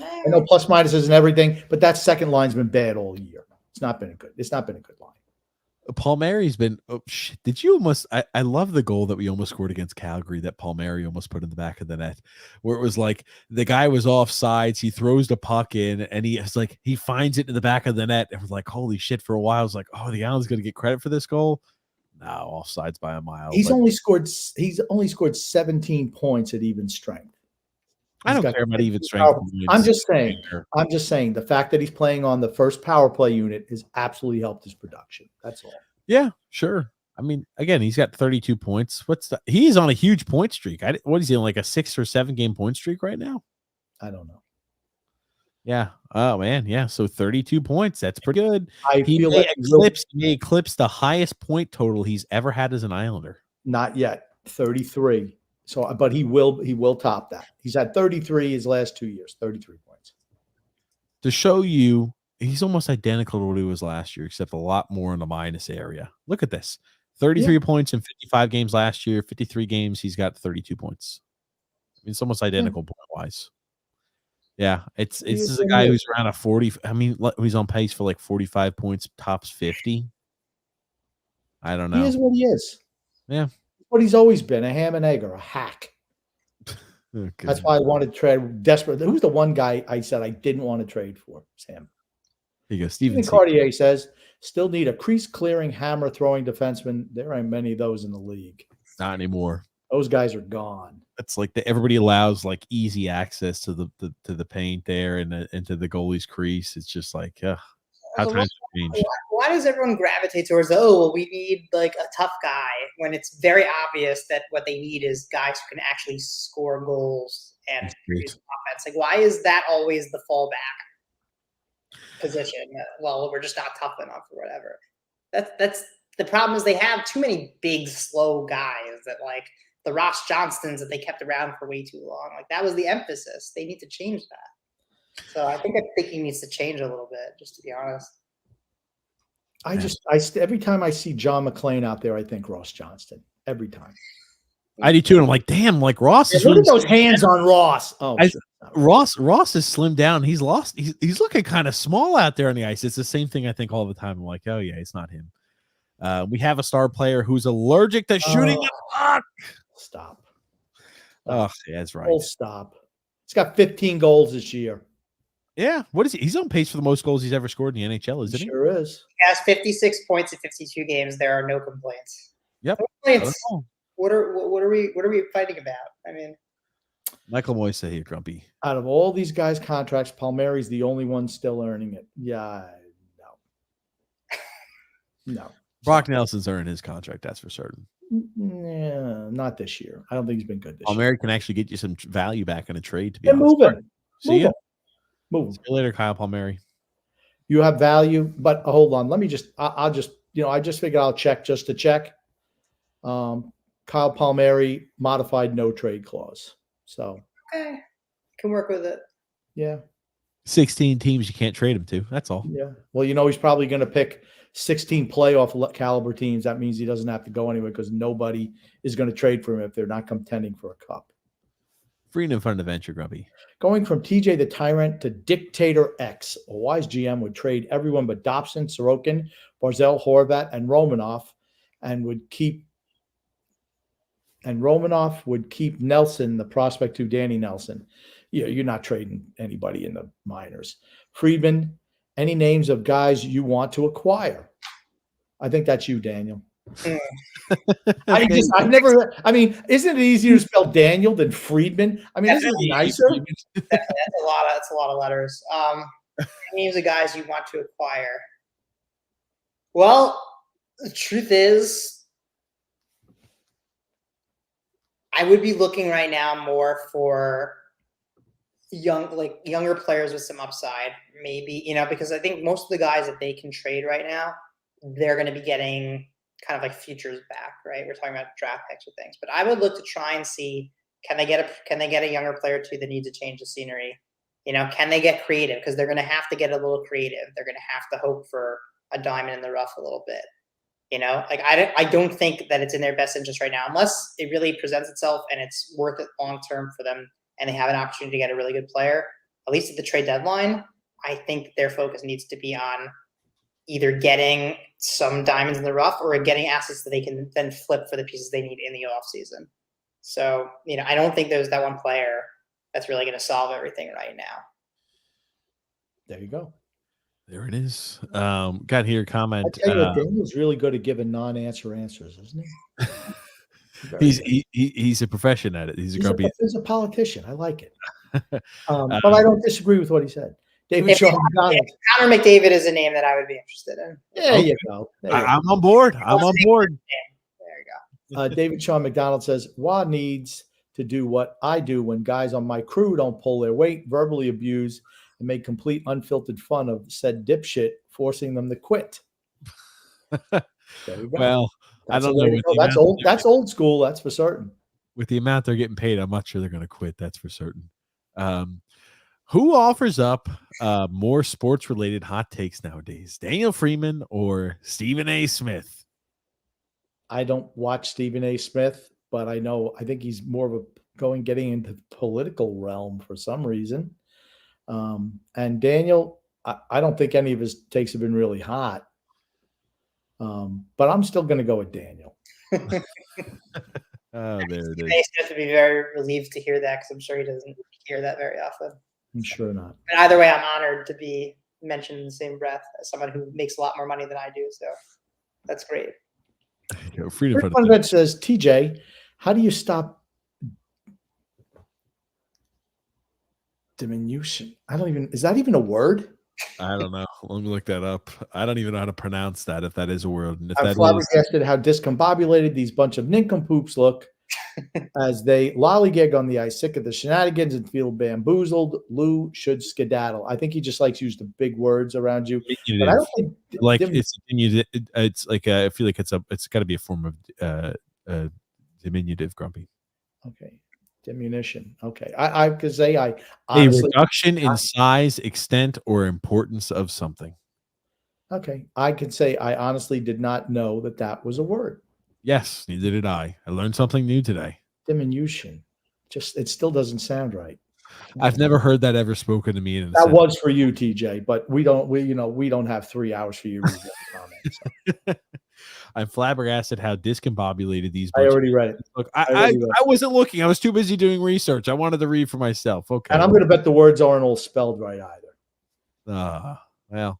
I know plus minuses and everything, but that second line's been bad all year. It's not been a good line. Palmieri's been did you almost I love the goal that we almost scored against Calgary that Palmieri almost put in the back of the net, where it was like the guy was off sides, he throws the puck in and he finds it in the back of the net and was like, holy shit. For a while I was like, oh, the Island's gonna get credit for this goal. No, offsides by a mile. He's only scored 17 points at even strength. I don't care about even strength. I'm just saying the fact that he's playing on the first power play unit has absolutely helped his production. That's all. Yeah, sure. I mean, again, he's got 32 points. He's on a huge point streak. What is he on, like a 6 or 7 game point streak right now? I don't know. Yeah. Oh man. Yeah. So 32 points. That's pretty good. He may eclipse the highest point total he's ever had as an Islander. Not yet. 33. So, but he will top that. He's had 33 his last 2 years. 33 points. To show you, he's almost identical to what he was last year, except a lot more in the minus area. Look at this: 33 points in 55 games last year. 53 games, he's got 32 points. I mean, it's almost identical point wise. Yeah, it's just a guy who's around a 40. I mean, he's on pace for like 45 points, tops 50. I don't know. He is what he is. Yeah, what he's always been, a ham and egg or a hack. Okay. That's why I wanted to trade desperately. Who's the one guy I said I didn't want to trade for? It's him. Here you go. Stephen Cartier says, still need a crease clearing, hammer throwing defenseman. There aren't many of those in the league. Not anymore. Those guys are gone. It's like everybody allows like easy access to the paint there and into the goalie's crease. It's just like, how times have changed. Why does everyone gravitate towards, we need like a tough guy, when it's very obvious that what they need is guys who can actually score goals and produce offense? Like, why is that always the fallback? position. Well, we're just not tough enough or whatever. That's the problem is they have too many big, slow guys that like the Ross Johnstons that they kept around for way too long. Like that was the emphasis. They need to change that. So I think that thinking needs to change a little bit, just to be honest. Every time I see John McClain out there, I think Ross Johnston. Every time. I do too. And I'm like, damn, like Ross is Look really at those hands on Ross. Oh, Ross is slimmed down. He's lost. He's looking kind of small out there on the ice. It's the same thing I think all the time. I'm like, oh yeah, it's not him. We have a star player who's allergic to shooting the puck. Stop. Oh, yeah, that's right. Full stop. He's got 15 goals this year. Yeah. What is he? He's on pace for the most goals he's ever scored in the NHL, isn't he? Sure is. He has 56 points in 52 games. There are no complaints. Yep. No complaints. What are we fighting about? I mean, Michael Moisa here, Grumpy. Out of all these guys' contracts, Palmieri's the only one still earning it. Yeah, no. Brock Nelson's earned his contract, that's for certain. Yeah, not this year. I don't think he's been good this year. Palmieri can actually get you some value back in a trade, to be honest. Move him. See ya. Move. See you later, Kyle Palmieri. You have value, but hold on. Let me just, I'll just, I just figured I'll check just to check. Kyle Palmieri modified no trade clause. So okay, can work with it. Yeah. 16 teams you can't trade him to. That's all. Yeah. Well, he's probably going to pick 16 playoff caliber teams. That means he doesn't have to go anywhere because nobody is going to trade for him if they're not contending for a cup. Freedom in front of the venture, Grubby. Going from TJ the Tyrant to Dictator X, a wise GM would trade everyone but Dobson, Sorokin, Barzell, Horvat, and Romanoff, and Romanoff would keep Nelson, the prospect to Danny Nelson. Yeah, you're not trading anybody in the minors. Friedman, any names of guys you want to acquire? I think that's you, Daniel. I've never. I mean, isn't it easier to spell Daniel than Friedman? I mean, isn't it nicer? That's a lot of letters. Names of guys you want to acquire. Well, the truth is, I would be looking right now more for younger players with some upside, maybe, because I think most of the guys that they can trade right now, they're going to be getting kind of like futures back, right? We're talking about draft picks or things, but I would look to try and see, can they get a younger player too that needs to change the scenery? Can they get creative? Because they're going to have to get a little creative. They're going to have to hope for a diamond in the rough a little bit. I don't think that it's in their best interest right now, unless it really presents itself and it's worth it long term for them and they have an opportunity to get a really good player, at least at the trade deadline. I think their focus needs to be on either getting some diamonds in the rough or getting assets that they can then flip for the pieces they need in the offseason. So, I don't think there's that one player that's really going to solve everything right now. There you go. There it is. Got here a comment. I tell you what, Daniel's really good at giving non-answer answers, isn't he? He's a profession at it. He's a politician. I like it. But I don't disagree with what he said. David Shaw McDonald. Connor McDavid is a name that I would be interested in. There you go. I'm on board. I'm on board. There you go. David Shaw McDonald says, Wad needs to do what I do when guys on my crew don't pull their weight, verbally abuse, and make complete unfiltered fun of said dipshit, forcing them to quit. There you go. Well, I don't know. That's old school. That's for certain. With the amount they're getting paid, I'm not sure they're going to quit. That's for certain. Who offers up more sports-related hot takes nowadays, Daniel Friedman or Stephen A. Smith? I don't watch Stephen A. Smith, but I think he's more of getting into the political realm for some reason. And Daniel, I don't think any of his takes have been really hot. But I'm still going to go with Daniel. Oh, there it is. He has to be very relieved to hear that because I'm sure he doesn't hear that very often. I'm sure not. But either way, I'm honored to be mentioned in the same breath as someone who makes a lot more money than I do. So that's great. Freedom one that says, TJ, how do you stop diminution? Is that even a word? I don't know. Let me look that up. I don't even know how to pronounce that, if that is a word. And if I'm flabbergasted how discombobulated these bunch of nincompoops look. As they lollygag on the ice, sick of the shenanigans and feel bamboozled, Lou should skedaddle. I think he just likes to use the big words around you. But I don't think like it's like I feel like it's got to be a form of diminutive, Grumpy. Okay, diminution. Okay, I could say I A honestly. reduction in size, extent, or importance of something. Okay, I could say I honestly did not know that was a word. Yes, neither did I. I learned something new today. Diminution. Just it still doesn't sound right. I've never heard that ever spoken to me in a That sentence. was for you, TJ, but we don't have 3 hours for you to read that comment. So. I'm flabbergasted how discombobulated these. I already read it. Look, I wasn't looking. I was too busy doing research. I wanted to read for myself. Okay, and I'm going to bet the words aren't all spelled right either. Well,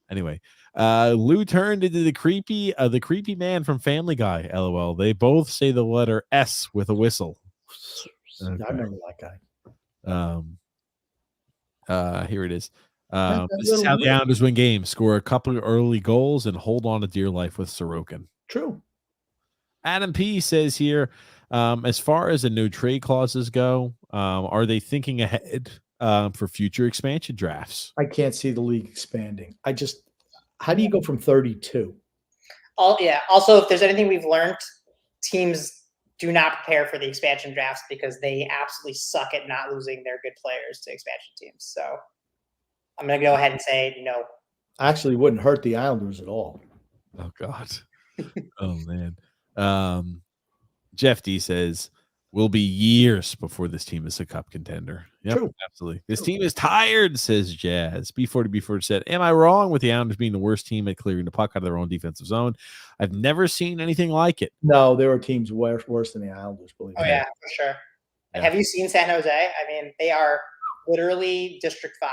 anyway, Lou turned into the creepy man from Family Guy. LOL. They both say the letter S with a whistle. Okay. I remember that guy. Here it is. This is how the Islanders win games: score a couple of early goals and hold on to dear life with Sorokin. True. Adam P says here, as far as the no trade clauses go, are they thinking ahead for future expansion drafts? I can't see the league expanding. How do you go from 32? Also, if there's anything we've learned, teams do not prepare for the expansion drafts because they absolutely suck at not losing their good players to expansion teams. So I'm going to go ahead and say no. Actually, wouldn't hurt the Islanders at all. Oh, God. Oh, man. Jeff D says, will be years before this team is a cup contender. Yep, True. Absolutely. This team is tired, says Jazz. B40 said, am I wrong with the Islanders being the worst team at clearing the puck out of their own defensive zone? I've never seen anything like it. No, there are teams worse than the Islanders, believe me. Oh, yeah, for sure. Yeah. Have you seen San Jose? I mean, they are literally District 5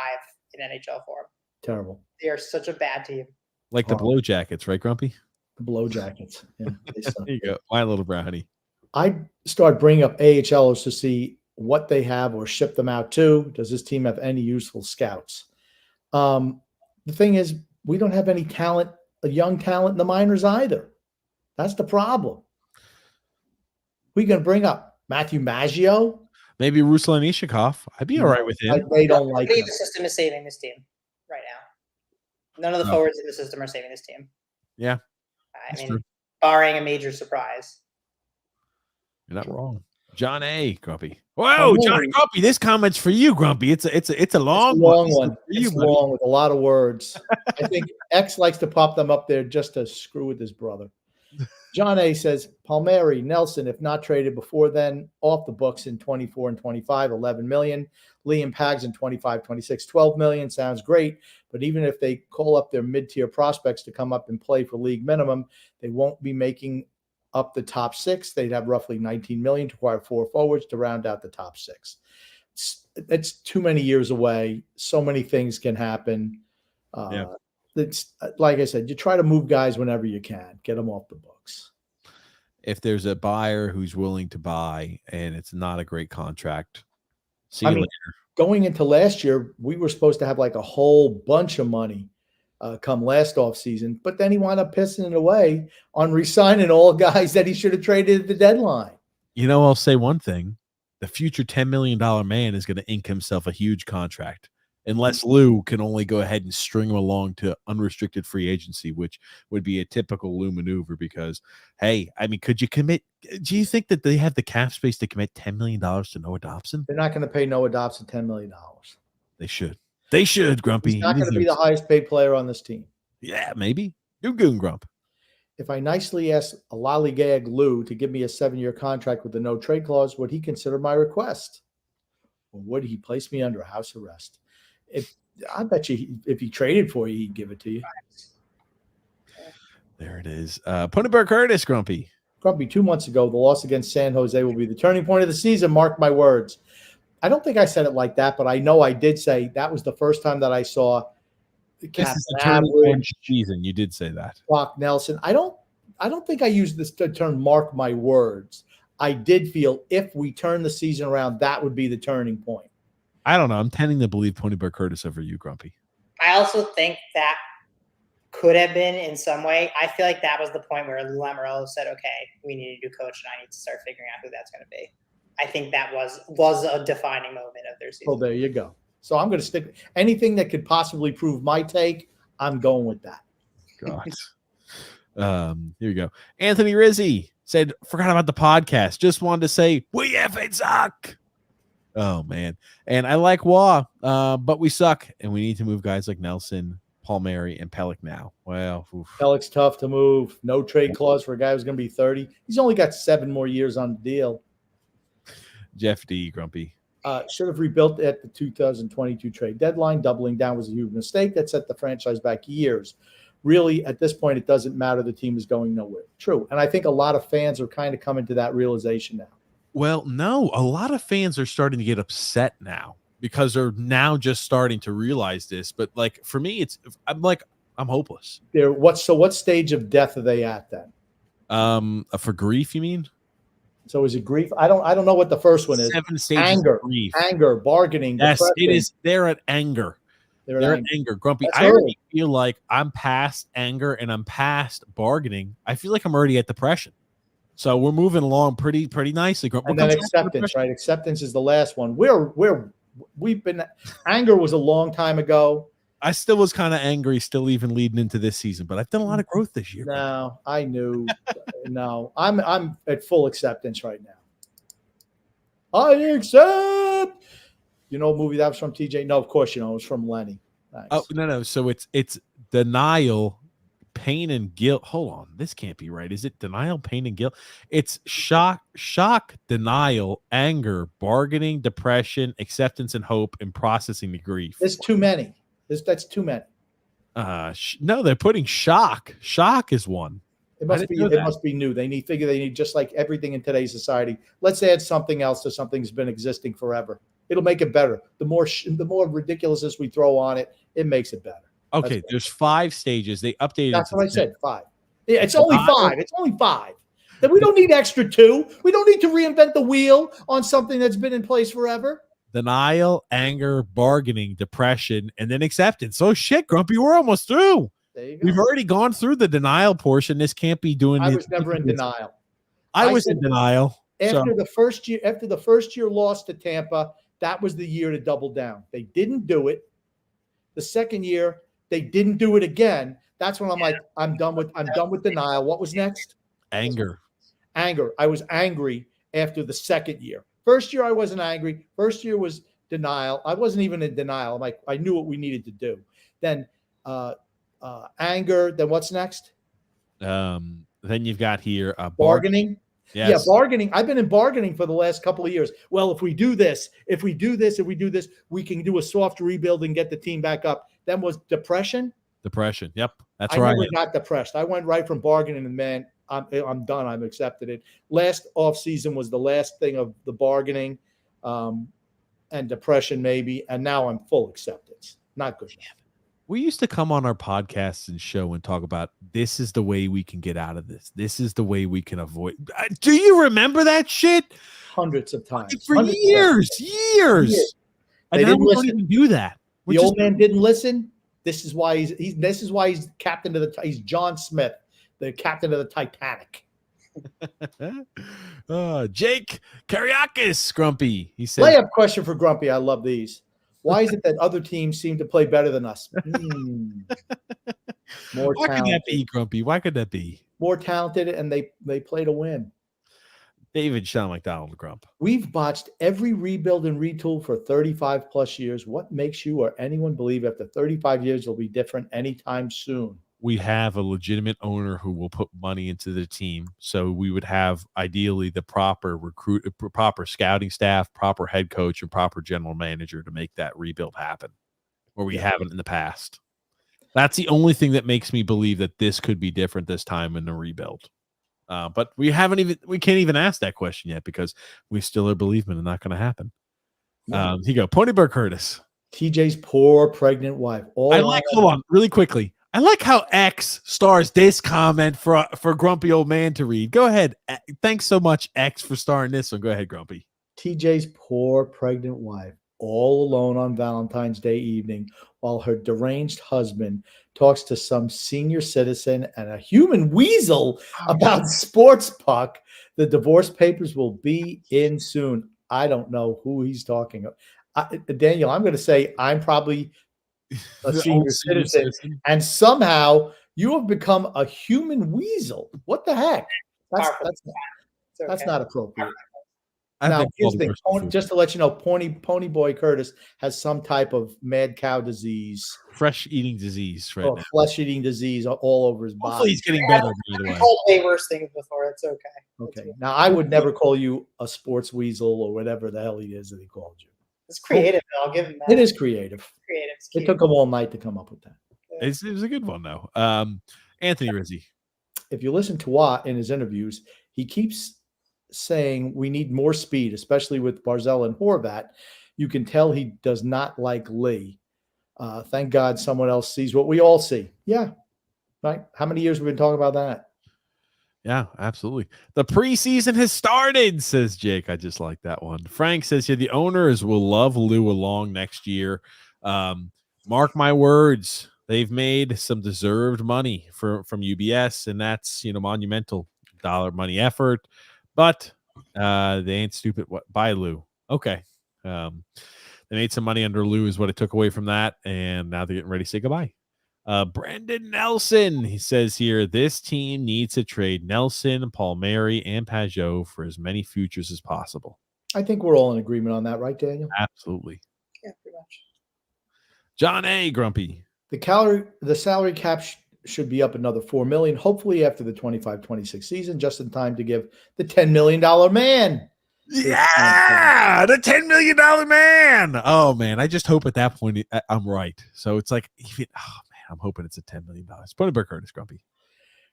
in NHL form. Terrible. They are such a bad team. Like the Blow Jackets, right, Grumpy? The Blow Jackets. Yeah. There you go. My little brownie. I start bringing up AHLers to see what they have or ship them out to. Does this team have any useful scouts? The thing is, we don't have any talent, a young talent in the minors either. That's the problem. We're going to bring up Matthew Maggio. Maybe Ruslan Ishikov. I'd be all right with him. They don't like him. The system is saving this team right now. None of the forwards in the system are saving this team. Yeah. I mean, barring a major surprise. You're not wrong. John A. Grumpy. Whoa, John Grumpy. This comment's for you, Grumpy. It's a long one. It's long with a lot of words. I think X likes to pop them up there just to screw with his brother. John A. says, Palmieri, Nelson, if not traded before then, off the books in 24 and 25, 11 million. Liam Pags in 25, 26, 12 million. Sounds great. But even if they call up their mid-tier prospects to come up and play for league minimum, they won't be making up the top six. They'd have roughly 19 million to acquire 4 forwards to round out the top 6. It's too many years away. So many things can happen. It's like I said, you try to move guys whenever you can, get them off the books. If there's a buyer who's willing to buy and it's not a great contract, see you later. Going into last year, we were supposed to have like a whole bunch of money come last offseason, but then he wound up pissing it away on re-signing all guys that he should have traded at the deadline. You know, I'll say one thing. The future $10 million man is going to ink himself a huge contract unless Lou can only go ahead and string him along to unrestricted free agency, which would be a typical Lou maneuver because, hey, I mean, could you commit? Do you think that they have the cap space to commit $10 million to Noah Dobson? They're not going to pay Noah Dobson $10 million. They should. They should, Grumpy. He's not going to be the highest paid player on this team. Yeah, maybe. You goon Grump. If I nicely asked a lollygag Lou to give me a 7-year contract with a no trade clause, would he consider my request? Or would he place me under house arrest? I bet you if he traded for you, he'd give it to you. There it is. Punenberg Curtis, Grumpy. Grumpy, 2 months ago, the loss against San Jose will be the turning point of the season. Mark my words. I don't think I said it like that, but I know I did say that was the first time that I saw this is the turning point season. You did say that. Brock Nelson. I don't think I used this term mark my words. I did feel if we turn the season around, that would be the turning point. I don't know. I'm tending to believe Punenberg Curtis over you, Grumpy. I also think that could have been in some way. I feel like that was the point where Lou Lamoriello said, okay, we need a new coach and I need to start figuring out who that's going to be. I think that was a defining moment of their season. Well, there you go. So I'm going to stick anything that could possibly prove my take. I'm going with that. God. Here we go. Anthony Rizzi said, forgot about the podcast. Just wanted to say, we effing suck. Oh, man. And I like Waugh, but we suck. And we need to move guys like Nelson, Palmieri, and Pellick now. Well, oof. Pellick's tough to move. No trade clause for a guy who's going to be 30. He's only got 7 more years on the deal. Jeff D. Grumpy. Should have rebuilt at the 2022 trade deadline. Doubling down was a huge mistake that set the franchise back years. Really, at this point, it doesn't matter. The team is going nowhere. True. And I think a lot of fans are kind of coming to that realization now. Well, no, a lot of fans are starting to get upset now because they're now just starting to realize this. But like for me, I'm hopeless. What stage of death are they at then? For grief, you mean? So is it grief? I don't know what the first one is. 7 stages Anger, of grief. anger, bargaining. Yes, depression. it is. They're at anger. They're at anger. Grumpy. That's I early. already feel like I'm past anger and I'm past bargaining. I feel like I'm already at depression. So we're moving along pretty nicely. And then acceptance, right? Acceptance is the last one. We've been anger was a long time ago. I still was kind of angry, still even leading into this season, but I've done a lot of growth this year. No, I knew. No, I'm at full acceptance right now. I accept. You know, a movie that was from TJ? No, of course you know. It was from Lenny. Nice. Oh no. So it's denial, pain, and guilt. Hold on, this can't be right. Is it denial, pain, and guilt? It's shock, denial, anger, bargaining, depression, acceptance, and hope, and processing the grief. There's too many. That's too many. No, they're putting shock. Shock is one. It must be new. They need just like everything in today's society. Let's add something else to something that's been existing forever. It'll make it better. The more ridiculousness we throw on it, it makes it better. Okay, there's 5 stages. They updated. That's what I said. 5. Yeah, it's only 5. It's only 5. Then we don't need extra 2. We don't need to reinvent the wheel on something that's been in place forever. Denial, anger, bargaining, depression, and then acceptance. Oh shit, Grumpy, we're almost through. There you go. We've already gone through the denial portion. This can't be doing. I was never in denial. I was in denial. After the first year loss to Tampa, that was the year to double down. They didn't do it. The second year, they didn't do it again. That's when I'm like, I'm done with denial. What was next? Anger. I was angry after the second year. First year, I wasn't angry. First year was denial. I wasn't even in denial. I'm like, I knew what we needed to do. Then anger. Then what's next? Then you've got here bargaining. Yes. Yeah, bargaining. I've been in bargaining for the last couple of years. Well, if we do this, we can do a soft rebuild and get the team back up. Then was depression. Depression. Yep. That's I right. never got depressed. I went right from bargaining and man, I'm done. I've accepted it. Last off season was the last thing of the bargaining and depression maybe. And now I'm full acceptance. Not good enough. We used to come on our podcasts and show and talk about this is the way we can get out of this. This is the way we can avoid. Do you remember that shit? Hundreds of times. For years. And now we don't even do that. The old man didn't listen. This is why he's captain of he's John Smith, the captain of the Titanic. Jake Kariakis, Grumpy. He said, layup question for Grumpy. I love these. Why is it that other teams seem to play better than us? More Why talented. could that be, Grumpy? Why could that be? More talented, and they play to win. David sound like Donald Grump. We've botched every rebuild and retool for 35 plus years. What makes you or anyone believe after 35 years will be different anytime soon? We have a legitimate owner who will put money into the team. So we would have ideally the proper proper scouting staff, proper head coach, and proper general manager to make that rebuild happen, where we haven't in the past. That's the only thing that makes me believe that this could be different this time in the rebuild. But we can't even ask that question yet because we still are believing it's not going to happen. Here you go. Ponyberg Curtis. TJ's poor pregnant wife. Hold on really quickly. I like how X stars this comment for Grumpy Old Man to read. Go ahead. Thanks so much, X, for starring this one. Go ahead, Grumpy. TJ's poor pregnant wife. all alone on Valentine's Day evening while her deranged husband talks to some senior citizen and a human weasel about sports puck. The divorce papers will be in soon. I don't know who he's talking about. Daniel, I'm going to say I'm probably a The senior old senior citizen, and somehow you have become a human weasel. What the heck? That's Powerful. that's It's that's okay. not appropriate. I've Now, been here's called the a thing. Christopher fool. Just to let you know, Pony Boy Curtis has some type of mad cow disease Fresh eating disease right or now. flesh-eating disease all over his Hopefully body. he's getting better, by the way. I've told way worse things before. It's okay. Okay. Now, I would never call you a sports weasel or whatever the hell he is that he called you. It's creative. I'll give him that. It is creative. It's creative. It's It cute. took him all night to come up with that. It was a good one, though. Anthony Rizzi. If you listen to Watt in his interviews, he keeps saying we need more speed, especially with Barzell and Horvat. You can tell he does not like Lee. Thank God someone else sees what we all see. Yeah. Right. How many years have we been talking about that? Yeah, absolutely. The preseason has started, says Jake. I just like that one. Frank says here the owners will love Lou along next year. Mark my words, they've made some deserved money from UBS, and that's monumental dollar money effort. But they ain't stupid. What by Lou? Okay. They made some money under Lou is what I took away from that, and now they're getting ready to say goodbye. Brandon Nelson, he says here, this team needs to trade Nelson, Palmieri, and Pajot for as many futures as possible. I think we're all in agreement on that, right, Daniel? Absolutely. Yeah, pretty much. John A. Grumpy. The salary cap should be up another $4 million, hopefully after the 25-26 season, just in time to give the $10 million man. Yeah, the $10 million man. Oh man, I just hope at that point I'm right. So it's like, I'm hoping it's a $10 million. Ponyberg Curtis, Grumpy.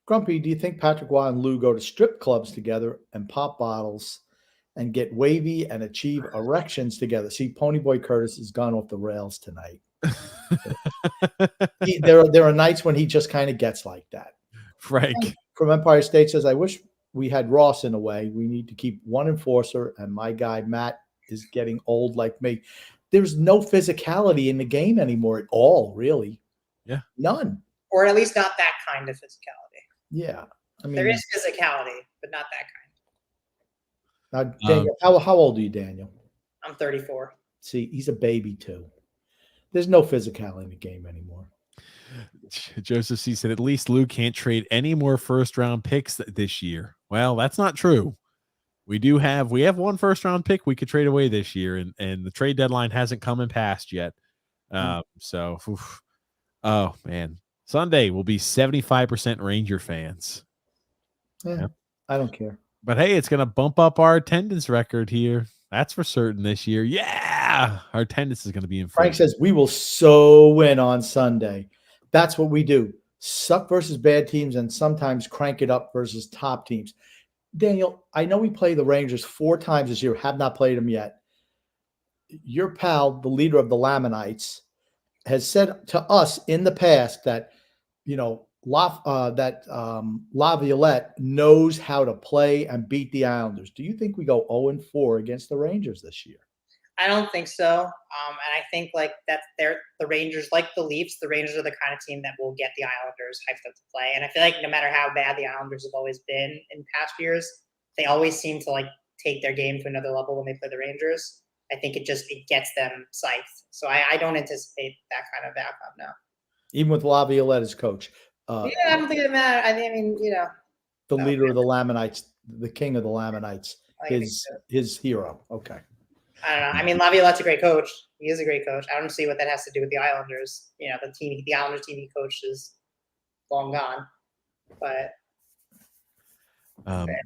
Grumpy, do you think Patrick Waugh and Lou go to strip clubs together and pop bottles and get wavy and achieve erections together? See, Ponyboy Curtis has gone off the rails tonight. There are nights when he just kind of gets like that. Frank from Empire State says, I wish we had Ross in a way. We need to keep one enforcer, and my guy Matt is getting old like me. There's no physicality in the game anymore at all, really. Yeah. None. Or at least not that kind of physicality. Yeah. I mean, there is physicality, but not that kind. Now, Daniel, how old are you, Daniel? I'm 34. See, he's a baby too. There's no physicality in the game anymore. Joseph C said, at least Lou can't trade any more first-round picks this year. Well, that's not true. We have one first-round pick we could trade away this year, and the trade deadline hasn't come and passed yet. So, oh man, Sunday will be 75% Ranger fans. Yeah, I don't care. But hey, it's going to bump up our attendance record here. That's for certain this year. Yeah, our attendance is going to be in. Frank says we will so win on Sunday. That's what we do. Suck versus bad teams and sometimes crank it up versus top teams. Daniel, I know we play the Rangers 4 times this year, have not played them yet. Your pal, the leader of the Lamanites, has said to us in the past that, Laviolette knows how to play and beat the Islanders. Do you think we go 0-4 against the Rangers this year? I don't think so. And I think the Rangers, like the Leafs, the Rangers are the kind of team that will get the Islanders hyped up to play. And I feel like no matter how bad the Islanders have always been in past years, they always seem to take their game to another level when they play the Rangers. I think it gets them psyched. So I don't anticipate that kind of outcome now. Even with Laviolette as coach. I don't think it matters. I mean, the leader of the Lamanites, the king of the Lamanites, his hero. Okay. I don't know. I mean, Laviolette's a great coach. He is a great coach. I don't see what that has to do with the Islanders. The Islanders team he coached is long gone. But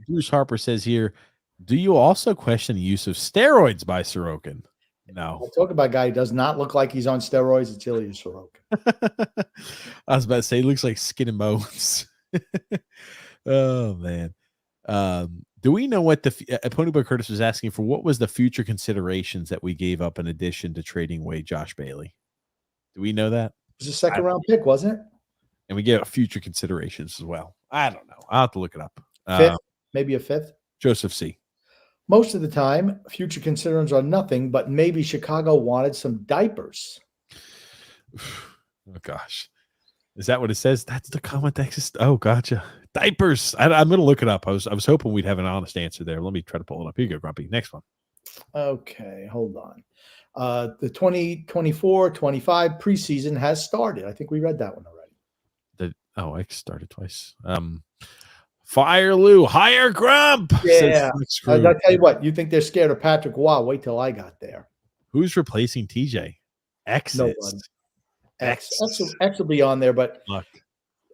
Bruce Harper says here, do you also question the use of steroids by Sorokin? No. We'll talk about a guy who does not look like he's on steroids. It's Ilya Sorokin. I was about to say he looks like skin and bones. Oh man. Do we know what Ponyboy Curtis was asking for? What was the future considerations that we gave up in addition to trading away Josh Bailey? Do we know that? It was a second round pick, wasn't it? And we gave future considerations as well. I don't know. I'll have to look it up. Fifth, maybe a fifth. Joseph C. Most of the time, future concerns are nothing, but maybe Chicago wanted some diapers. Oh gosh, is that what it says? That's the comment text. Oh, gotcha. Diapers. I'm gonna look it up. I was hoping we'd have an honest answer there. Let me try to pull it up. Here you go, Grumpy. Next one. Okay, hold on. The 2024-25 preseason has started. I think we read that one already. I started twice. Fire Lou, hire Grump. Yeah. Says I'll tell you what, you think they're scared of Patrick Waugh? Wait till I got there. Who's replacing TJ? X No is. one. X will be on there, but Look.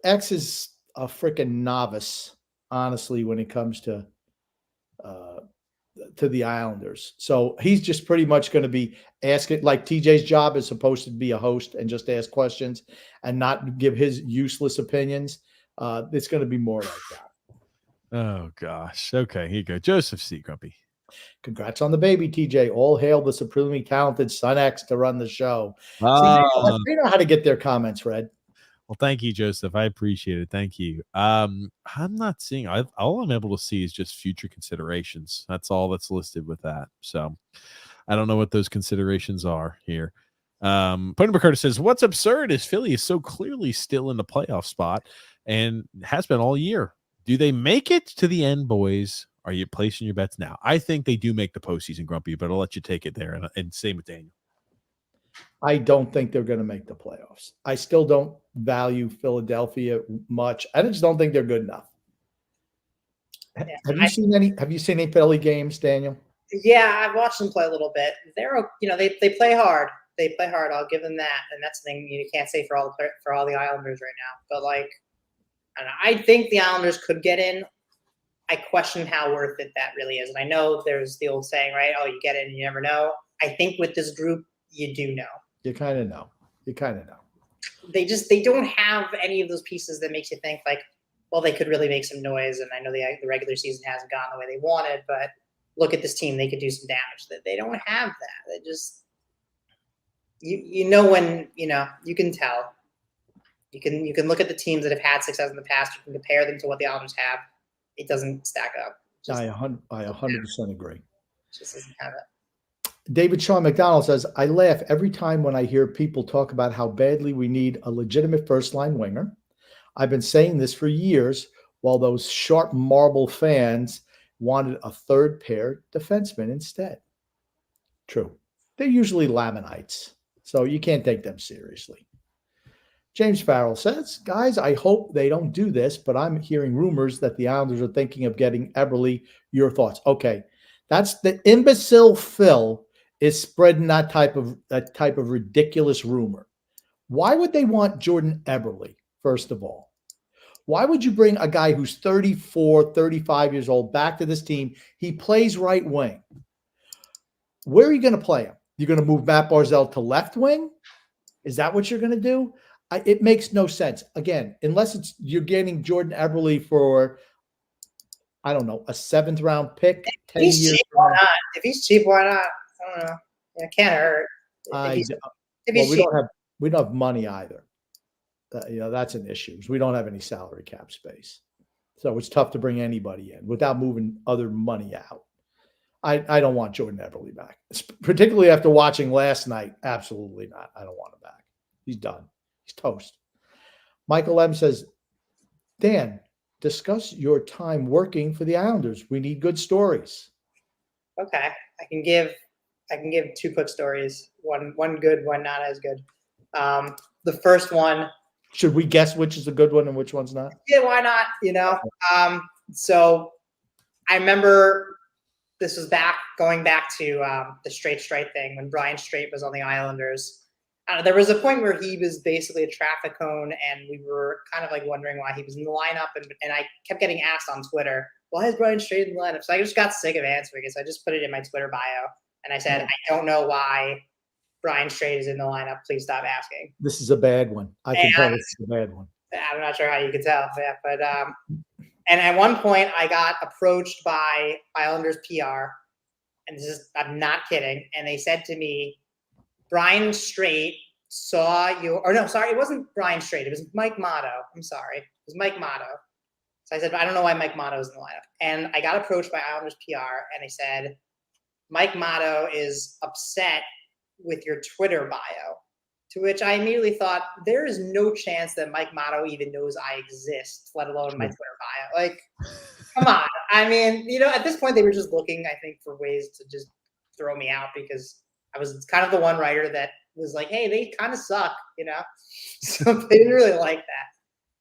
X is a freaking novice, honestly, when it comes to the Islanders. So he's just pretty much going to be asking, like TJ's job is supposed to be a host and just ask questions and not give his useless opinions. It's going to be more like that. Oh gosh. Okay, here you go. Joseph C. Grumpy. Congrats on the baby, TJ. All hail the supremely talented Son X to run the show. See, they know how to get their comments read. Well, thank you, Joseph. I appreciate it. Thank you. I'm not seeing. All I'm able to see is just future considerations. That's all that's listed with that. So I don't know what those considerations are here. Pony Curtis says, "What's absurd is Philly is so clearly still in the playoff spot and has been all year. Do they make it to the end, boys? Are you placing your bets now?" I think they do make the postseason, Grumpy, but I'll let you take it there. And same with Daniel. I don't think they're going to make the playoffs. I still don't value Philadelphia much. I just don't think they're good enough. Yeah, have you seen any Philly games, Daniel? Yeah, I've watched them play a little bit. They play hard. They play hard. I'll give them that. And that's the thing you can't say for all the Islanders right now. But like, I don't know. I think the Islanders could get in. I question how worth it that really is. And I know there's the old saying, right? Oh, you get in and you never know. I think with this group, you do know. You kind of know. They don't have any of those pieces that makes you think like, well, they could really make some noise. And I know the regular season hasn't gone the way they wanted, but look at this team, they could do some damage. That they don't have that. They just when you can tell. You can look at the teams that have had success in the past. You can compare them to what the Islanders have. It doesn't stack up. I 100% agree. Just doesn't have it. David Sean McDonald says, I laugh every time when I hear people talk about how badly we need a legitimate first-line winger. I've been saying this for years, while those sharp marble fans wanted a third pair defenseman instead. True. They're usually Lamanites, so you can't take them seriously. James Farrell says, guys, I hope they don't do this, but I'm hearing rumors that the Islanders are thinking of getting Eberle. Your thoughts? Okay. That's the imbecile Phil is spreading that type of ridiculous rumor. Why would they want Jordan Eberle, first of all? Why would you bring a guy who's 34, 35 years old back to this team? He plays right wing. Where are you going to play him? You're going to move Matt Barzal to left wing? Is that what you're going to do? It makes no sense. Again, unless you're getting Jordan Eberle for, I don't know, a 7th round pick. 10 years cheap, why not? If he's cheap, why not? I don't know. It can't hurt. We don't have money either. That's an issue. We don't have any salary cap space. So it's tough to bring anybody in without moving other money out. I don't want Jordan Eberle back, particularly after watching last night. Absolutely not. I don't want him back. He's done. He's toast. Michael M. says, Dan, discuss your time working for the Islanders. We need good stories. Okay. I can give 2 quick stories. One good, one not as good. The first one. Should we guess which is a good one and which one's not? Yeah, why not? So I remember this was going back to the Straight thing when Brian Straight was on the Islanders. There was a point where he was basically a traffic cone, and we were kind of like wondering why he was in the lineup. And I kept getting asked on Twitter, why is Brian Straight in the lineup? So I just got sick of answering it. So I just put it in my Twitter bio. And I said, I don't know why Brian Straight is in the lineup. Please stop asking. This is a bad one. I can tell this is a bad one. I'm not sure how you can tell. Yeah, but and at one point I got approached by Islanders PR, and I'm not kidding. And they said to me, Brian Straight saw you, or no, sorry, it wasn't Brian Straight. It was Mike Motto. I'm sorry. It was Mike Motto. So I said, I don't know why Mike Motto's in the lineup. And I got approached by Islanders PR, and they said, Mike Motto is upset with your Twitter bio. To which I immediately thought, there is no chance that Mike Motto even knows I exist, let alone my Twitter bio. Like, come on. I mean, at this point, they were just looking, I think, for ways to just throw me out because I was kind of the one writer that was like, hey, they kind of suck, So they didn't really like that.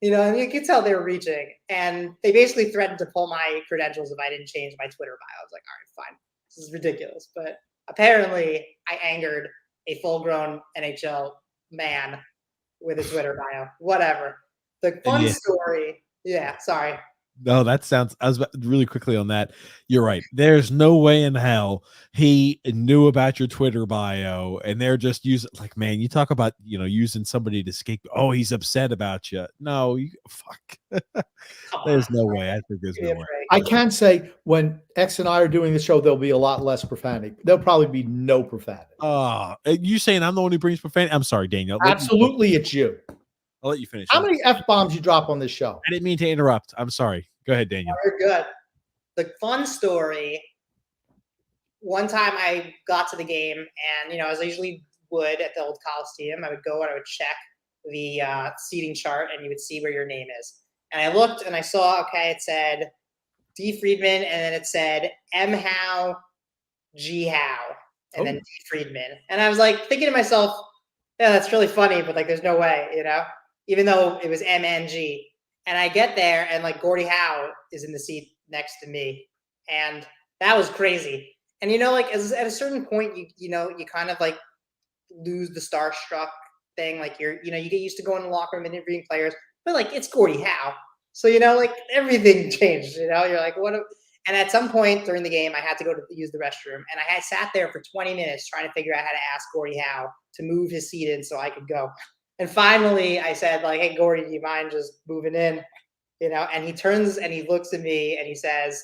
And you could tell they were reaching. And they basically threatened to pull my credentials if I didn't change my Twitter bio. I was like, all right, fine. This is ridiculous. But apparently, I angered a full-grown NHL man with a Twitter bio. Whatever. The fun story. Yeah, sorry. No, that sounds. I was really quickly on that. You're right. There's no way in hell he knew about your Twitter bio, and they're just using like, man, you talk about using somebody to escape. Oh, he's upset about you. No, fuck. There's no way. I think there's no way. I can say when X and I are doing the show, there'll be a lot less profanity. There'll probably be no profanity. You saying I'm the one who brings profanity? I'm sorry, Daniel. Absolutely, it's you. I'll let you finish. How many F-bombs you drop on this show? I didn't mean to interrupt. I'm sorry. Go ahead, Daniel. Very good. The fun story, one time I got to the game and, as I usually would at the old Coliseum, I would go and I would check the seating chart and you would see where your name is. And I looked and I saw, okay, it said D. Friedman and then it said M. Howe, G. Howe, and then D. Friedman. And I was like thinking to myself, yeah, that's really funny, but like there's no way, even though it was MNG. And I get there and like Gordie Howe is in the seat next to me. And that was crazy. And like at a certain point, you kind of like lose the starstruck thing. Like you get used to going to the locker room and interviewing players, but like it's Gordie Howe. So, like everything changed, you're like, what? And at some point during the game, I had to go to use the restroom and I had sat there for 20 minutes trying to figure out how to ask Gordie Howe to move his seat in so I could go. And finally I said like, hey, Gordie, do you mind just moving in? And he turns and he looks at me and he says,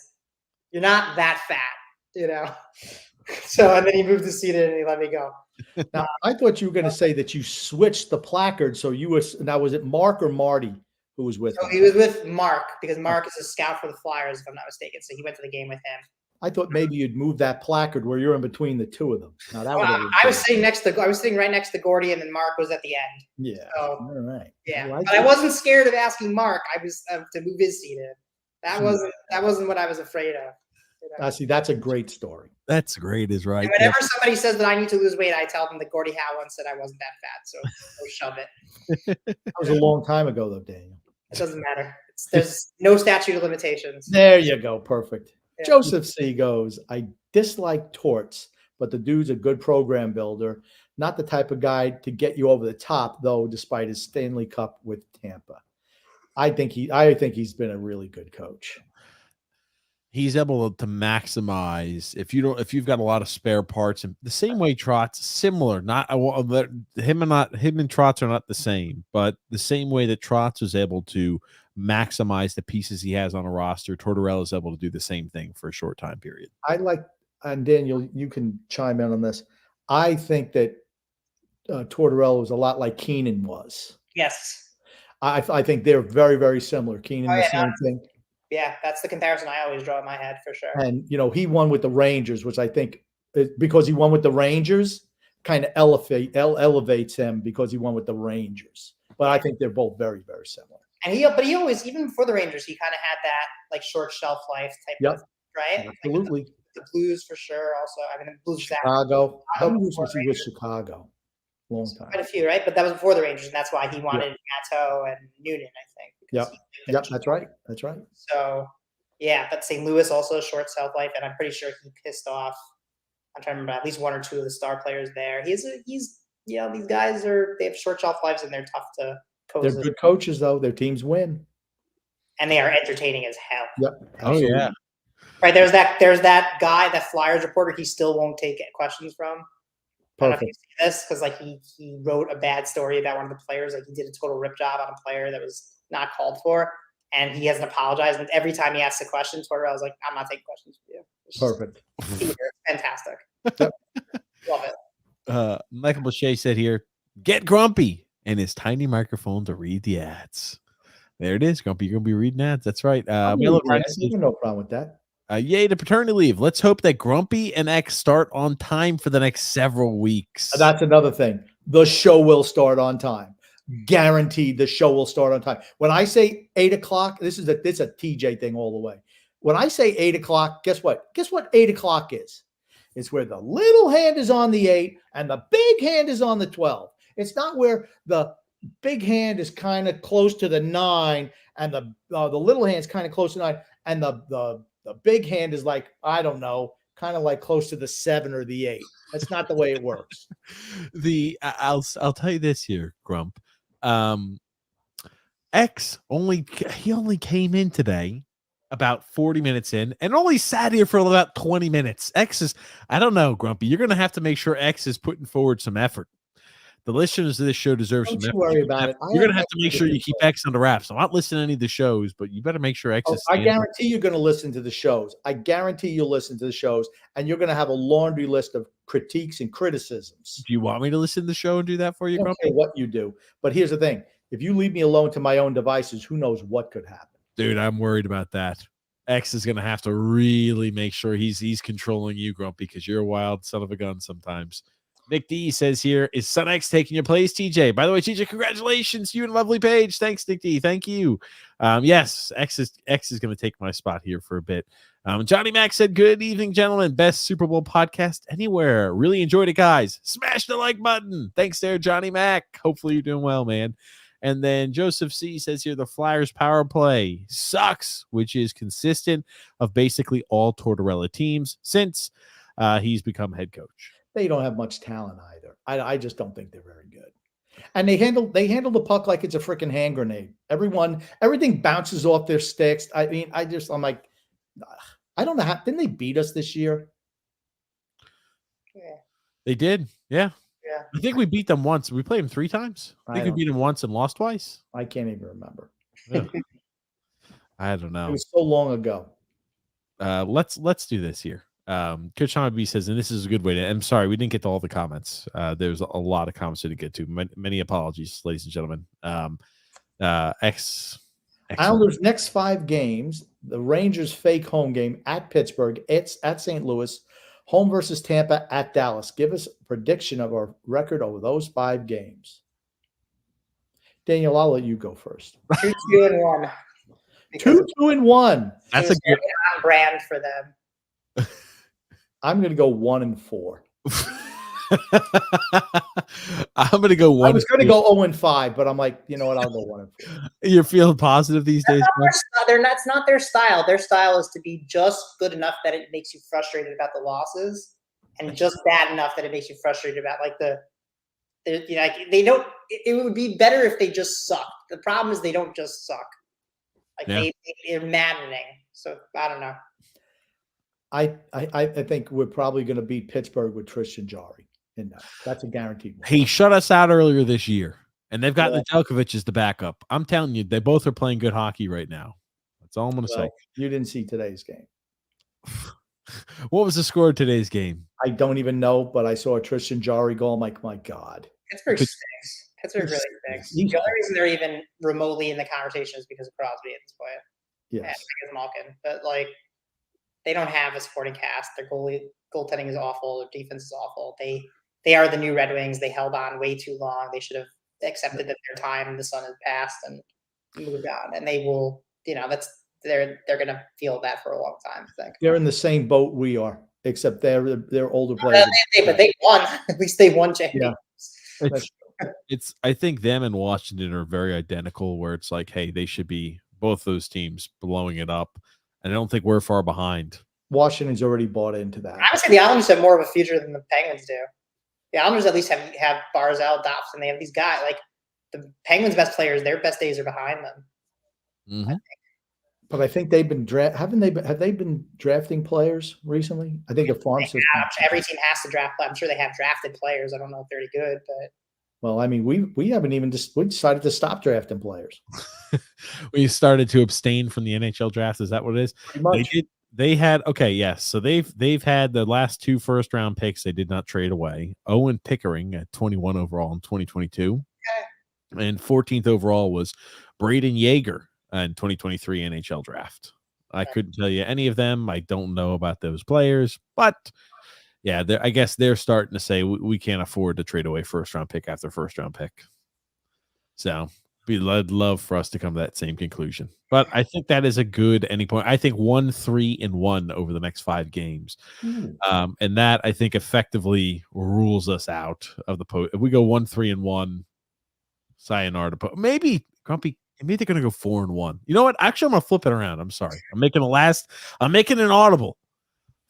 you're not that fat, So, and then he moved the seat in and he let me go. Now, I thought you were going to say that you switched the placard. So now was it Mark or Marty who was with him? He was with Mark because Mark is a scout for the Flyers, if I'm not mistaken. So he went to the game with him. I thought maybe you'd move that placard where you're in between the two of them. Now that I was sitting right next to Gordy, and then Mark was at the end. Yeah. So, all right. Yeah, but I wasn't scared of asking Mark. I was to move his seat in. That wasn't what I was afraid of. I see. That's a great story. That's great, is right. And whenever somebody says that I need to lose weight, I tell them that Gordie Howe once said I wasn't that fat. So go shove it. That was a long time ago, though, Daniel. It doesn't matter. There's no statute of limitations. There you go. Perfect. Yeah. Joseph C. goes, I dislike Torts, but the dude's a good program builder. Not the type of guy to get you over the top, though, despite his Stanley Cup with Tampa. I think he's been a really good coach. He's able to maximize if you've got a lot of spare parts, and the same way Trotz, similar. Him and Trotz are not the same, but the same way that Trotz was able to maximize the pieces he has on a roster, Tortorella is able to do the same thing for a short time period. And Daniel, you can chime in on this. I think that Tortorella was a lot like Keenan was. Yes. I think they're very, very similar. Keenan, the same thing. Yeah, that's the comparison I always draw in my head for sure. And, he won with the Rangers, which I think because he won with the Rangers kind of elevates him because he won with the Rangers. But I think they're both very, very similar. And he always, even before the Rangers, he kind of had that like short shelf life type of, right? Absolutely. Like the Blues for sure. Also, I mean, the Blues. Chicago. How many years was he with Chicago? Long time. Quite a few, right? But that was before the Rangers, and that's why he wanted Matto and Noonan, I think. Yep, that's right. That's right. So, yeah, but St. Louis also a short shelf life, and I'm pretty sure he pissed off. I'm trying to remember at least one or two of the star players there. He's these guys they have short shelf lives and they're tough to coach. They're good coaches though. Their teams win, and they are entertaining as hell. Yep. Absolutely. Oh yeah. Right, there's that guy, that Flyers reporter. He still won't take questions from. I don't know if you see this because like he wrote a bad story about one of the players. Like he did a total rip job on a player that was not called for, and he hasn't apologized. And every time he asks a question, Twitter, I was like, I'm not taking questions for you. Perfect. Fantastic. Yep. Love it. Michael Boucher said here, get grumpy and his tiny microphone to read the ads. There it is, Grumpy. You're gonna be reading ads. That's right. I'm Milo reading Ryan that. says, No problem with that. yay to paternity leave. Let's hope that Grumpy and X start on time for the next several weeks. That's another thing. The show will start on time. Guaranteed the show will start on time. When I say 8 o'clock, this is a TJ thing all the way. When I say 8 o'clock, guess what? Guess what 8 o'clock is? It's where the little hand is on the 8 and the big hand is on the 12. It's not where the big hand is kind of close to the 9 and the little hand is kind of close to 9 and the big hand is like, I don't know, kind of like close to the 7 or the 8. That's not the way it works. I'll tell you this here, Grump. X only came in today about 40 minutes in and only sat here for about 20 minutes. X is, I don't know, Grumpy. You're gonna have to make sure X is putting forward some effort. The listeners of this show deserve some effort. Worry about it. You're gonna have to make sure you keep X on the wraps. I'm not listening to any of the shows, but you better make sure X is. I guarantee you're going to listen to the shows. I guarantee you'll listen to the shows, and you're going to have a laundry list of critiques and criticisms. Do you want me to listen to the show and do that for you, I don't Grumpy? care what you do, but here's the thing: if you leave me alone to my own devices, who knows what could happen? Dude, I'm worried about that. X is gonna have to really make sure he's controlling you, Grumpy, because you're a wild son of a gun sometimes. Nick D says here, is Son X taking your place, TJ? By the way, TJ, congratulations, you and lovely Paige. Thanks, Nick D. Thank you. Yes, X is going to take my spot here for a bit. Johnny Mac said, good evening, gentlemen. Best Super Bowl podcast anywhere. Really enjoyed it, guys. Smash the like button. Thanks there, Johnny Mac. Hopefully you're doing well, man. And then Joseph C says here, the Flyers power play sucks, which is consistent of basically all Tortorella teams since he's become head coach. They don't have much talent either. I just don't think they're very good. And they handle the puck like it's a freaking hand grenade. Everything bounces off their sticks. I mean, I'm like, I don't know how. Didn't they beat us this year? Yeah. They did. Yeah. Yeah. I think we beat them once. We played them 3 times. I think we beat them once and lost twice. I can't even remember. Yeah. I don't know. It was so long ago. Let's do this here. Coach Hama B says, and this is a good way to. I'm sorry, we didn't get to all the comments. There's a lot of comments we didn't get to. Many apologies, ladies and gentlemen. Islanders' next 5 games: the Rangers' fake home game at Pittsburgh, it's at St. Louis, home versus Tampa, at Dallas. Give us a prediction of our record over those 5 games. Daniel, I'll let you go first. 2-2-1. 2-2-1. That's a good on brand for them. I'm going to go 1-4. I'm going to go 1. I was going to go 0-5, but I'm like, you know what? I'll go 1-4. You're feeling positive these days? That's not their style. Their style is to be just good enough that it makes you frustrated about the losses, and just bad enough that it makes you frustrated about like they don't. It would be better if they just sucked. The problem is they don't just suck. Like they're maddening. So I don't know. I think we're probably going to beat Pittsburgh with Tristan Jarry in that. That's a guaranteed one. He shut us out earlier this year, and they've got Nedeljkovic as the backup. I'm telling you, they both are playing good hockey right now. That's all I'm going to say. You didn't see today's game. What was the score of today's game? I don't even know, but I saw a Tristan Jarry goal. I'm like, my God. Pittsburgh stinks. Pittsburgh really stinks. The only reason they're even remotely in the conversation is because of Crosby at this point. Yes. And I guess Malkin. But like, they don't have a supporting cast. Their goaltending is awful. Their defense is awful. They are the new Red Wings. They held on way too long. They should have accepted that their time in the sun has passed and moved on. And they will, they're gonna feel that for a long time, I think. They're in the same boat we are, except they're older players. But they won. At least they won championships. Yeah. I think them and Washington are very identical, where it's like, hey, they should be both those teams blowing it up. And I don't think we're far behind. Washington's already bought into that. I would say the Islanders have more of a future than the Penguins do. The Islanders at least have Barzal, Dobson. They have these guys. Like the Penguins' best players, their best days are behind them. Mm-hmm. But I think they've been have they been drafting players recently? I think the farm system. Every team has to draft. I'm sure they have drafted players. I don't know if they're any good, but. Well, I mean, we haven't even we decided to stop drafting players. We started to abstain from the NHL draft. Is that what it is? Pretty much. They had yes. So they've had the last 2 first-round picks they did not trade away. Owen Pickering at 21 overall in 2022. Okay. And 14th overall was Braden Yeager in 2023 NHL draft. I couldn't tell you any of them. I don't know about those players, but yeah, I guess they're starting to say we can't afford to trade away first round pick after first round pick. So I'd love for us to come to that same conclusion. But I think that is a good ending point. I think 1-3-1 over the next 5 games. And that I think effectively rules us out of the post. If we go 1-3-1, sayonara to maybe Grumpy. Maybe they're gonna go 4-1. You know what? Actually, I'm gonna flip it around. I'm sorry. I'm making an audible.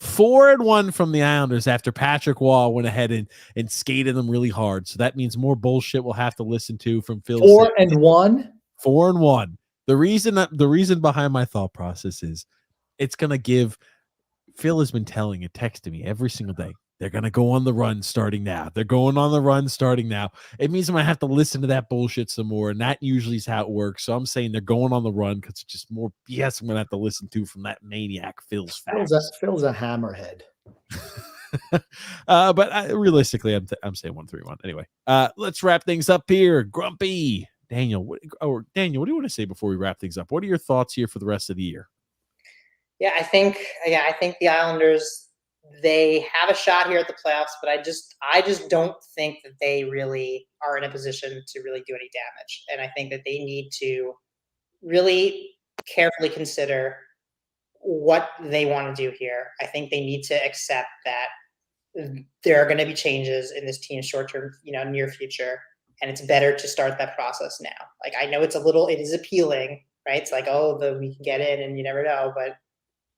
4-1 from the Islanders after Patrick Wall went ahead and skated them really hard. So that means more bullshit we'll have to listen to from Phil. 4-1. 4-1. The reason behind my thought process is it's gonna give. Phil has been texting me every single day. They're going to go on the run starting now. They're going on the run starting now. It means I'm going to have to listen to that bullshit some more, and that usually is how it works. So I'm saying they're going on the run because it's just more BS I'm going to have to listen to from that maniac Phil's facts. Phil's a hammerhead. But realistically, I'm saying 1-3-1. Anyway, let's wrap things up here. Grumpy. Daniel, what do you want to say before we wrap things up? What are your thoughts here for the rest of the year? Yeah, I think the Islanders, they have a shot here at the playoffs, but I just don't think that they really are in a position to really do any damage. And I think that they need to really carefully consider what they want to do here. I think they need to accept that there are going to be changes in this team's short-term, near future, and it's better to start that process now. Like, I know it is appealing, right? It's like, we can get in and you never know, but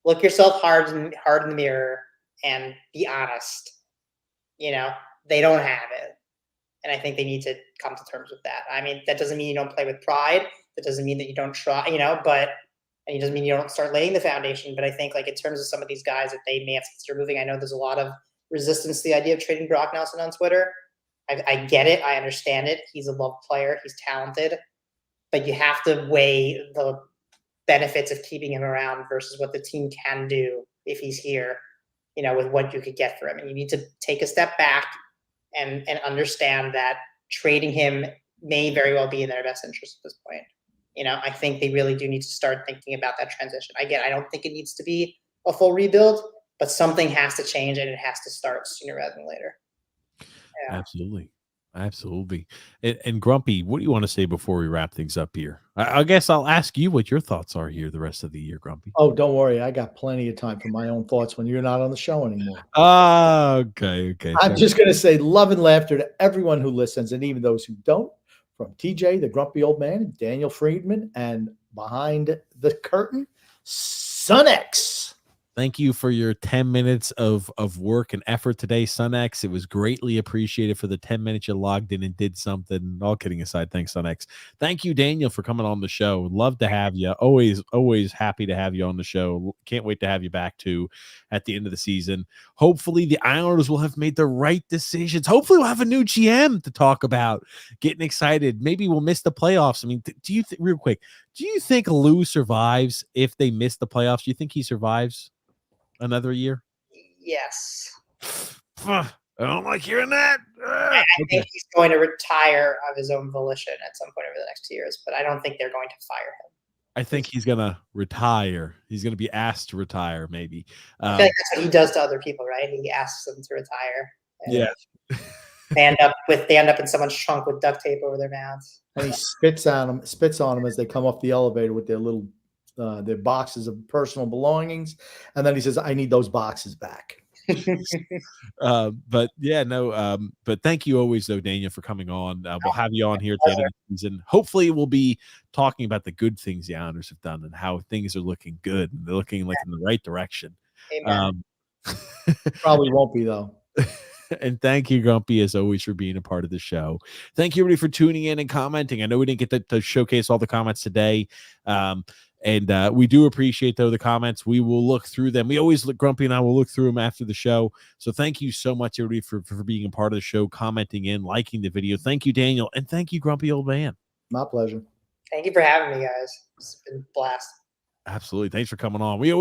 look yourself hard in the mirror and be honest. They don't have it. And I think they need to come to terms with that. I mean, that doesn't mean you don't play with pride. That doesn't mean that you don't try, and it doesn't mean you don't start laying the foundation. But I think, like, in terms of some of these guys that they may have to consider moving, I know there's a lot of resistance to the idea of trading Brock Nelson on Twitter. I get it. I understand it. He's a loved player. He's talented. But you have to weigh the benefits of keeping him around versus what the team can do if he's here, with what you could get for him. And you need to take a step back and understand that trading him may very well be in their best interest at this point. I think they really do need to start thinking about that transition. I don't think it needs to be a full rebuild, but something has to change and it has to start sooner rather than later. Yeah. Absolutely. And Grumpy, what do you want to say before we wrap things up here? I guess I'll ask you what your thoughts are here the rest of the year, Grumpy. Oh, don't worry. I got plenty of time for my own thoughts when you're not on the show anymore. Okay. I'm just going to say love and laughter to everyone who listens and even those who don't. From TJ, the grumpy old man, Daniel Friedman, and behind the curtain, SunX. Thank you for your 10 minutes of work and effort today, SunX. It was greatly appreciated for the 10 minutes you logged in and did something. All kidding aside, thanks, SunX. Thank you, Daniel, for coming on the show. Love to have you. Always happy to have you on the show. Can't wait to have you back, too, at the end of the season. Hopefully, the Islanders will have made the right decisions. Hopefully, we'll have a new GM to talk about. Getting excited. Maybe we'll miss the playoffs. I mean, do you real quick, do you think Lou survives if they miss the playoffs? Do you think he survives another year? Yes. I don't like hearing that. I think he's going to retire of his own volition at some point over the next 2 years, but I don't think they're going to fire him. I think he's going to retire. He's going to be asked to retire, maybe. I feel like that's what he does to other people, right? He asks them to retire. Yeah. They end up in someone's trunk with duct tape over their mouths. And he spits on them as they come off the elevator with their little their boxes of personal belongings, and then he says, "I need those boxes back." But thank you always, though, Daniel, for coming on. We'll have you on here at the end of the season. Hopefully, we'll be talking about the good things the Islanders have done and how things are looking good. They're looking like in the right direction. Amen. Probably won't be, though. And thank you, Grumpy, as always, for being a part of the show. Thank you, everybody, for tuning in and commenting. I know we didn't get to showcase all the comments today. And we do appreciate, though, the comments. We will look through them. We always look, Grumpy and I will look through them after the show. So thank you so much, everybody, for being a part of the show, commenting in, liking the video. Thank you, Daniel. And thank you, Grumpy Old Man. My pleasure. Thank you for having me, guys. It's been a blast. Absolutely. Thanks for coming on. We